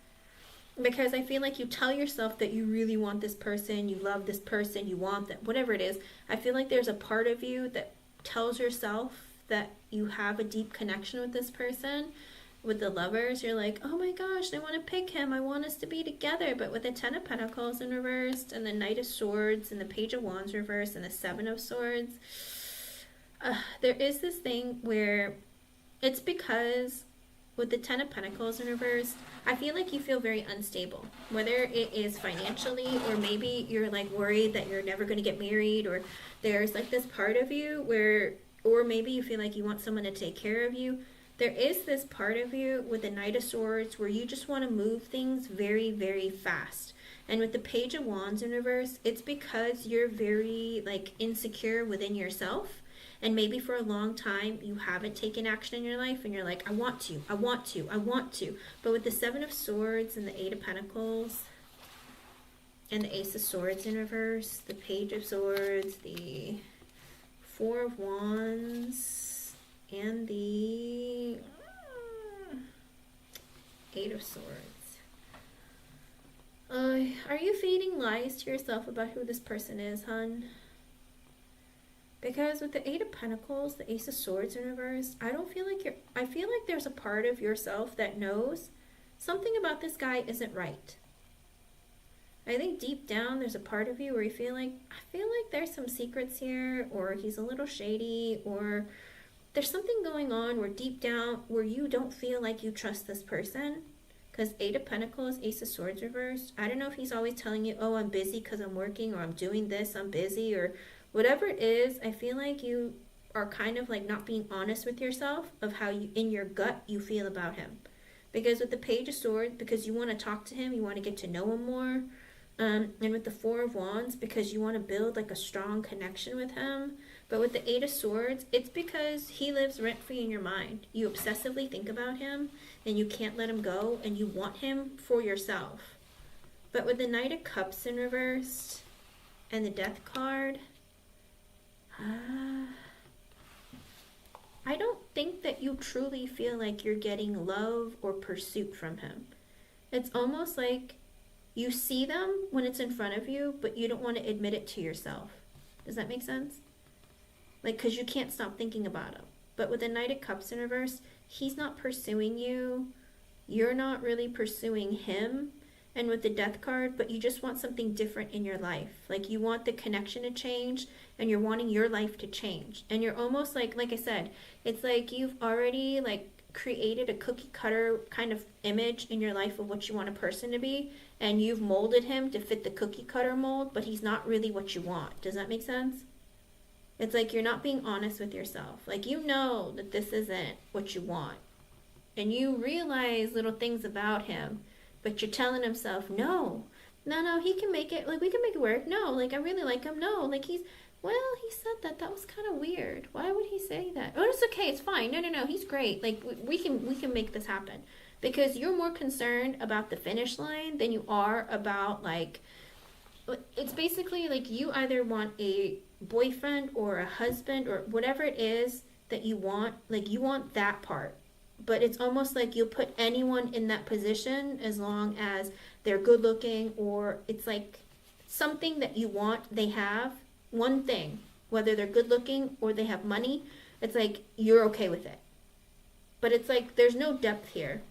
Because I feel like you tell yourself that you really want this person, you love this person, you want that, whatever it is. I feel like there's a part of you that tells yourself that you have a deep connection with this person. With the Lovers, you're oh my gosh, I want to pick him, I want us to be together. But with the Ten of Pentacles in reversed and the Knight of Swords and the Page of Wands reversed and the Seven of Swords, there is this thing where it's because with the Ten of Pentacles in reverse, I feel like you feel very unstable, whether it is financially or maybe you're worried that you're never going to get married, or there's this part of you where, or maybe you feel like you want someone to take care of you. There is this part of you with the Knight of Swords where you just want to move things very, very fast. And with the Page of Wands in reverse, it's because you're very insecure within yourself. And maybe for a long time you haven't taken action in your life and you're I want to, I want to, I want to. But with the Seven of Swords and the Eight of Pentacles and the Ace of Swords in reverse, the Page of Swords, the Four of Wands, and the Eight of Swords. Are you feeding lies to yourself about who this person is, hun? Because with the Eight of Pentacles, the Ace of Swords in reverse, I feel like there's a part of yourself that knows something about this guy isn't right. I think deep down there's a part of you where you feel I feel like there's some secrets here, or he's a little shady, or there's something going on where deep down where you don't feel like you trust this person. Because Eight of Pentacles, Ace of Swords reversed, I don't know if he's always telling you, oh, I'm busy because I'm working, or I'm doing this, I'm busy, or whatever it is. I feel like you are kind of not being honest with yourself of how you, in your gut, you feel about him. Because with the Page of Swords, because you want to talk to him, you want to get to know him more. And with the Four of Wands, because you want to build a strong connection with him. But with the Eight of Swords, it's because he lives rent-free in your mind. You obsessively think about him and you can't let him go, and you want him for yourself. But with the Knight of Cups in reverse and the Death card, I don't think that you truly feel like you're getting love or pursuit from him. It's almost like you see them when it's in front of you, but you don't want to admit it to yourself. Does that make sense? Like, because you can't stop thinking about him. But with the Knight of Cups in reverse, he's not pursuing you. You're not really pursuing him. And with the Death card, but you just want something different in your life. Like, you want the connection to change, and you're wanting your life to change. And you're almost like I said, it's like you've already like created a cookie cutter kind of image in your life of what you want a person to be, and you've molded him to fit the cookie cutter mold, but he's not really what you want. Does that make sense? It's like you're not being honest with yourself. Like, you know that this isn't what you want. And you realize little things about him, but you're telling himself, no, he can make it, like, we can make it work. No, like, I really like him. No, like, he said that was kind of weird. Why would he say that? Oh, it's okay, it's fine. No, he's great. Like, we can make this happen. Because you're more concerned about the finish line than you are about, like, it's basically like you either want a boyfriend or a husband or whatever it is that you want. Like, you want that part. But it's almost like you'll put anyone in that position as long as they're good looking, or it's like something that you want, they have one thing, whether they're good looking or they have money, it's like you're okay with it. But it's like there's no depth here.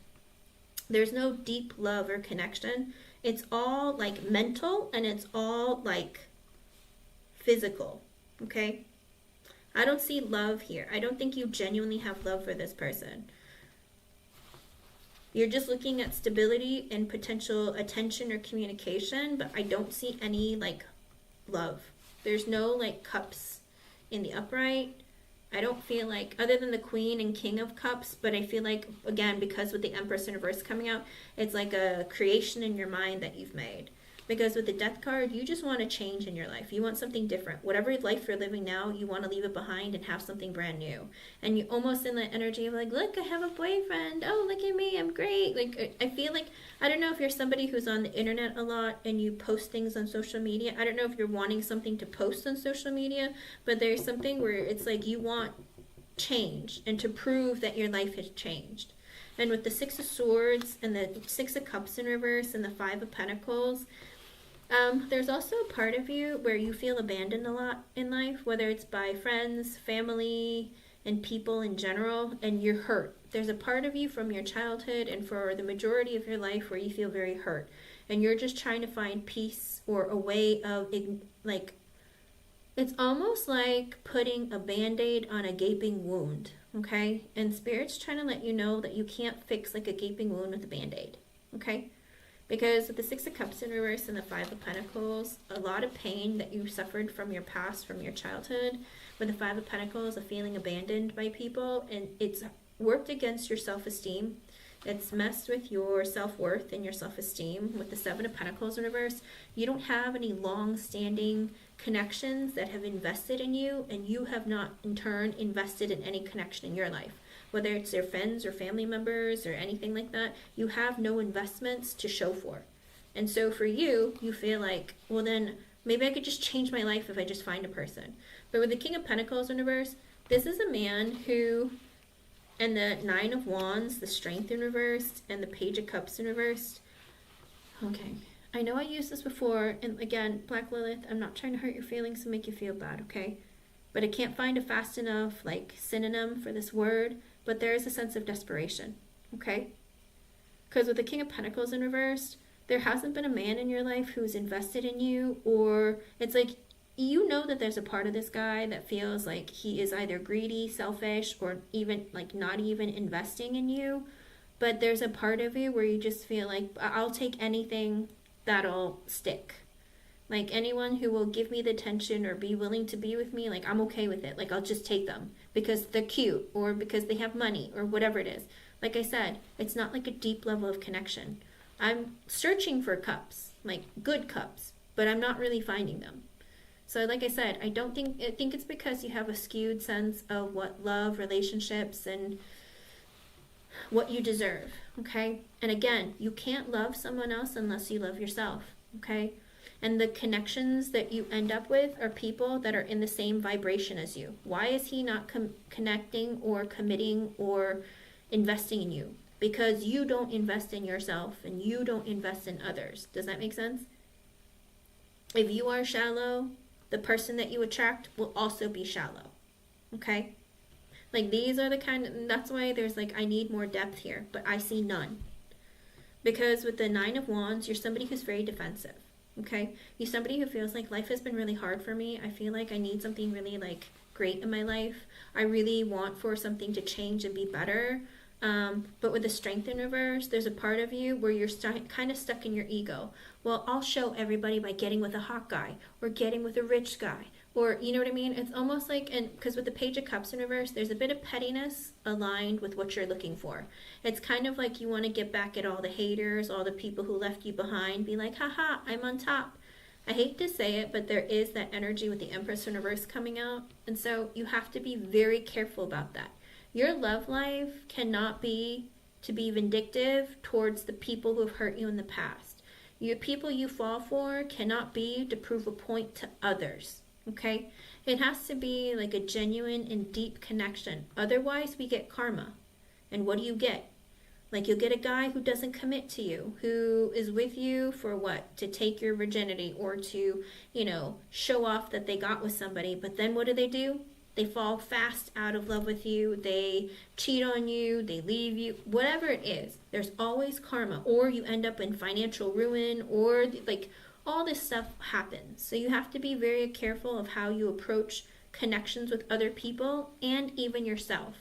There's no deep love or connection. It's all like mental, and it's all like physical, okay? I don't see love here. I don't think you genuinely have love for this person. You're just looking at stability and potential attention or communication, but I don't see any like love. There's no like cups in the upright. I don't feel like, other than the Queen and King of Cups, but I feel like, again, because with the Empress in reverse coming out, it's like a creation in your mind that you've made. Because with the Death card, you just want to change in your life. You want something different. Whatever life you're living now, you want to leave it behind and have something brand new. And you're almost in that energy of like, look, I have a boyfriend. Oh, look at me. I'm great. Like, I feel like, I don't know if you're somebody who's on the internet a lot and you post things on social media. I don't know if you're wanting something to post on social media, but there's something where it's like you want change and to prove that your life has changed. And with the Six of Swords and the Six of Cups in reverse and the Five of Pentacles, there's also a part of you where you feel abandoned a lot in life, whether it's by friends, family, and people in general, and you're hurt. There's a part of you from your childhood and for the majority of your life where you feel very hurt, and you're just trying to find peace or a way of, like, it's almost like putting a Band-Aid on a gaping wound, okay? And Spirit's trying to let you know that you can't fix like a gaping wound with a Band-Aid, okay? Because with the Six of Cups in reverse and the Five of Pentacles, a lot of pain that you suffered from your past, from your childhood. With the Five of Pentacles, a feeling abandoned by people, and it's worked against your self-esteem. It's messed with your self-worth and your self-esteem. With the Seven of Pentacles in reverse, you don't have any long-standing connections that have invested in you, and you have not, in turn, invested in any connection in your life. Whether it's their friends or family members or anything like that, you have no investments to show for. And so for you, you feel like, well then, maybe I could just change my life if I just find a person. But with the King of Pentacles in reverse, this is a man who, and the Nine of Wands, the Strength in reverse, and the Page of Cups in reverse. Okay, I know I used this before, and again, Black Lilith, I'm not trying to hurt your feelings and make you feel bad, okay? But I can't find a fast enough, like, synonym for this word. But there is a sense of desperation, okay? Because with the King of Pentacles in reverse, there hasn't been a man in your life who's invested in you, or it's like, you know that there's a part of this guy that feels like he is either greedy, selfish, or even like not even investing in you. But there's a part of you where you just feel like, I'll take anything that'll stick. Like, anyone who will give me the attention or be willing to be with me, like, I'm okay with it. Like, I'll just take them because they're cute or because they have money or whatever it is. Like I said, it's not like a deep level of connection. I'm searching for cups, like good cups, but I'm not really finding them. So like I said, I think it's because you have a skewed sense of what love, relationships, and what you deserve, okay? And again, you can't love someone else unless you love yourself, okay? And the connections that you end up with are people that are in the same vibration as you. Why is he not connecting or committing or investing in you? Because you don't invest in yourself and you don't invest in others. Does that make sense? If you are shallow, the person that you attract will also be shallow, okay? Like, these are the that's why there's like, I need more depth here, but I see none. Because with the Nine of Wands, you're somebody who's very defensive, okay? You're somebody who feels like life has been really hard for me. I feel like I need something really like great in my life. I really want for something to change and be better. But with the Strength in reverse, there's a part of you where you're kind of stuck in your ego. Well, I'll show everybody by getting with a hot guy or getting with a rich guy. Or, you know what I mean? It's almost like, and because with the Page of Cups in reverse, there's a bit of pettiness aligned with what you're looking for. It's kind of like you want to get back at all the haters, all the people who left you behind, be like, haha, I'm on top. I hate to say it, but there is that energy with the Empress in reverse coming out. And so you have to be very careful about that. Your love life cannot be to be vindictive towards the people who have hurt you in the past. Your people you fall for cannot be to prove a point to others. Okay? It has to be like a genuine and deep connection. Otherwise, we get karma. And what do you get? Like, you'll get a guy who doesn't commit to you, who is with you for what? To take your virginity or to, you know, show off that they got with somebody. But then what do? They fall fast out of love with you. They cheat on you. They leave you. Whatever it is, there's always karma. Or you end up in financial ruin, or like, all this stuff happens. So you have to be very careful of how you approach connections with other people and even yourself.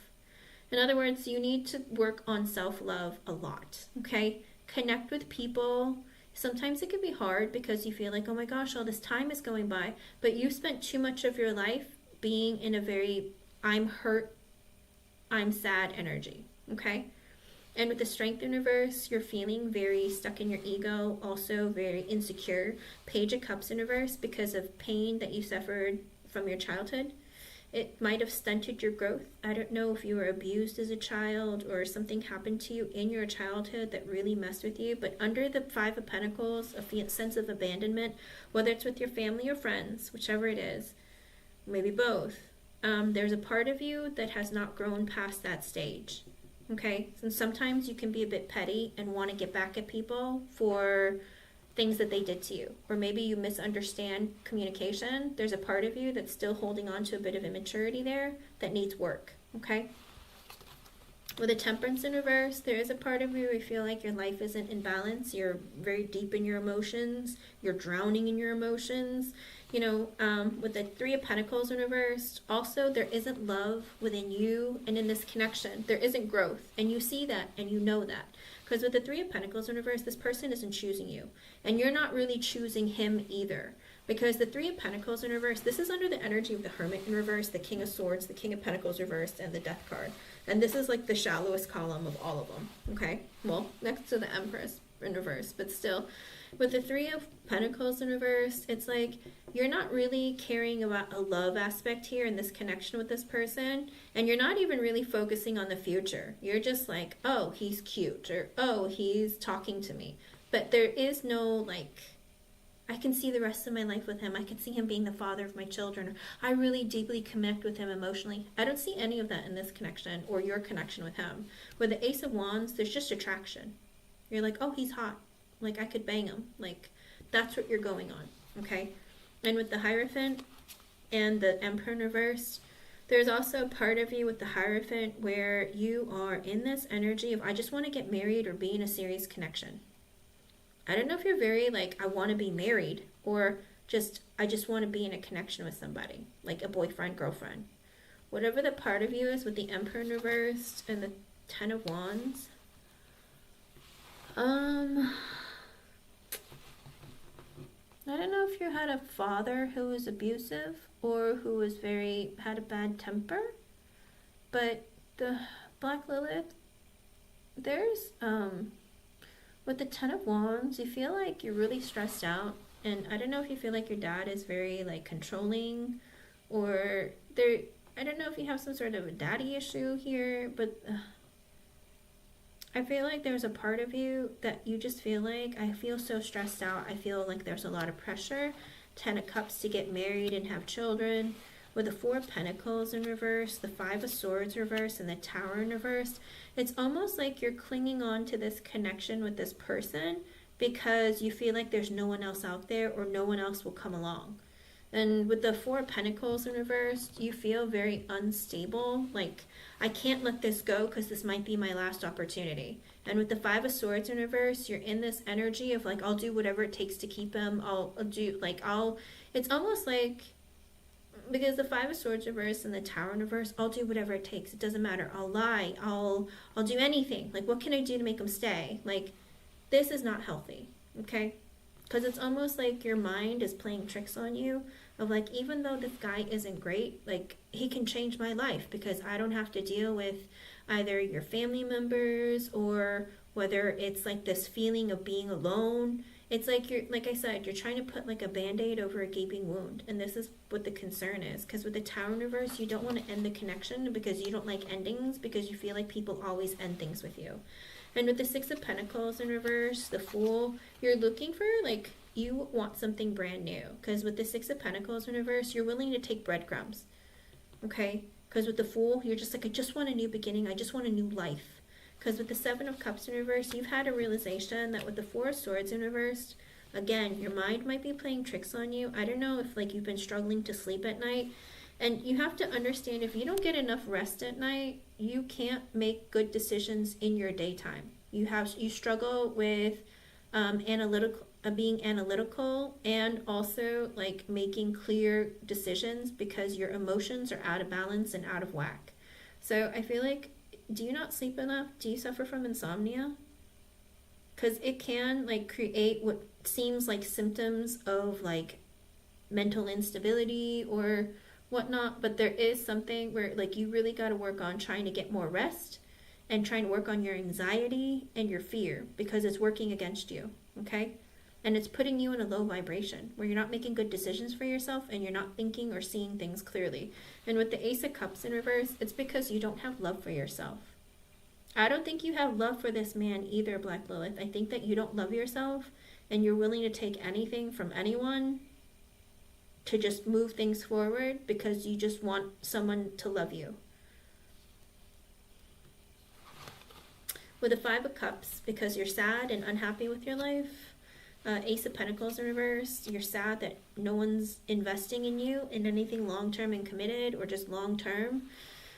In other words, you need to work on self-love a lot, okay? Connect with people. Sometimes it can be hard because you feel like, oh my gosh, all this time is going by, but you spent too much of your life being in a very I'm hurt, I'm sad energy, okay? And with the Strength in reverse, you're feeling very stuck in your ego, also very insecure. Page of Cups in reverse, because of pain that you suffered from your childhood. It might have stunted your growth. I don't know if you were abused as a child or something happened to you in your childhood that really messed with you. But under the Five of Pentacles, a sense of abandonment, whether it's with your family or friends, whichever it is, maybe both, there's a part of you that has not grown past that stage. Okay, and sometimes you can be a bit petty and want to get back at people for things that they did to you. Or maybe you misunderstand communication. There's a part of you that's still holding on to a bit of immaturity there that needs work, okay? With a Temperance in reverse, there is a part of you where you feel like your life isn't in balance. You're very deep in your emotions. You're drowning in your emotions. You know, with the Three of Pentacles in reverse, also there isn't love within you and in this connection. There isn't growth. And you see that and you know that. Because with the Three of Pentacles in reverse, this person isn't choosing you. And you're not really choosing him either. Because the Three of Pentacles in reverse, this is under the energy of the Hermit in reverse, the King of Swords, the King of Pentacles reversed, and the Death card. And this is like the shallowest column of all of them, okay? Well, next to the Empress in reverse, but still. With the Three of Pentacles in reverse, it's like you're not really caring about a love aspect here in this connection with this person, and you're not even really focusing on the future. You're just like, oh, he's cute, or oh, he's talking to me. But there is no like, I can see the rest of my life with him. I can see him being the father of my children. I really deeply connect with him emotionally. I don't see any of that in this connection or your connection with him. With the Ace of Wands, there's just attraction. You're like, oh, he's hot. Like, I could bang him. Like, that's what you're going on, okay? And with the Hierophant and the Emperor in reverse, there's also a part of you with the Hierophant where you are in this energy of, I just want to get married or be in a serious connection. I don't know if you're very like, I want to be married, or just, I just want to be in a connection with somebody, like a boyfriend, girlfriend. Whatever the part of you is with the Emperor in reverse and the Ten of Wands. I don't know if you had a father who was abusive or who was had a bad temper, but the Black Lilith, there's, with the Ten of Wands, you feel like you're really stressed out, and I don't know if you feel like your dad is very like controlling, or I don't know if you have some sort of a daddy issue here, but I feel like there's a part of you that you just feel like, I feel so stressed out. I feel like there's a lot of pressure. 10 of Cups to get married and have children. With the Four of Pentacles in reverse, the Five of Swords reverse, and the Tower in reverse, it's almost like you're clinging on to this connection with this person because you feel like there's no one else out there or no one else will come along. And with the Four of Pentacles in reverse, you feel very unstable. Like, I can't let this go because this might be my last opportunity. And with the Five of Swords in reverse, you're in this energy of like, I'll do whatever it takes to keep him. It's almost like, because the Five of Swords reverse and the Tower in reverse, I'll do whatever it takes. It doesn't matter. I'll lie. I'll do anything. Like, what can I do to make him stay? Like, this is not healthy, okay? Because it's almost like your mind is playing tricks on you of like, even though this guy isn't great, like, he can change my life because I don't have to deal with either your family members or whether it's like this feeling of being alone. It's like you're, like I said, you're trying to put like a band-aid over a gaping wound. And this is what the concern is. Because with the Tower in reverse, you don't want to end the connection because you don't like endings, because you feel like people always end things with you. And with the Six of Pentacles in reverse, the Fool, you're looking for, like, you want something brand new. Because with the Six of Pentacles in reverse, you're willing to take breadcrumbs. Okay? Because with the Fool, you're just like, I just want a new beginning. I just want a new life. Because with the Seven of Cups in reverse, you've had a realization that with the Four of Swords in reverse, again, your mind might be playing tricks on you. I don't know if, like, you've been struggling to sleep at night. And you have to understand, if you don't get enough rest at night, you can't make good decisions in your daytime. You struggle with being analytical, and also like making clear decisions because your emotions are out of balance and out of whack. So I feel like, do you not sleep enough? Do you suffer from insomnia? Because it can like create what seems like symptoms of like mental instability or whatnot, but there is something where like you really got to work on trying to get more rest and trying to work on your anxiety and your fear, because it's working against you, okay? And it's putting you in a low vibration where you're not making good decisions for yourself and you're not thinking or seeing things clearly. And with the Ace of Cups in reverse, it's because you don't have love for yourself. I don't think you have love for this man either, Black Lilith. I think that you don't love yourself and you're willing to take anything from anyone to just move things forward because you just want someone to love you. With the Five of Cups, because you're sad and unhappy with your life. Ace of Pentacles in reverse, you're sad that no one's investing in you in anything long-term and committed or just long-term.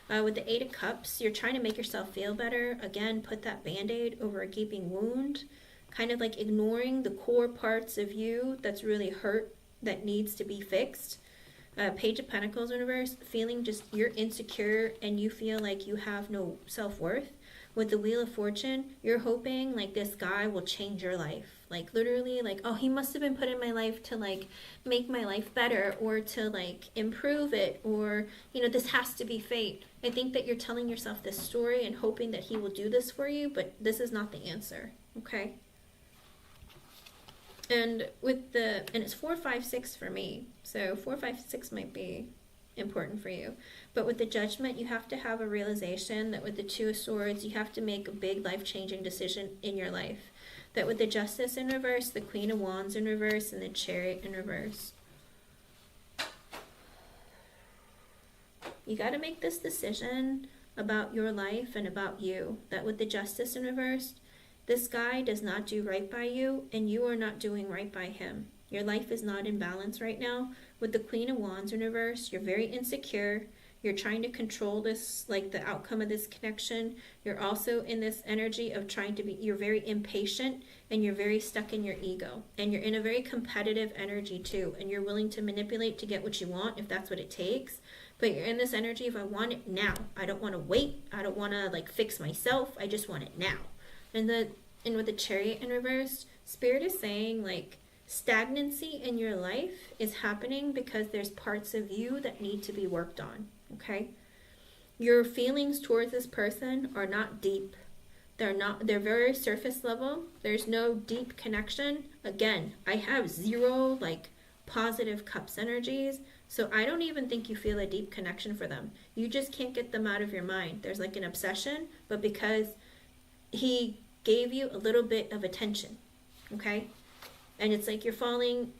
With the Eight of Cups, you're trying to make yourself feel better. Again, put that band-aid over a gaping wound. Kind of like ignoring the core parts of you that's really hurt, that needs to be fixed. Page of Pentacles in reverse, feeling just you're insecure and you feel like you have no self-worth. With the Wheel of Fortune, you're hoping like this guy will change your life. Like literally like, oh, he must have been put in my life to like make my life better or to like improve it, or, you know, this has to be fate. I think that you're telling yourself this story and hoping that he will do this for you, but this is not the answer, okay? And with the, and it's 4, 5, 6 for me. So 4, 5, 6 might be important for you. But with the Judgment, you have to have a realization that with the Two of Swords, you have to make a big life-changing decision in your life. That with the Justice in reverse, the Queen of Wands in reverse, and the Chariot in reverse, you got to make this decision about your life and about you. That with the Justice in reverse, this guy does not do right by you, and you are not doing right by him. Your life is not in balance right now. With the Queen of Wands in reverse, you're very insecure. You're trying to control this, like the outcome of this connection. You're also in this energy of trying to be, you're very impatient and you're very stuck in your ego. And you're in a very competitive energy too. And you're willing to manipulate to get what you want if that's what it takes. But you're in this energy of I want it now. I don't want to wait. I don't want to like fix myself. I just want it now. And with the Chariot in reverse, Spirit is saying like stagnancy in your life is happening because there's parts of you that need to be worked on, okay? Your feelings towards this person are not deep. They're very surface level. There's no deep connection. Again, I have 0 like positive Cups energies, so I don't even think you feel a deep connection for them. You just can't get them out of your mind. There's like an obsession, but because he gave you a little bit of attention, okay? And it's like you're falling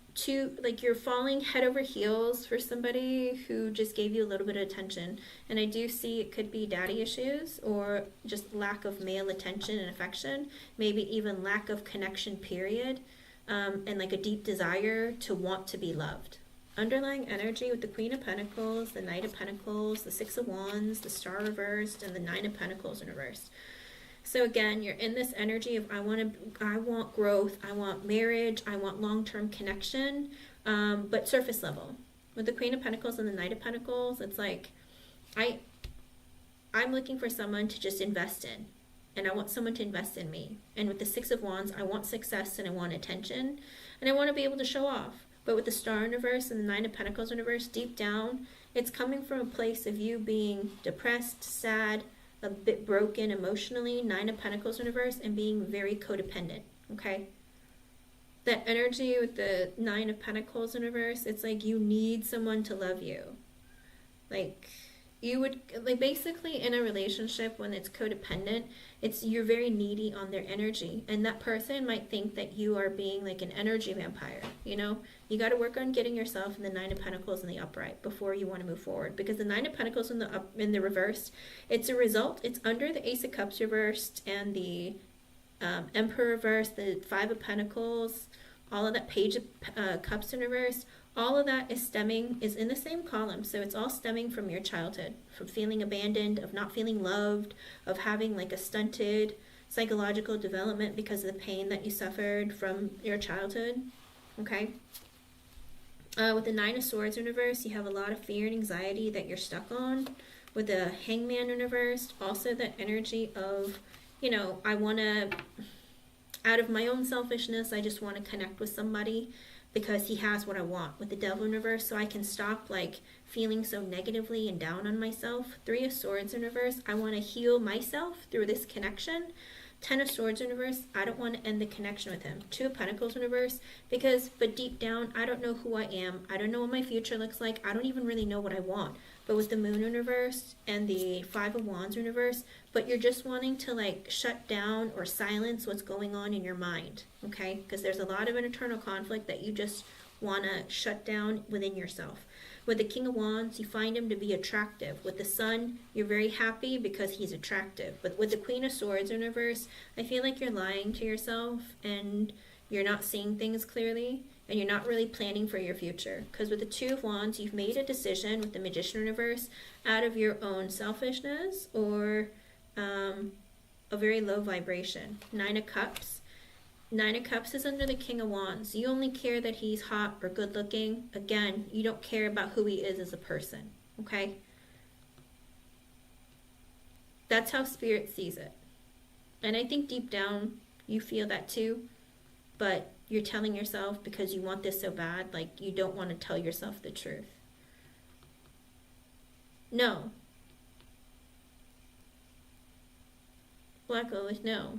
head over heels for somebody who just gave you a little bit of attention. And I do see it could be daddy issues or just lack of male attention and affection, maybe even lack of connection, period, and like a deep desire to want to be loved. Underlying energy with the Queen of Pentacles, the Knight of Pentacles, the Six of Wands, the Star reversed, and the Nine of Pentacles in reversed. So again, you're in this energy of I want growth, I want marriage, I want long-term connection, but surface level. With the Queen of Pentacles and the Knight of Pentacles, it's like I'm looking for someone to just invest in, and I want someone to invest in me. And with the Six of Wands, I want success and I want attention, and I want to be able to show off. But with the Star in reverse and the Nine of Pentacles in reverse, deep down, it's coming from a place of you being depressed, sad, a bit broken emotionally, Nine of Pentacles in reverse, and being very codependent, okay? That energy with the Nine of Pentacles in reverse, it's like you need someone to love you. Like, you would, like, basically in a relationship when it's codependent, you're very needy on their energy, and that person might think that you are being like an energy vampire, you know? You got to work on getting yourself in the Nine of Pentacles in the upright before you want to move forward, because the Nine of Pentacles in the reversed, it's a result. It's under the Ace of Cups reversed and the Emperor reversed, the Five of Pentacles, all of that Page of Cups in reverse. All of that is in the same column. So it's all stemming from your childhood, from feeling abandoned, of not feeling loved, of having like a stunted psychological development because of the pain that you suffered from your childhood. Okay? With the Nine of Swords in reverse, you have a lot of fear and anxiety that you're stuck on. With the Hangman in reverse, also that energy of, you know, I want to, out of my own selfishness, I just want to connect with somebody because he has what I want. With the Devil in reverse, so I can stop like feeling so negatively and down on myself. Three of Swords in reverse, I want to heal myself through this connection. Ten of Swords in reverse, I don't want to end the connection with him. Two of Pentacles in reverse, but deep down, I don't know who I am. I don't know what my future looks like. I don't even really know what I want. But with the Moon in reverse and the Five of Wands in reverse, but you're just wanting to like shut down or silence what's going on in your mind, okay? Because there's a lot of internal conflict that you just want to shut down within yourself. With the King of Wands, you find him to be attractive. With the Sun, you're very happy because he's attractive. But with the Queen of Swords in reverse, I feel like you're lying to yourself and you're not seeing things clearly and you're not really planning for your future. Because with the Two of Wands, you've made a decision with the Magician in reverse out of your own selfishness or a very low vibration. Nine of Cups. Nine of Cups is under the King of Wands. You only care that he's hot or good looking. Again, you don't care about who he is as a person, okay? That's how Spirit sees it. And I think deep down you feel that too, but you're telling yourself because you want this so bad, like you don't want to tell yourself the truth. No. Black Lilith, no.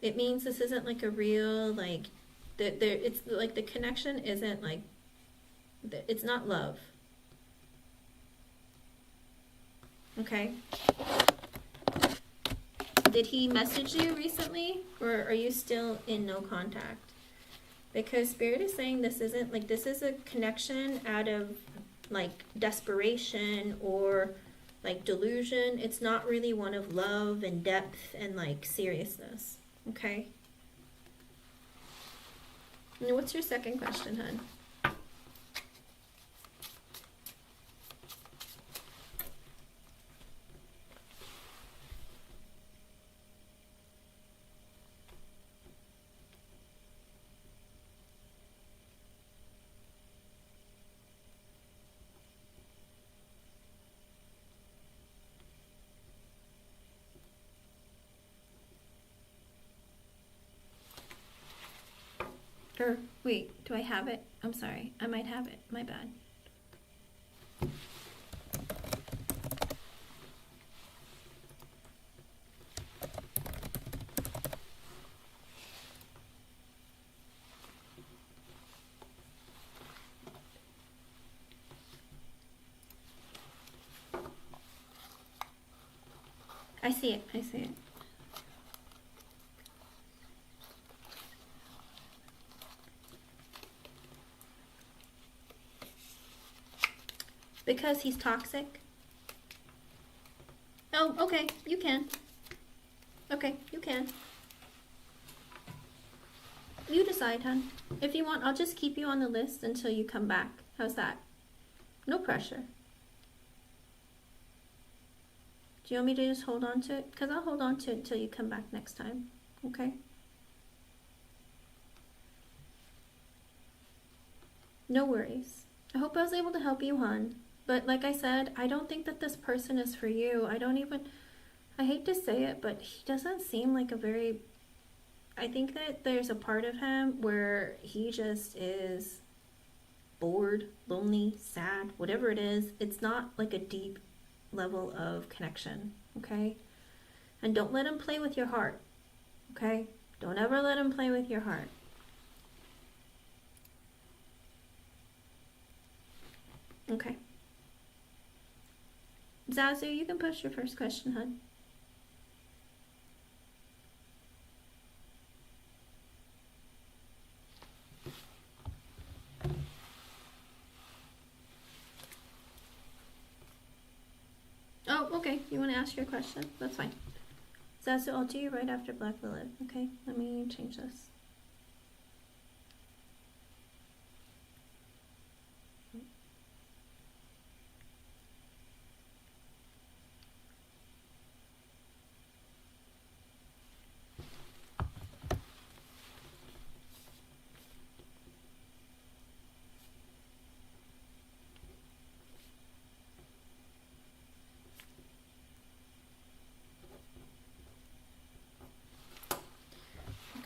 It means this isn't like a real, like, it's like the connection isn't like, it's not love. Okay? Did he message you recently? Or are you still in no contact? Because Spirit is saying this isn't, like, this is a connection out of, like, desperation or, like, delusion. It's not really one of love and depth and, like, seriousness. Okay. And what's your second question, hon? Or, wait, do I have it? I'm sorry. I might have it. My bad. I see it. I see it. Because he's toxic? Oh, okay, you can. Okay, you can. You decide, hon. If you want, I'll just keep you on the list until you come back. How's that? No pressure. Do you want me to just hold on to it? Because I'll hold on to it until you come back next time. Okay? No worries. I hope I was able to help you, hon. But like I said, I don't think that this person is for you. I hate to say it, but he doesn't seem like a very... I think that there's a part of him where he just is bored, lonely, sad, whatever it is. It's not like a deep level of connection, okay? And don't let him play with your heart, okay? Don't ever let him play with your heart. Okay. Zazu, you can push your first question, hon. Oh, okay. You want to ask your question? That's fine. Zazu, I'll do you right after Black Lilith. Okay, let me change this.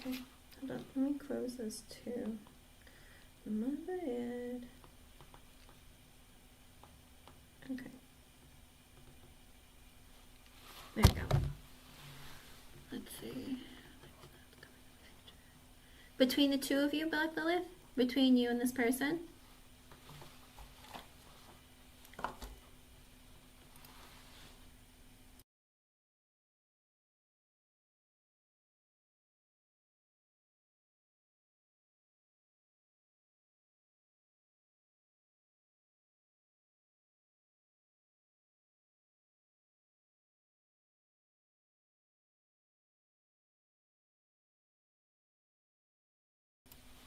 Okay, hold on. Let me close this too. My bad. Okay. There we go. Let's see. Between the two of you, Black Lilith? Between you and this person?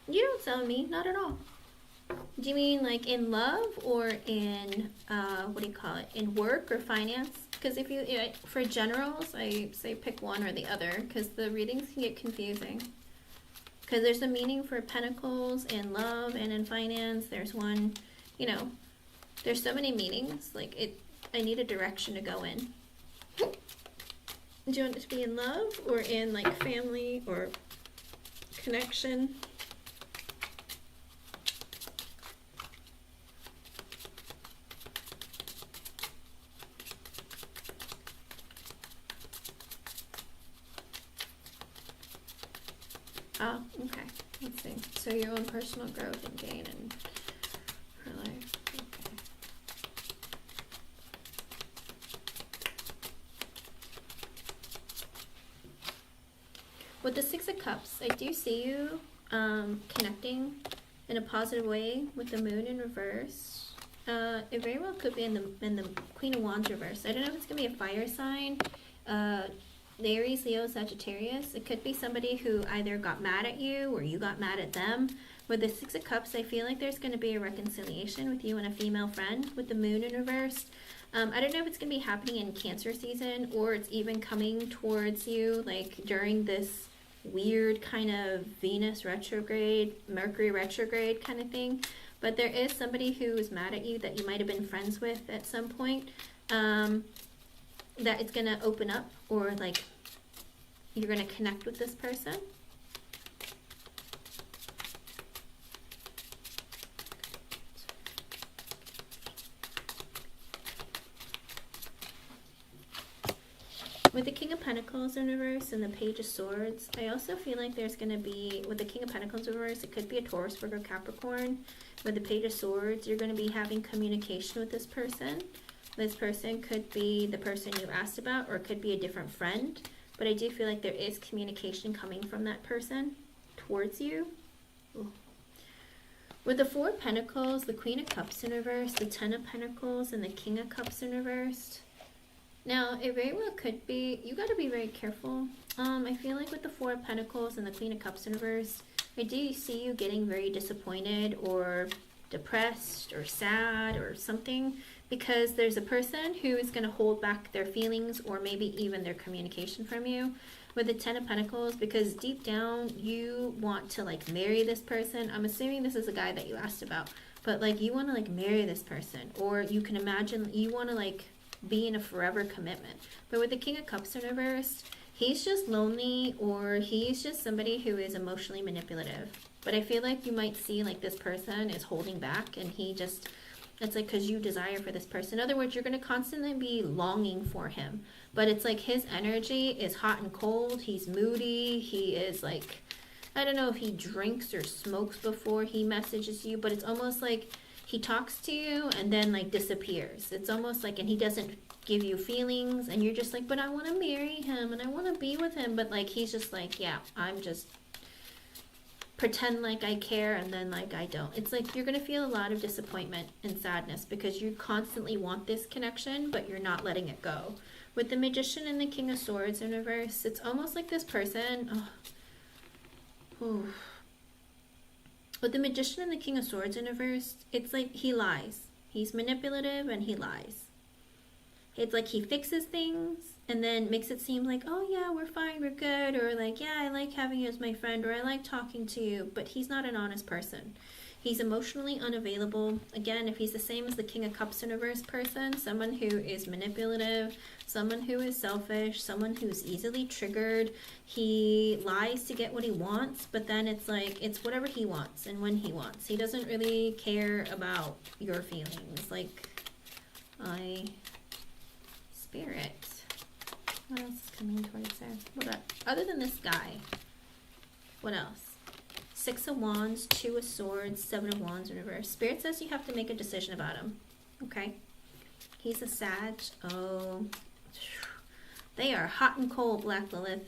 You don't tell me, not at all. Do you mean like in love or in, what do you call it, in work or finance? Because if you, for generals, I say pick one or the other because the readings can get confusing. Because there's a meaning for pentacles in love and in finance. There's one, you know, there's so many meanings. Like I need a direction to go in. Do you want it to be in love or in like family or connection? Oh, okay. Let's see. So your own personal growth and gain in her life. Okay. With the Six of Cups, I do see you connecting in a positive way with the Moon in reverse. It very well could be in the Queen of Wands reverse. I don't know if it's gonna be a fire sign. Aries, Leo, Sagittarius. It could be somebody who either got mad at you or you got mad at them. With the Six of Cups, I feel like there's going to be a reconciliation with you and a female friend with the Moon in reverse. I don't know if it's going to be happening in Cancer season or it's even coming towards you like during this weird kind of Venus retrograde, Mercury retrograde kind of thing. But there is somebody who is mad at you that you might have been friends with at some point. That it's going to open up or like you're going to connect with this person. With the King of Pentacles in reverse and the Page of Swords, I also feel like there's going to be, with the King of Pentacles in reverse, it could be a Taurus, Virgo, Capricorn. With the Page of Swords, you're going to be having communication with this person. This person could be the person you asked about or it could be a different friend. But I do feel like there is communication coming from that person towards you. Ooh. With the Four of Pentacles, the Queen of Cups in reverse, the Ten of Pentacles, and the King of Cups in reverse. Now, it very well could be, you got to be very careful. I feel like with the Four of Pentacles and the Queen of Cups in reverse, I do see you getting very disappointed or depressed or sad or something, because there's a person who is going to hold back their feelings or maybe even their communication from you. With the Ten of Pentacles, because deep down you want to like marry this person. I'm assuming this is a guy that you asked about, but like you want to like marry this person, or you can imagine you want to like be in a forever commitment. But with the King of Cups in reverse, he's just lonely, or he's just somebody who is emotionally manipulative. But I feel like you might see like this person is holding back, and he just, it's like because you desire for this person. In other words, you're going to constantly be longing for him. But it's like his energy is hot and cold. He's moody. He is like, I don't know if he drinks or smokes before he messages you, but it's almost like he talks to you and then like disappears. It's almost like, and he doesn't give you feelings, and you're just like, but I want to marry him and I want to be with him. But like, he's just like, yeah, I'm just pretend like I care, and then like I don't. It's like you're going to feel a lot of disappointment and sadness because you constantly want this connection, but you're not letting it go. With the Magician and the King of Swords in reverse, it's almost like this person, with the Magician and the King of Swords in reverse, it's like he lies. He's manipulative and he lies. It's like he fixes things and then makes it seem like, oh yeah, we're fine, we're good, or like, yeah, I like having you as my friend, or I like talking to you, but he's not an honest person. He's emotionally unavailable. Again, if he's the same as the King of Cups in reverse person, someone who is manipulative, someone who is selfish, someone who's easily triggered. He lies to get what he wants, but then it's like, it's whatever he wants and when he wants. He doesn't really care about your feelings. Like, Spirit. What else is coming towards there? What other than this guy? What else? Six of Wands, Two of Swords, Seven of Wands in reverse. Spirit says you have to make a decision about him. Okay. He's a Sag. Oh. They are hot and cold, Black Lilith.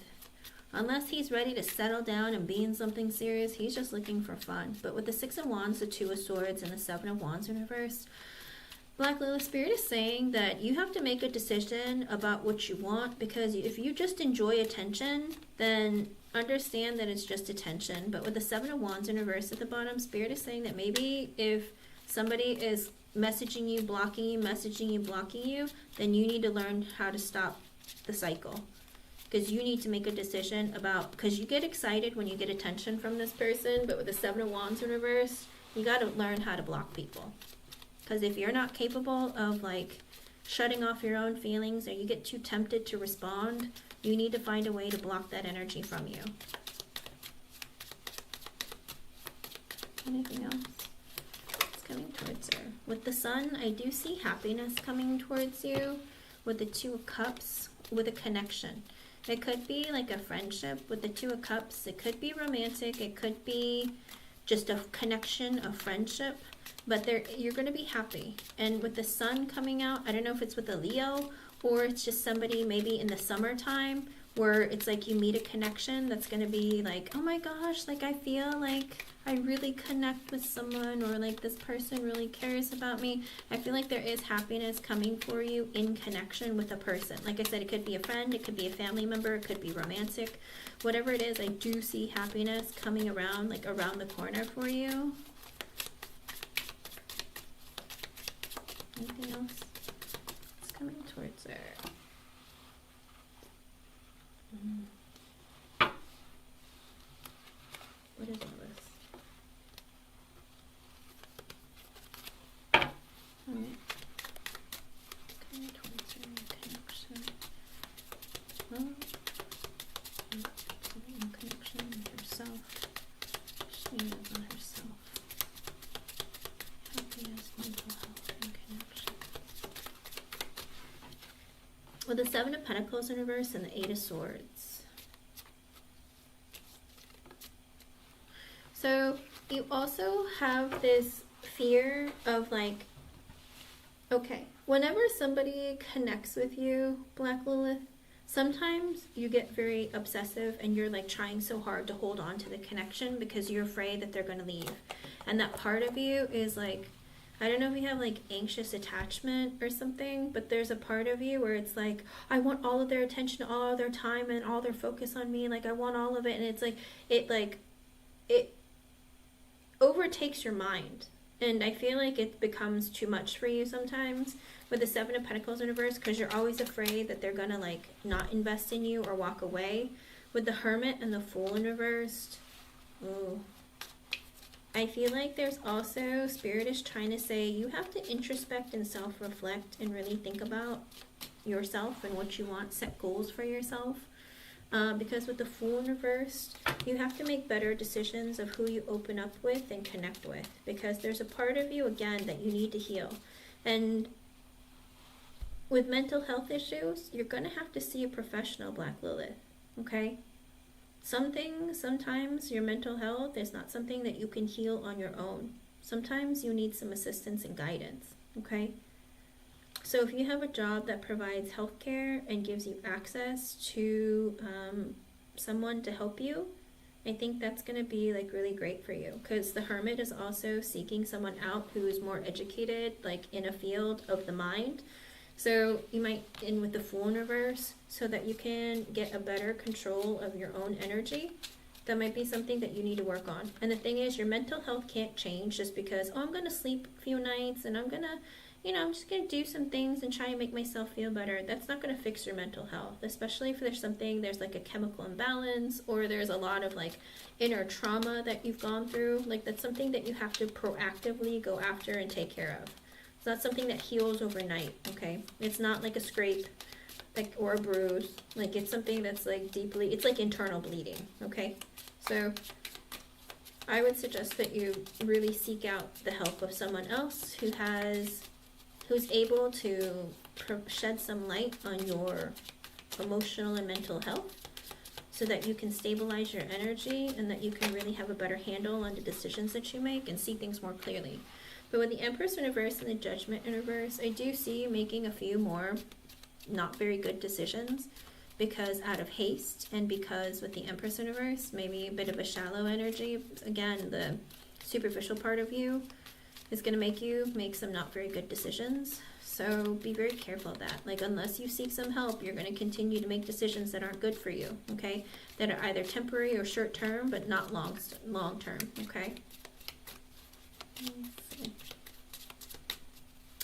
Unless he's ready to settle down and be in something serious, he's just looking for fun. But with the Six of Wands, the Two of Swords, and the Seven of Wands in reverse, Black Lilith, Spirit is saying that you have to make a decision about what you want, because if you just enjoy attention, then understand that it's just attention. But with the Seven of Wands in reverse at the bottom, Spirit is saying that maybe if somebody is messaging you, blocking you, messaging you, blocking you, then you need to learn how to stop the cycle. Because you need to make a decision about, because you get excited when you get attention from this person, but with the Seven of Wands in reverse, you got to learn how to block people. Because if you're not capable of like shutting off your own feelings, or you get too tempted to respond, you need to find a way to block that energy from you. Anything else? It's coming towards her. With the Sun, I do see happiness coming towards you. With the Two of Cups, with a connection. It could be like a friendship with the Two of Cups. It could be romantic. It could be just a connection, a friendship. But you're going to be happy. And with the Sun coming out, I don't know if it's with a Leo or it's just somebody maybe in the summertime where it's like you meet a connection that's going to be like, oh my gosh, like I feel like I really connect with someone, or like this person really cares about me. I feel like there is happiness coming for you in connection with a person. Like I said, it could be a friend, it could be a family member, it could be romantic. Whatever it is, I do see happiness coming around, like around the corner for you. Anything else? It's coming towards her. What is all this? Alright. Coming towards her, connection. Well, something in connection with herself. She is on herself. Happiness, mental health, and connection. With the Seven of Pentacles in reverse and the Eight of Swords. So you also have this fear of like, okay, whenever somebody connects with you, Black Lilith, Sometimes you get very obsessive and you're like trying so hard to hold on to the connection because you're afraid that they're going to leave. And that part of you is like, I don't know if you have like anxious attachment or something, but there's a part of you where it's like, I want all of their attention, all of their time, and all their focus on me. Like, I want all of it. And it's like, it overtakes your mind. And I feel like it becomes too much for you sometimes with the Seven of Pentacles in reverse, because you're always afraid that they're gonna like not invest in you or walk away. With the Hermit and the Fool in reversed, ooh, I feel like there's also, Spirit is trying to say you have to introspect and self-reflect and really think about yourself and what you want, set goals for yourself. Because with the Fool in reversed, you have to make better decisions of who you open up with and connect with. Because there's a part of you, again, that you need to heal. And with mental health issues, you're going to have to see a professional, Black Lilith. Okay? Sometimes your mental health is not something that you can heal on your own. Sometimes you need some assistance and guidance. Okay? So if you have a job that provides healthcare and gives you access to someone to help you, I think that's going to be like really great for you, because the Hermit is also seeking someone out who is more educated, like in a field of the mind. So you might end with the Fool in reverse so that you can get a better control of your own energy. That might be something that you need to work on. And the thing is, your mental health can't change just because, oh, I'm going to sleep a few nights and I'm going to, I'm just going to do some things and try and make myself feel better. That's not going to fix your mental health, especially if there's like a chemical imbalance or there's a lot of like inner trauma that you've gone through. Like, that's something that you have to proactively go after and take care of. It's not something that heals overnight, okay? It's not like a scrape like or a bruise. Like, it's something that's like deeply, it's like internal bleeding, okay? So I would suggest that you really seek out the help of someone else who's able to shed some light on your emotional and mental health so that you can stabilize your energy and that you can really have a better handle on the decisions that you make and see things more clearly. But with the Empress in reverse and the Judgment in reverse, I do see you making a few more not very good decisions because out of haste, and because with the Empress in reverse, maybe a bit of a shallow energy. Again, the superficial part of you is going to make you make some not very good decisions. So be very careful of that. Like, unless you seek some help, you're going to continue to make decisions that aren't good for you, okay? That are either temporary or short term, but not long term, okay?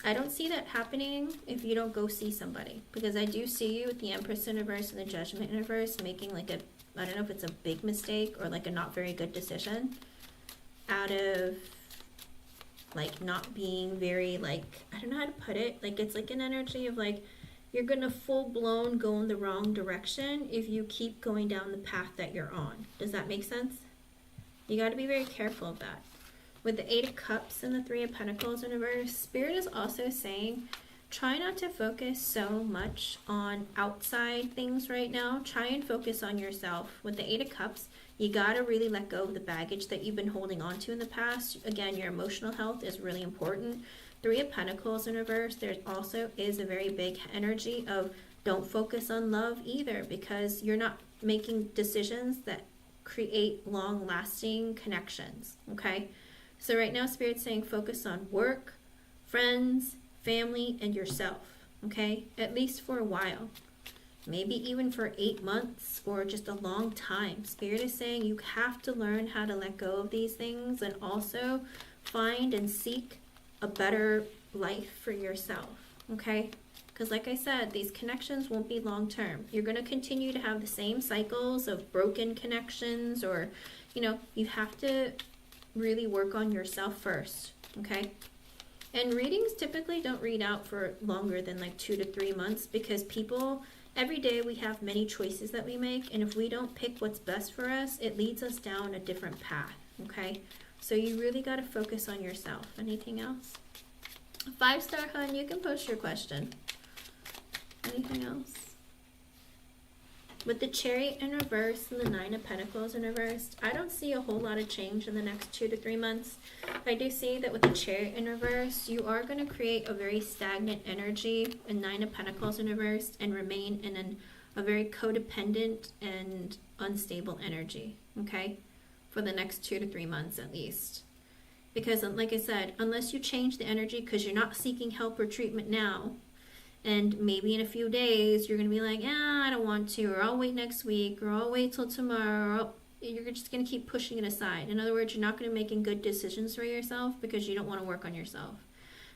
I don't see that happening if you don't go see somebody, because I do see you with the Empress in reverse and the Judgment in reverse making like a, I don't know if it's a big mistake or like a not very good decision out of like not being very, like, I don't know how to put it, like it's like an energy of like you're gonna full-blown go in the wrong direction if you keep going down the path that you're on. Does that make sense? You got to be very careful of that. With the Eight of Cups and the Three of Pentacles in reverse, Spirit is also saying try not to focus so much on outside things right now. Try and focus on yourself. With the Eight of Cups, you got to really let go of the baggage that you've been holding on to in the past. Again, your emotional health is really important. Three of Pentacles in reverse, there also is a very big energy of don't focus on love either, because you're not making decisions that create long-lasting connections, okay? So right now, Spirit's saying focus on work, friends, family, and yourself, okay? At least for a while. Maybe even for 8 months or just a long time. Spirit is saying you have to learn how to let go of these things and also find and seek a better life for yourself, okay? Because like I said, these connections won't be long term. You're going to continue to have the same cycles of broken connections, or, you have to really work on yourself first, okay? And readings typically don't read out for longer than like 2 to 3 months, because every day we have many choices that we make, and if we don't pick what's best for us, it leads us down a different path, okay? So you really got to focus on yourself. Anything else? 5-star hun, you can post your question. Anything else? With the Chariot in reverse and the Nine of Pentacles in reverse, I don't see a whole lot of change in the next 2 to 3 months. I do see that with the Chariot in reverse, you are going to create a very stagnant energy in Nine of Pentacles in reverse and remain in a very codependent and unstable energy, okay? For the next 2 to 3 months at least. Because like I said, unless you change the energy, because you're not seeking help or treatment now, and maybe in a few days you're going to be like, I don't want to, or I'll wait next week, or I'll wait till tomorrow, you're just going to keep pushing it aside. In other words, you're not going to be making good decisions for yourself because you don't want to work on yourself.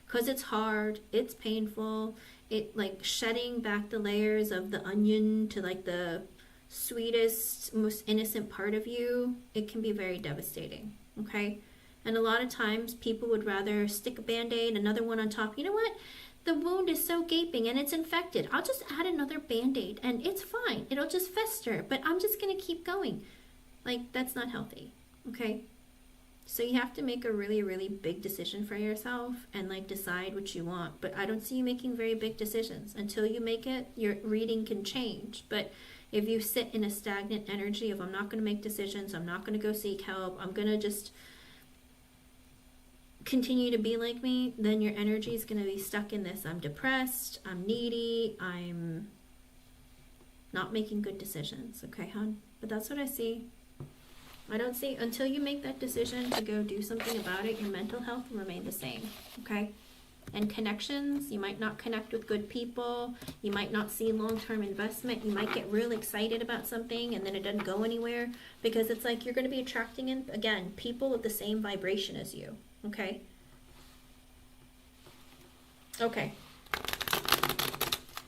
Because it's hard, it's painful, it like shedding back the layers of the onion to like the sweetest, most innocent part of you, it can be very devastating, okay? And a lot of times people would rather stick a Band-Aid, another one on top. You know what? The wound is so gaping and it's infected. I'll just add another Band-Aid and it's fine. It'll just fester, but I'm just going to keep going. Like, that's not healthy, okay? So you have to make a really, really big decision for yourself and like decide what you want. But I don't see you making very big decisions. Until you make it, your reading can change. But if you sit in a stagnant energy of I'm not going to make decisions, I'm not going to go seek help, I'm going to just continue to be like me, then your energy is going to be stuck in this. I'm depressed, I'm needy, I'm not making good decisions. Okay, hon? But that's what I see. I don't see, until you make that decision to go do something about it, your mental health will remain the same. Okay? And connections, you might not connect with good people. You might not see long-term investment. You might get real excited about something and then it doesn't go anywhere, because it's like you're going to be attracting in, again, people of the same vibration as you. Okay? Okay.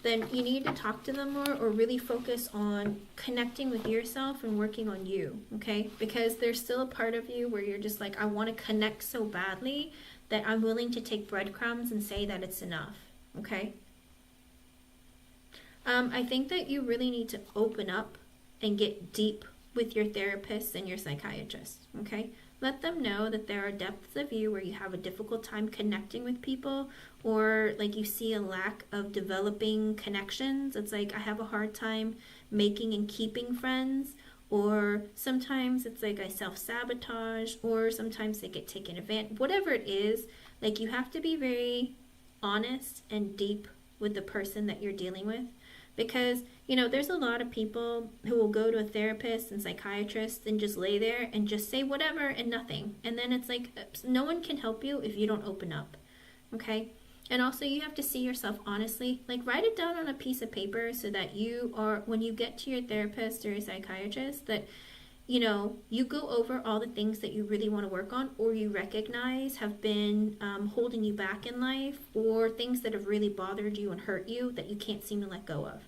Then you need to talk to them more, or really focus on connecting with yourself and working on you, okay? Because there's still a part of you where you're just like, I want to connect so badly that I'm willing to take breadcrumbs and say that it's enough, okay? I think that you really need to open up and get deep with your therapist and your psychiatrist, okay? Let them know that there are depths of you where you have a difficult time connecting with people, or like you see a lack of developing connections. It's like, I have a hard time making and keeping friends, or sometimes it's like I self-sabotage, or sometimes they get taken advantage. Whatever it is, like you have to be very honest and deep with the person that you're dealing with. Because, you know, there's a lot of people who will go to a therapist and psychiatrist and just lay there and just say whatever and nothing. And then it's like, no one can help you if you don't open up, okay? And also you have to see yourself honestly. Like, write it down on a piece of paper so that you are, when you get to your therapist or your psychiatrist, that, you know, you go over all the things that you really want to work on, or you recognize have been holding you back in life, or things that have really bothered you and hurt you that you can't seem to let go of.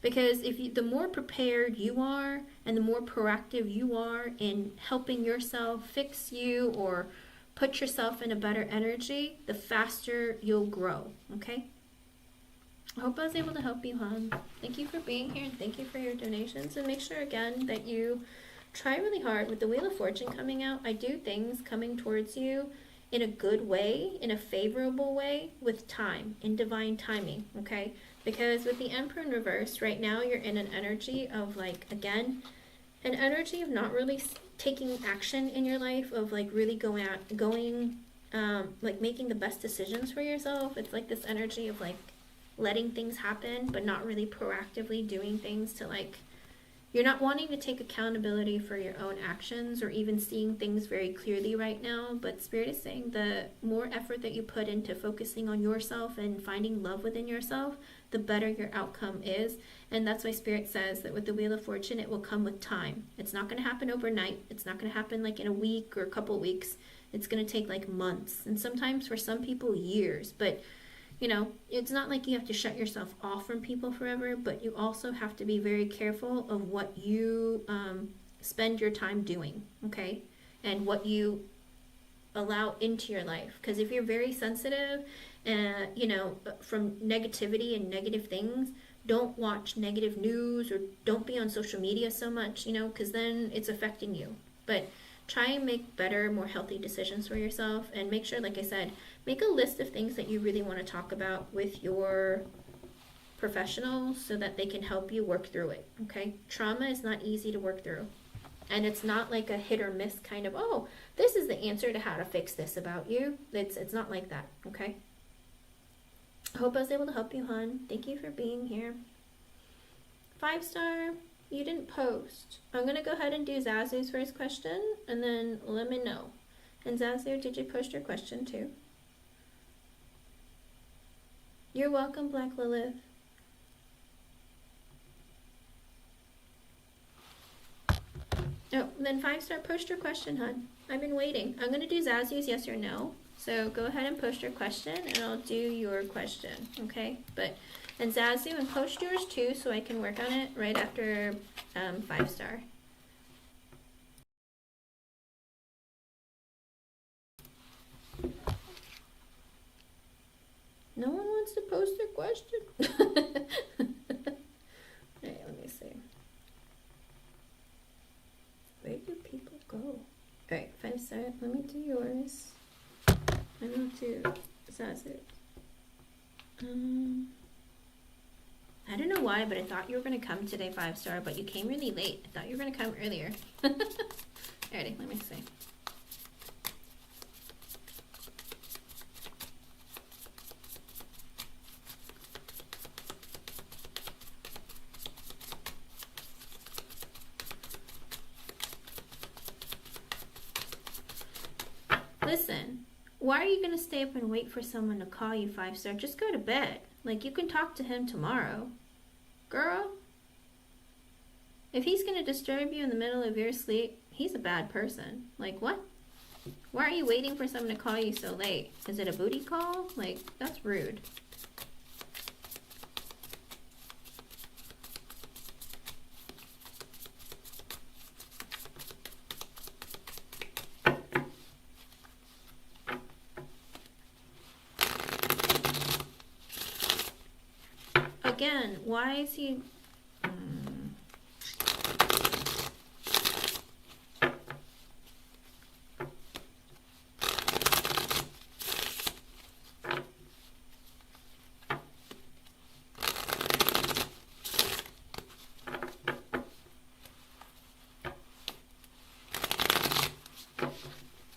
Because if you, the more prepared you are and the more proactive you are in helping yourself fix you or put yourself in a better energy, the faster you'll grow, okay? I hope I was able to help you, hon. Thank you for being here, and thank you for your donations. And make sure, again, that you try really hard. With the Wheel of Fortune coming out, I do things coming towards you in a good way, in a favorable way, with time, in divine timing, okay? Because with the Emperor in reverse, right now you're in an energy of, like, again, an energy of not really taking action in your life, of like really like making the best decisions for yourself. It's like this energy of like letting things happen, but not really proactively doing things to, like, you're not wanting to take accountability for your own actions or even seeing things very clearly right now. But Spirit is saying the more effort that you put into focusing on yourself and finding love within yourself, the better your outcome is. And that's why Spirit says that with the Wheel of Fortune, it will come with time. It's not going to happen overnight. It's not going to happen like in a week or a couple of weeks. It's going to take like months, and sometimes for some people years. But you know, it's not like you have to shut yourself off from people forever, but you also have to be very careful of what you spend your time doing, okay? And what you allow into your life. Because if you're very sensitive, you know, from negativity and negative things, don't watch negative news, or don't be on social media so much, you know, because then it's affecting you. But try and make better, more healthy decisions for yourself, and make sure, like I said, make a list of things that you really want to talk about with your professionals so that they can help you work through it, okay? Trauma is not easy to work through. And it's not like a hit or miss kind of, oh, this is the answer to how to fix this about you. It's not like that, okay? I hope I was able to help you, hon. Thank you for being here. 5-star, you didn't post. I'm going to go ahead and do Zazu's first question, and then let me know. And Zazu, did you post your question too? You're welcome, Black Lilith. Oh, then 5-star, post your question, hon. I've been waiting. I'm going to do Zazu's yes or no. So go ahead and post your question, and I'll do your question, okay? And Zazu, and post yours too, so I can work on it right after 5-star. No one wants to post their question. Alright, let me see. Where do people go? Alright, 5-star, let me do yours. I'm going to Zazu. I don't know why, but I thought you were going to come today, 5-star, but you came really late. I thought you were going to come earlier. Alrighty, let me see. Listen, why are you going to stay up and wait for someone to call you, 5-star? Just go to bed. Like, you can talk to him tomorrow. Girl, if he's going to disturb you in the middle of your sleep, he's a bad person. Like, what? Why are you waiting for someone to call you so late? Is it a booty call? Like, that's rude. Again, why is he...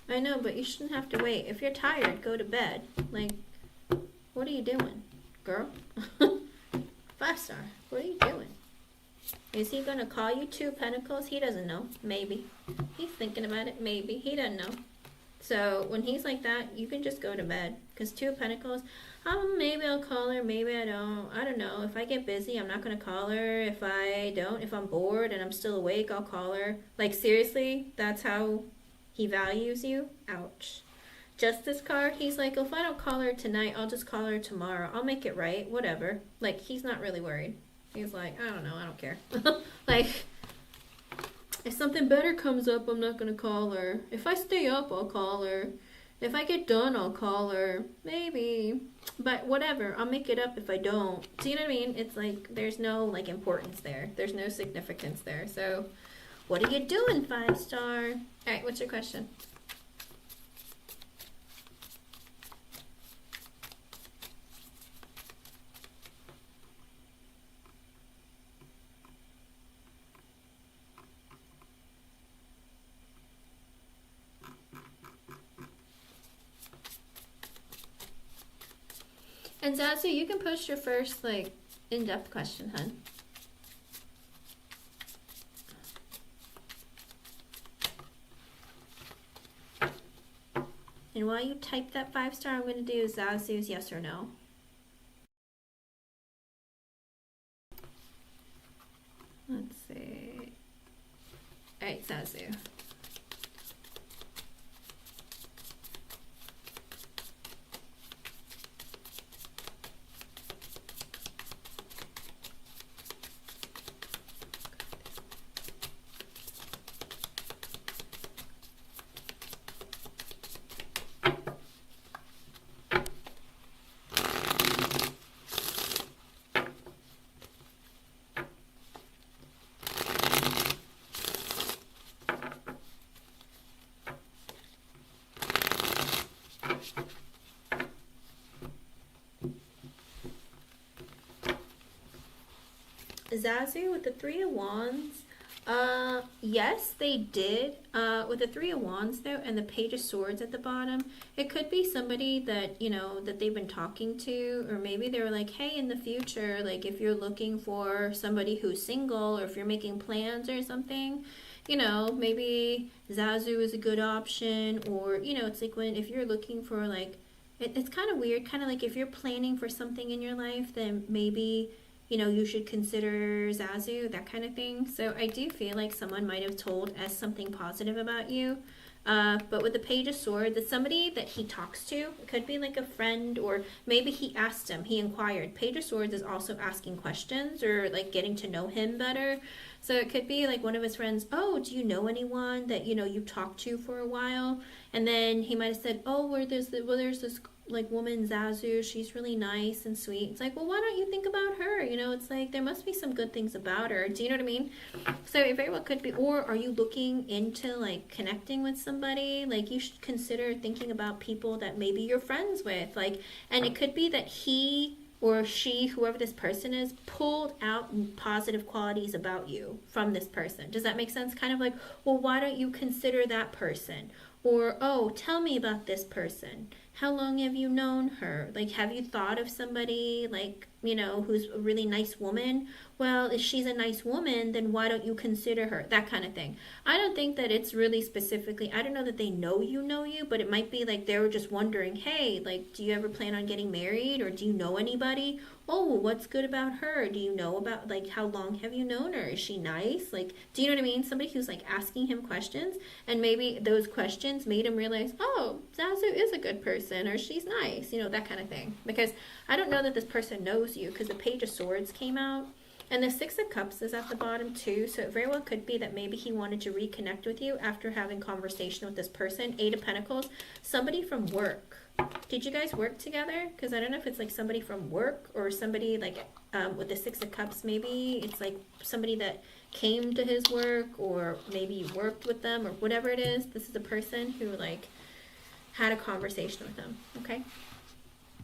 I know, but you shouldn't have to wait. If you're tired, go to bed. Like, what are you doing, girl? 5-star, what are you doing? Is he going to call you 2 Pentacles? He doesn't know. Maybe. He's thinking about it. Maybe. He doesn't know. So when he's like that, you can just go to bed. Because 2 Pentacles, maybe I'll call her. Maybe I don't. I don't know. If I get busy, I'm not going to call her. If I don't, if I'm bored and I'm still awake, I'll call her. Like, seriously? That's how he values you? Ouch. Justice card, he's like, if I don't call her tonight, I'll just call her tomorrow. I'll make it right, whatever. Like, he's not really worried. He's like, I don't know, I don't care. Like, if something better comes up, I'm not going to call her. If I stay up, I'll call her. If I get done, I'll call her. Maybe. But whatever, I'll make it up if I don't. Do you know what I mean? It's like, there's no, like, importance there. There's no significance there. So, what are you doing, 5-star? Alright, what's your question? And Zazu, you can post your first, like, in-depth question, hun. And while you type that 5-star, I'm going to do Zazu's yes or no. Let's see. Alright, Zazu. Zazu with the 3 of Wands. Yes, they did. With the Three of Wands though, and the Page of Swords at the bottom, it could be somebody that, you know, that they've been talking to, or maybe they were like, hey, in the future, like if you're looking for somebody who's single, or if you're making plans or something, you know, maybe Zazu is a good option, or, you know, it's like when, if you're looking for like, it's kind of weird, kind of like if you're planning for something in your life, then maybe, you know, you should consider Zazu, that kind of thing. So I do feel like someone might have told us something positive about you. But with the Page of Swords, it's somebody that he talks to. It could be like a friend, or maybe he asked him, he inquired. Page of Swords is also asking questions, or like getting to know him better. So it could be like one of his friends, oh, do you know anyone that, you know, you've talked to for a while? And then he might have said, oh, there's this like woman Zazu, she's really nice and sweet. It's like, well, why don't you think about her? You know, it's like there must be some good things about her. Do you know what I mean? So it very well could be. Or are you looking into like connecting with somebody? Like you should consider thinking about people that maybe you're friends with. Like, and it could be that he or she, whoever this person is, pulled out positive qualities about you from this person. Does that make sense? Kind of like, well, why don't you consider that person? Or, oh, tell me about this person. How long have you known her? Like, have you thought of somebody, like, you know, who's a really nice woman? Well, if she's a nice woman, then why don't you consider her? That kind of thing. I don't think that it's really specifically, I don't know that they know you, but it might be like they were just wondering, hey, like, do you ever plan on getting married? Or do you know anybody? Oh, well, what's good about her? Do you know about, like, how long have you known her? Is she nice? Like, do you know what I mean? Somebody who's, like, asking him questions, and maybe those questions made him realize, oh, Zazu is a good person, or she's nice, you know, that kind of thing. Because I don't know that this person knows you, because the Page of Swords came out, and the Six of Cups is at the bottom too, so it very well could be that maybe he wanted to reconnect with you after having conversation with this person. Eight of Pentacles, somebody from work. Did you guys work together? Because I don't know if it's like somebody from work, or somebody like with the Six of Cups, maybe it's like somebody that came to his work, or maybe you worked with them, or whatever it is. This is a person who like had a conversation with them, okay?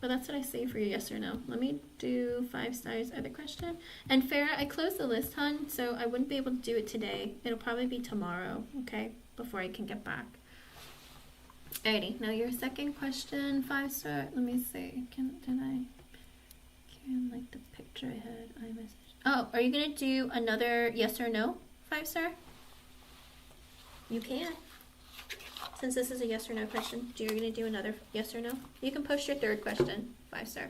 Well, that's what I say for you, yes or no. Let me do 5 stars, other question. And Farah, I closed the list, hon, so I wouldn't be able to do it today. It'll probably be tomorrow, okay, before I can get back. Alrighty, now your second question, 5 star. Let me see. Can like the picture I had, I messaged. Oh, are you gonna do another yes or no 5 star? You can. Since this is a yes or no question, you're gonna do another yes or no? You can post your third question, 5 star.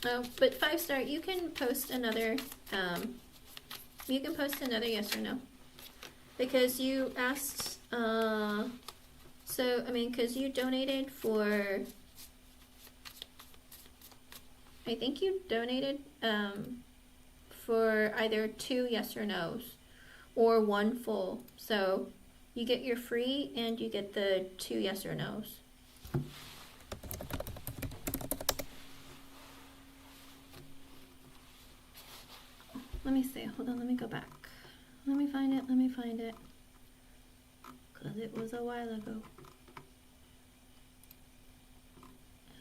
Oh, but 5 star, you can post another yes or no. Because you asked, so, I mean, because you donated for, I think you donated for either 2 yes or no's, or 1 full. So you get your free, and you get the 2 yes or no's. Let me see. Hold on. Let me go back. Let me find it. Because it was a while ago.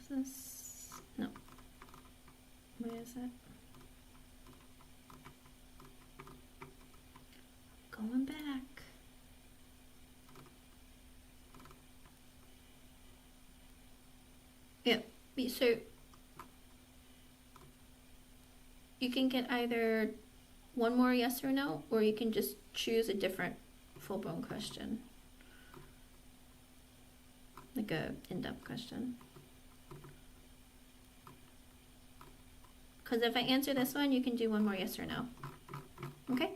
Is this? No. Where is it? Going back. Yeah. So you can get either 1 more yes or no, or you can just choose a different full-blown question, like a in-depth question. Because if I answer this one, you can do 1 more yes or no. Okay?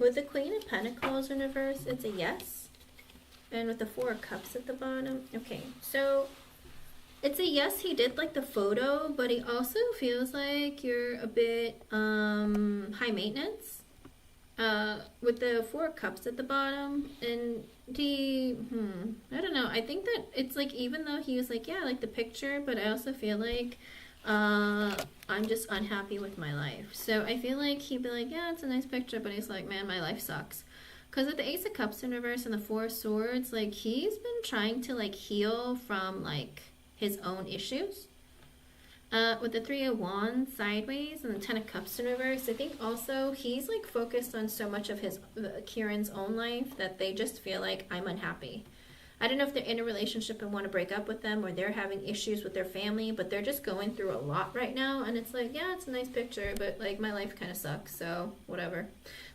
with the Queen of Pentacles in reverse, it's a yes. And with the Four of Cups at the bottom, okay, so it's a yes, he did like the photo, but he also feels like you're a bit high maintenance. With the Four of Cups at the bottom, and I don't know, I think that it's like, even though he was like, yeah, I like the picture, but I also feel like I'm just unhappy with my life. So I feel like he'd be like, yeah, it's a nice picture, but he's like, man, my life sucks. Because with the Ace of Cups in reverse and the Four of Swords, like, he's been trying to like heal from like his own issues. With the Three of Wands sideways and the Ten of Cups in reverse, I think also he's like focused on so much of his Kieran's own life that they just feel like, I'm unhappy. I don't know if they're in a relationship and want to break up with them, or they're having issues with their family, but they're just going through a lot right now. And it's like, yeah, it's a nice picture, but like my life kind of sucks, so whatever.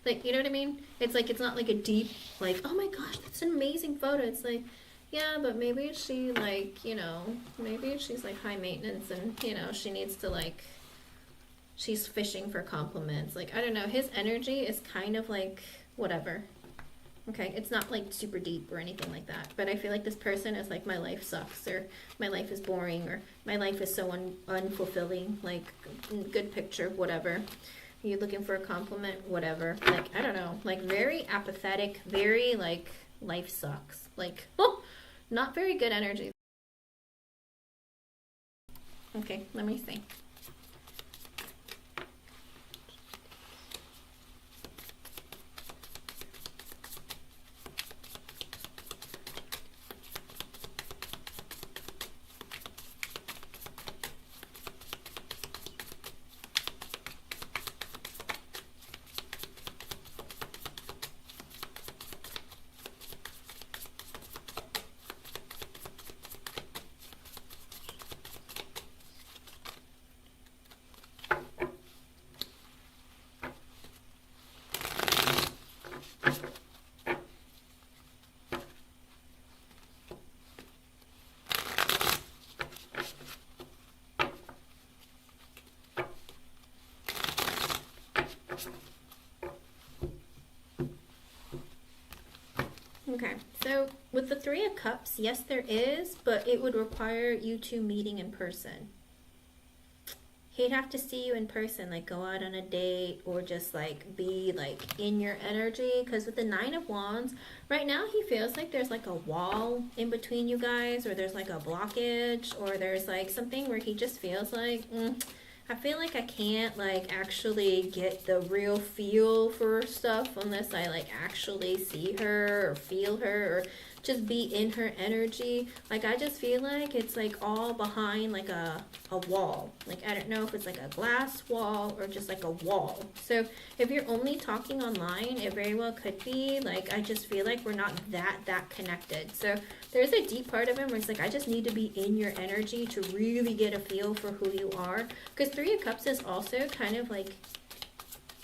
Like, you know what I mean? It's like, it's not like a deep, like, oh my gosh, that's an amazing photo. It's like, yeah, but maybe she like, you know, maybe she's like high maintenance and, you know, she needs to like, she's fishing for compliments. Like, I don't know, his energy is kind of like, whatever. Okay, it's not like super deep or anything like that, but I feel like this person is like, my life sucks, or my life is boring, or my life is so unfulfilling, like, good picture, whatever. Are you looking for a compliment? Whatever. Like, I don't know, like very apathetic, very like, life sucks. Like, oh, not very good energy. Okay, let me see. Okay, so with the Three of Cups, yes, there is, but it would require you two meeting in person. He'd have to see you in person, like go out on a date, or just like be like in your energy. Because with the Nine of Wands, right now he feels like there's like a wall in between you guys, or there's like a blockage, or there's like something where he just feels like, I feel like I can't like actually get the real feel for stuff unless I like actually see her or feel her or just be in her energy. Like, I just feel like it's like all behind like a wall. Like, I don't know if it's like a glass wall or just like a wall. So if you're only talking online, it very well could be like, I just feel like we're not that connected. So there's a deep part of him where it's like, I just need to be in your energy to really get a feel for who you are. Because Three of Cups is also kind of like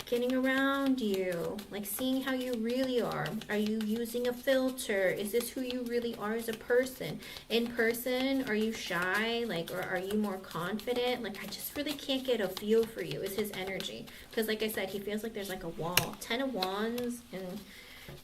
getting around you, like seeing how you really are. Are you using a filter? Is this who you really are as a person? In person, are you shy? Like, or are you more confident? Like, I just really can't get a feel for you, is his energy. Because like I said, he feels like there's like a wall. Ten of Wands and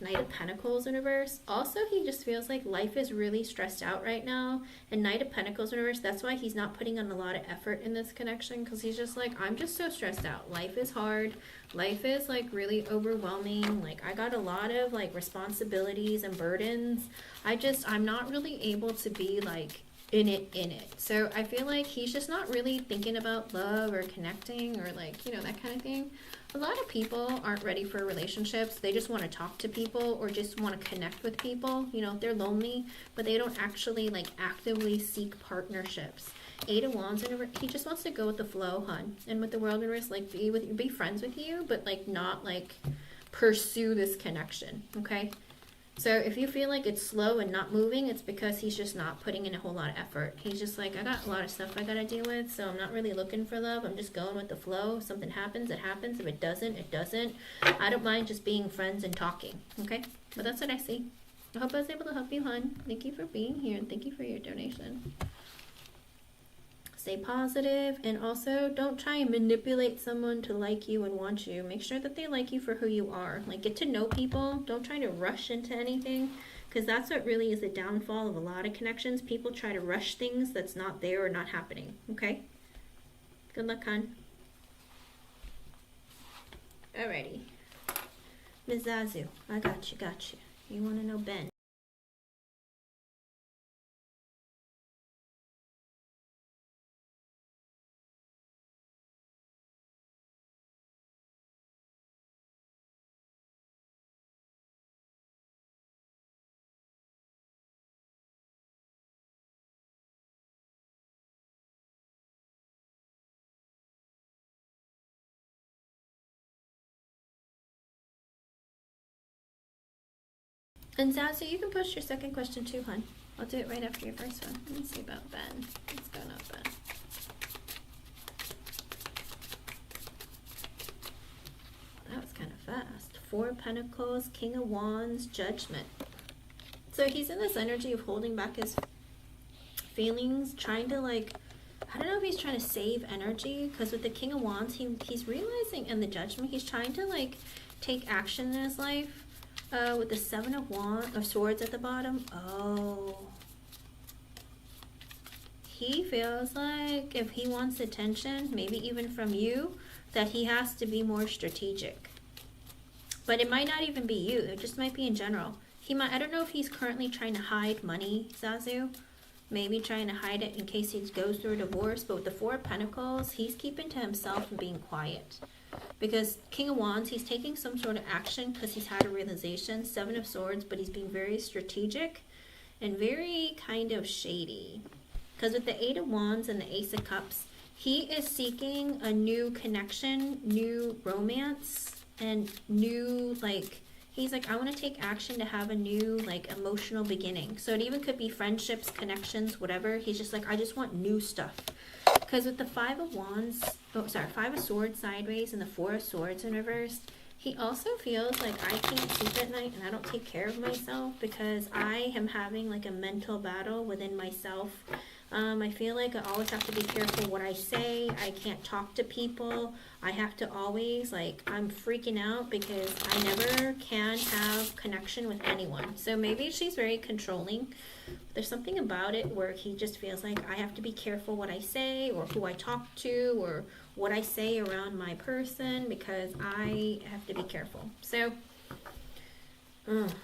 Knight of Pentacles in reverse. Also, he just feels like life is really stressed out right now. And Knight of Pentacles in reverse, that's why he's not putting on a lot of effort in this connection, because he's just like, I'm just so stressed out. Life is hard. Life is like really overwhelming. Like, I got a lot of like responsibilities and burdens. I'm not really able to be like in it. So I feel like he's just not really thinking about love or connecting or like, you know, that kind of thing. A lot of people aren't ready for relationships. They just want to talk to people or just want to connect with people. You know, they're lonely, but they don't actually like actively seek partnerships. Eight of Wands, and he just wants to go with the flow, hun. And with the World in reverse, like be friends with you, but like not like pursue this connection, okay? So if you feel like it's slow and not moving, it's because he's just not putting in a whole lot of effort. He's just like, I got a lot of stuff I gotta deal with, so I'm not really looking for love. I'm just going with the flow. If something happens, it happens. If it doesn't, it doesn't. I don't mind just being friends and talking, okay? But that's what I see. I hope I was able to help you, hun. Thank you for being here, and thank you for your donation. Stay positive, and also don't try and manipulate someone to like you and want you. Make sure that they like you for who you are. Like, get to know people. Don't try to rush into anything, because that's what really is the downfall of a lot of connections. People try to rush things that's not there or not happening. Okay? Good luck, hon. Alrighty. Ms. Zazu, I got you, got you. You want to know Ben? And Zazu, you can post your second question too, hon. I'll do it right after your first one. Let me see about Ben. What's going on, Ben? That was kind of fast. Four of Pentacles, King of Wands, Judgment. So he's in this energy of holding back his feelings, trying to, like, I don't know if he's trying to save energy, because with the King of Wands, he's realizing, and the Judgment, he's trying to, like, take action in his life. With the Seven of Swords at the bottom. Oh. He feels like if he wants attention, maybe even from you, that he has to be more strategic. But it might not even be you. It just might be in general. He might, I don't know if he's currently trying to hide money, Zazu. Maybe trying to hide it in case he goes through a divorce. But with the Four of Pentacles, he's keeping to himself and being quiet. Because King of Wands, he's taking some sort of action because he's had a realization. Seven of Swords, but he's being very strategic and very kind of shady. Because with the Eight of Wands and the Ace of Cups, he is seeking a new connection, new romance, and new, like, he's like, I want to take action to have a new, like, emotional beginning. So it even could be friendships, connections, whatever. He's just like, I just want new stuff. Because with the Five of Wands, Five of Swords sideways and the Four of Swords in reverse, he also feels like I can't sleep at night and I don't take care of myself because I am having like a mental battle within myself. I feel like I always have to be careful what I say. I can't talk to people. I have to always, like, I'm freaking out because I never can have connection with anyone. So maybe she's very controlling. There's something about it where he just feels like I have to be careful what I say or who I talk to or what I say around my person because I have to be careful. So,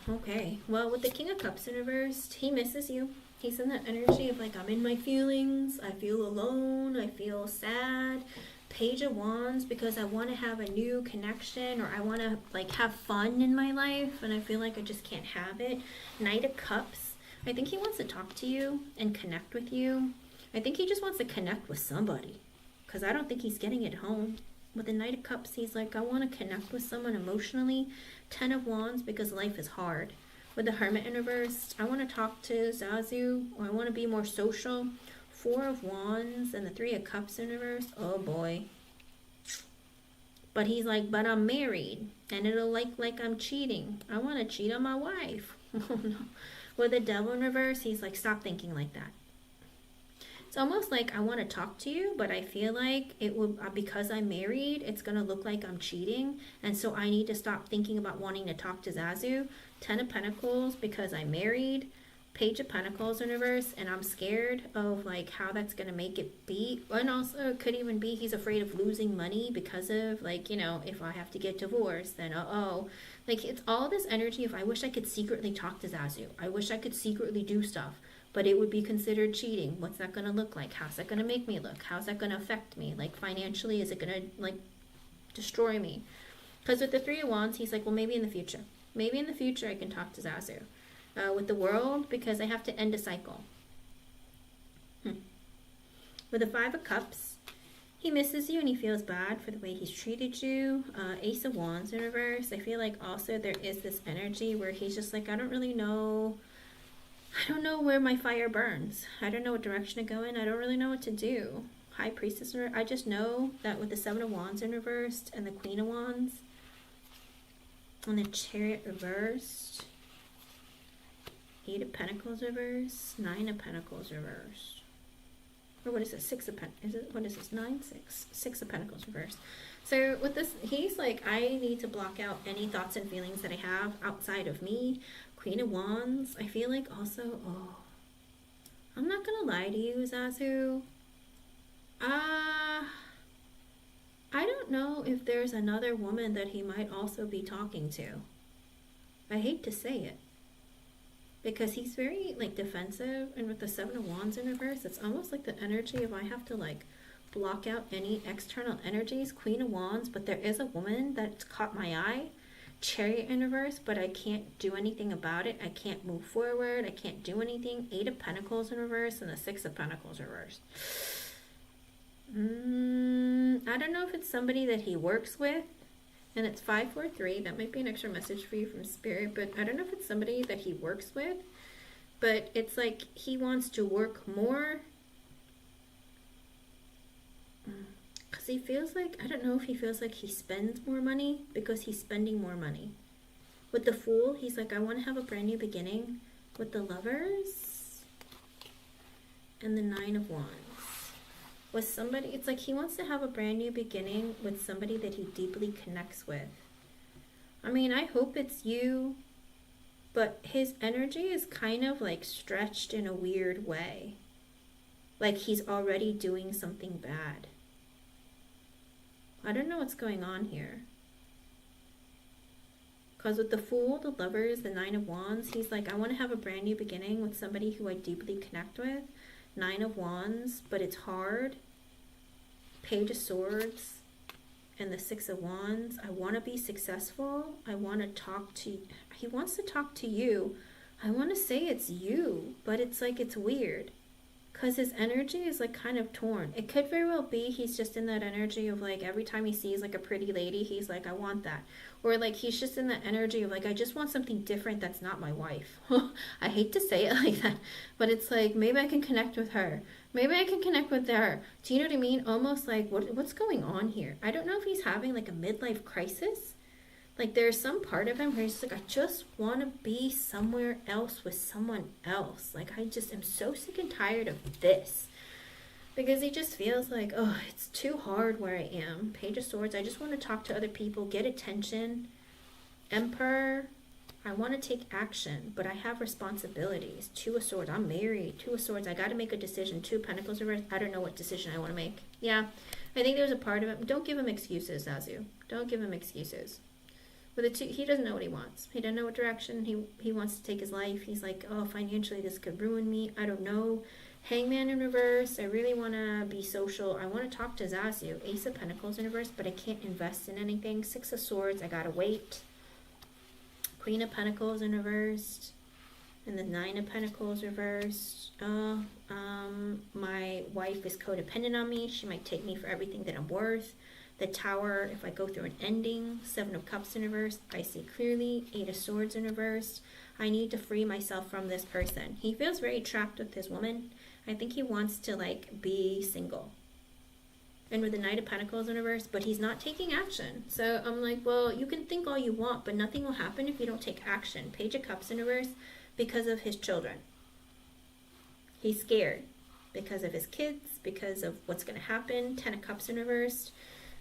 okay. Well, with the King of Cups in reversed, he misses you. He's in that energy of like, I'm in my feelings, I feel alone, I feel sad. Page of Wands, because I want to have a new connection or I want to like have fun in my life and I feel like I just can't have it. Knight of Cups, I think he wants to talk to you and connect with you. I think he just wants to connect with somebody because I don't think he's getting it home. With the Knight of Cups, he's like, I want to connect with someone emotionally. 10 of Wands, because life is hard. With the Hermit in reverse, I want to talk to Zazu, or I want to be more social. 4 of Wands and the 3 of Cups in reverse. Oh boy. But he's like, but I'm married, and it'll like I'm cheating. I want to cheat on my wife. Oh no. With the Devil in reverse, he's like, stop thinking like that. It's almost like I want to talk to you, but I feel like it will, because I'm married, it's going to look like I'm cheating. And so I need to stop thinking about wanting to talk to Zazu. 10 of Pentacles, because I'm married. Page of Pentacles in reverse, and I'm scared of like how that's going to make it be. And also it could even be he's afraid of losing money because of like, you know, if I have to get divorced, then like it's all this energy of I wish I could secretly talk to Zazu. I wish I could secretly do stuff. But it would be considered cheating. What's that going to look like? How's that going to make me look? How's that going to affect me? Like financially, is it going to like destroy me? Because with the 3 of Wands, he's like, well, maybe in the future. Maybe in the future I can talk to Zazu. With the World, because I have to end a cycle. With the 5 of Cups, he misses you and he feels bad for the way he's treated you. Ace of Wands in reverse. I feel like also there is this energy where he's just like, I don't know where my fire burns. I don't know what direction to go in. I don't really know what to do. High Priestess, I just know that with the 7 of Wands in reversed and the Queen of Wands and the Chariot reversed, 8 of Pentacles reversed, 9 of Pentacles reversed. Or what is it? Six of Pentacles. Is it, what is this? 9, 6. 6 of Pentacles reversed. So with this, he's like, I need to block out any thoughts and feelings that I have outside of me. Queen of Wands. I feel like also, oh, I'm not going to lie to you, Zazu. I don't know if there's another woman that he might also be talking to. I hate to say it, because he's very like defensive, and with the 7 of Wands in reverse, it's almost like the energy of I have to like block out any external energies. Queen of Wands, but there is a woman that's caught my eye. Chariot in reverse, but I can't do anything about it. I can't move forward. I can't do anything. 8 of Pentacles in reverse and the 6 of Pentacles reverse. I don't know if it's somebody that he works with, and it's 543. That might be an extra message for you from Spirit, but I don't know if it's somebody that he works with, but it's like he wants to work more, because he feels like, I don't know if he feels like he spends more money because he's spending more money. With the Fool, he's like, I want to have a brand new beginning. With the Lovers and the 9 of Wands. With somebody, it's like he wants to have a brand new beginning with somebody that he deeply connects with. I mean, I hope it's you, but his energy is kind of like stretched in a weird way. Like he's already doing something bad. I don't know what's going on here. Because with the Fool, the Lovers, the 9 of Wands, he's like, I want to have a brand new beginning with somebody who I deeply connect with. 9 of Wands, but it's hard. Page of Swords and the 6 of Wands. I want to be successful. I want to talk to, he wants to talk to you. I want to say it's you, but it's like, it's weird. Because his energy is like kind of torn. It could very well be he's just in that energy of like every time he sees like a pretty lady, he's like, I want that. Or like he's just in that energy of like, I just want something different that's not my wife. I hate to say it like that, but it's like, maybe I can connect with her. Maybe I can connect with her. Do you know what I mean? Almost like, what's going on here? I don't know if he's having like a midlife crisis. Like there's some part of him where he's like, I just want to be somewhere else with someone else. Like I just am so sick and tired of this. Because he just feels like, oh, it's too hard where I am. Page of Swords, I just want to talk to other people, get attention. Emperor, I want to take action, but I have responsibilities. 2 of Swords, I'm married. 2 of Swords, I got to make a decision. 2 of Pentacles reversed, I don't know what decision I want to make. Yeah, I think there's a part of it. Don't give him excuses, Zazu. Don't give him excuses. With the 2, he doesn't know what he wants. He doesn't know what direction he wants to take his life. He's like, oh, financially this could ruin me. I don't know. Hangman in reverse. I really want to be social. I want to talk to Zazu. Ace of Pentacles in reverse, but I can't invest in anything. 6 of Swords. I gotta wait. Queen of Pentacles in reverse. And the 9 of Pentacles reversed. My wife is codependent on me. She might take me for everything that I'm worth. The Tower, if I go through an ending. 7 of Cups in reverse. I see clearly. 8 of Swords in reverse. I need to free myself from this person. He feels very trapped with his woman. I think he wants to like be single. And with the Knight of Pentacles in reverse, but he's not taking action. So I'm like, well, you can think all you want, but nothing will happen if you don't take action. Page of Cups in reverse, because of his children. He's scared because of his kids, because of what's going to happen. 10 of Cups in reverse,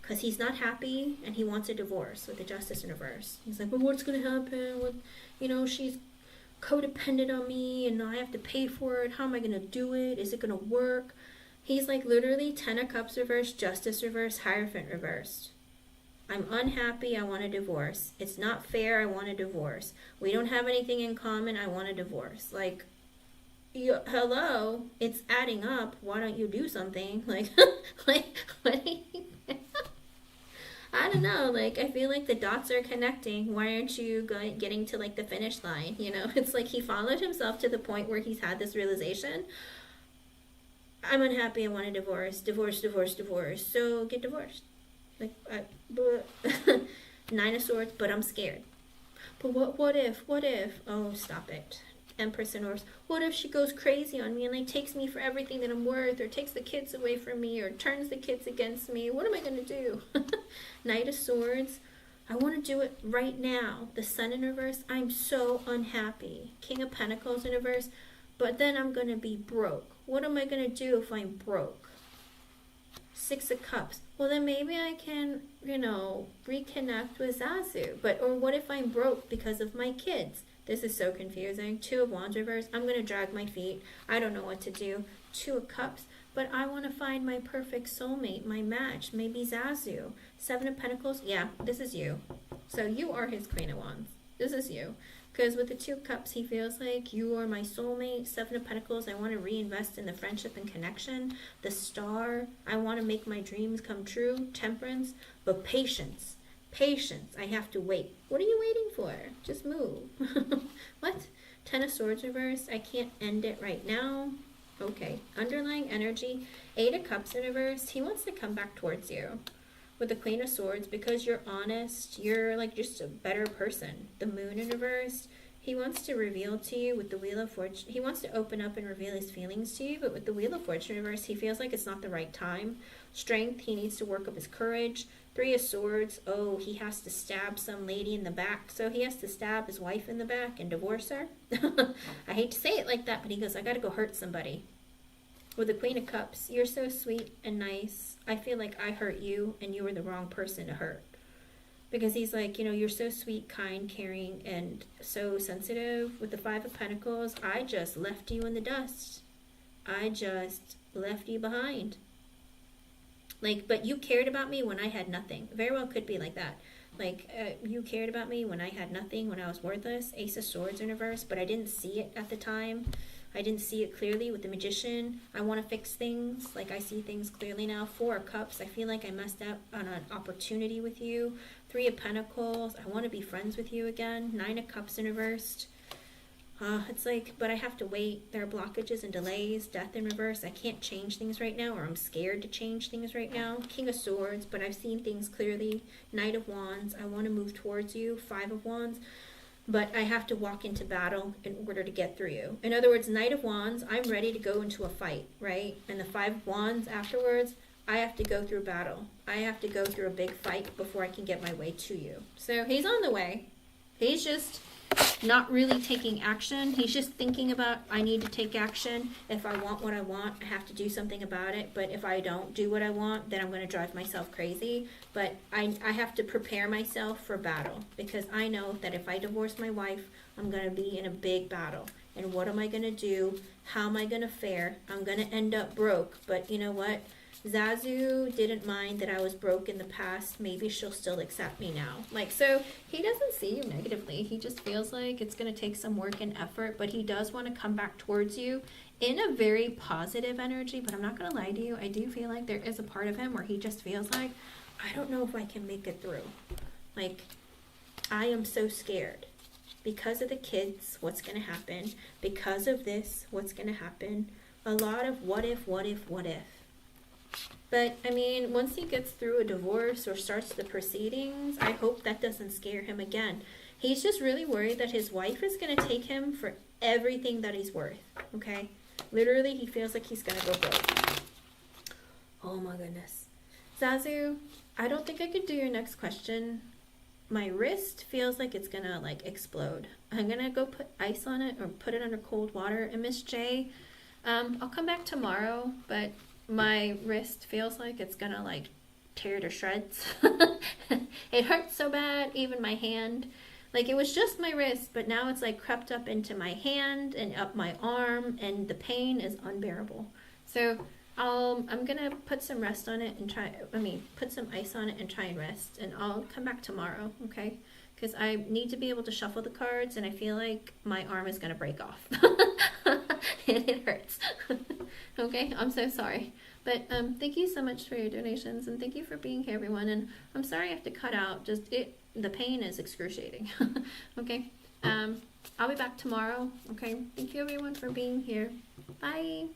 because he's not happy and he wants a divorce. With the Justice in reverse, he's like, well, what's going to happen with, you know, she's codependent on me and I have to pay for it. How am I going to do it? Is it going to work? He's like literally 10 of Cups reversed, Justice reversed, Hierophant reversed. I'm unhappy. I want a divorce. It's not fair. I want a divorce. We don't have anything in common. I want a divorce. Like, hello, it's adding up. Why don't you do something? Like, what do you I don't know, like, I feel like the dots are connecting. Why aren't you getting to, like, the finish line, you know? It's like he followed himself to the point where he's had this realization. I'm unhappy, I want a divorce. Divorce, divorce, divorce. So, get divorced. Like, 9 of Swords, but I'm scared. But what if? Oh, stop it. Empress in reverse. What if she goes crazy on me and like takes me for everything that I'm worth, or takes the kids away from me, or turns the kids against me? What am I going to do? Knight of Swords. I want to do it right now. The Sun in reverse. I'm so unhappy. King of Pentacles in reverse. but then I'm going to be broke. What am I going to do if I'm broke? 6 of Cups. Well, then maybe I can, you know, reconnect with Zazu. But, or what if I'm broke because of my kids? This is so confusing. 2 of Wands reverse. I'm going to drag my feet. I don't know what to do. 2 of Cups. But I want to find my perfect soulmate, my match. Maybe Zazu. 7 of Pentacles. Yeah, this is you. So you are his Queen of Wands. This is you. Because with the 2 of Cups, he feels like you are my soulmate. 7 of Pentacles, I want to reinvest in the friendship and connection. The Star, I want to make my dreams come true. Temperance, but patience. Patience, I have to wait. What are you waiting for? Just move. What? 10 of Swords reverse, I can't end it right now. Okay, underlying energy. 8 of Cups in reverse, he wants to come back towards you. With the Queen of Swords, because you're honest, you're like just a better person. The Moon in reverse, he wants to reveal to you with the Wheel of Fortune. He wants to open up and reveal his feelings to you, but with the Wheel of Fortune in reverse, he feels like it's not the right time. Strength, he needs to work up his courage. 3 of Swords, oh, he has to stab some lady in the back. So he has to stab his wife in the back and divorce her. I hate to say it like that, but he goes, I gotta go hurt somebody. With the Queen of Cups, you're so sweet and nice. I feel like I hurt you and you were the wrong person to hurt. Because he's like, you know, you're so sweet, kind, caring, and so sensitive. With the 5 of Pentacles, I just left you in the dust. I just left you behind. Like, but you cared about me when I had nothing. Very well could be like that. Like, you cared about me when I had nothing, when I was worthless. Ace of Swords in reverse, but I didn't see it at the time. I didn't see it clearly with the Magician. I want to fix things. Like, I see things clearly now. 4 of Cups. I feel like I messed up on an opportunity with you. 3 of Pentacles. I want to be friends with you again. 9 of Cups in reverse. It's like, but I have to wait. There are blockages and delays. Death in reverse. I can't change things right now, or I'm scared to change things right now. King of Swords, but I've seen things clearly. Knight of Wands. I want to move towards you. 5 of Wands. But I have to walk into battle in order to get through you. In other words, Knight of Wands, I'm ready to go into a fight, right? And the 5 of Wands afterwards, I have to go through battle. I have to go through a big fight before I can get my way to you. So he's on the way. He's just not really taking action. He's just thinking about, I need to take action. If I want what I want, I have to do something about it. But if I don't do what I want, then I'm going to drive myself crazy. But I have to prepare myself for battle, because I know that if I divorce my wife, I'm going to be in a big battle. And what am I going to do? How am I going to fare? I'm going to end up broke. But you know what? Zazu didn't mind that I was broke in the past. Maybe she'll still accept me now. Like, so he doesn't see you negatively. He just feels like it's going to take some work and effort, but he does want to come back towards you in a very positive energy. But I'm not going to lie to you. I do feel like there is a part of him where he just feels like, I don't know if I can make it through. Like, I am so scared. Because of the kids, what's going to happen? Because of this, what's going to happen? A lot of what if, what if, what if. But, I mean, once he gets through a divorce or starts the proceedings, I hope that doesn't scare him again. He's just really worried that his wife is going to take him for everything that he's worth, okay? Literally, he feels like he's going to go broke. Oh, my goodness. Zazu, I don't think I could do your next question. My wrist feels like it's going to, like, explode. I'm going to go put ice on it or put it under cold water. And Miss J, I'll come back tomorrow, but my wrist feels like it's gonna like tear to shreds. It hurts so bad, even my hand. Like, it was just my wrist, but now it's like crept up into my hand and up my arm, and the pain is unbearable. So I'm gonna put some rest on it and put some ice on it and try and rest, and I'll come back tomorrow, okay? Because I need to be able to shuffle the cards, and I feel like my arm is gonna break off. And it hurts. Okay, I'm so sorry. But thank you so much for your donations, and thank you for being here, everyone. And I'm sorry I have to cut out. The pain is excruciating. Okay, I'll be back tomorrow. Okay, thank you everyone for being here. Bye.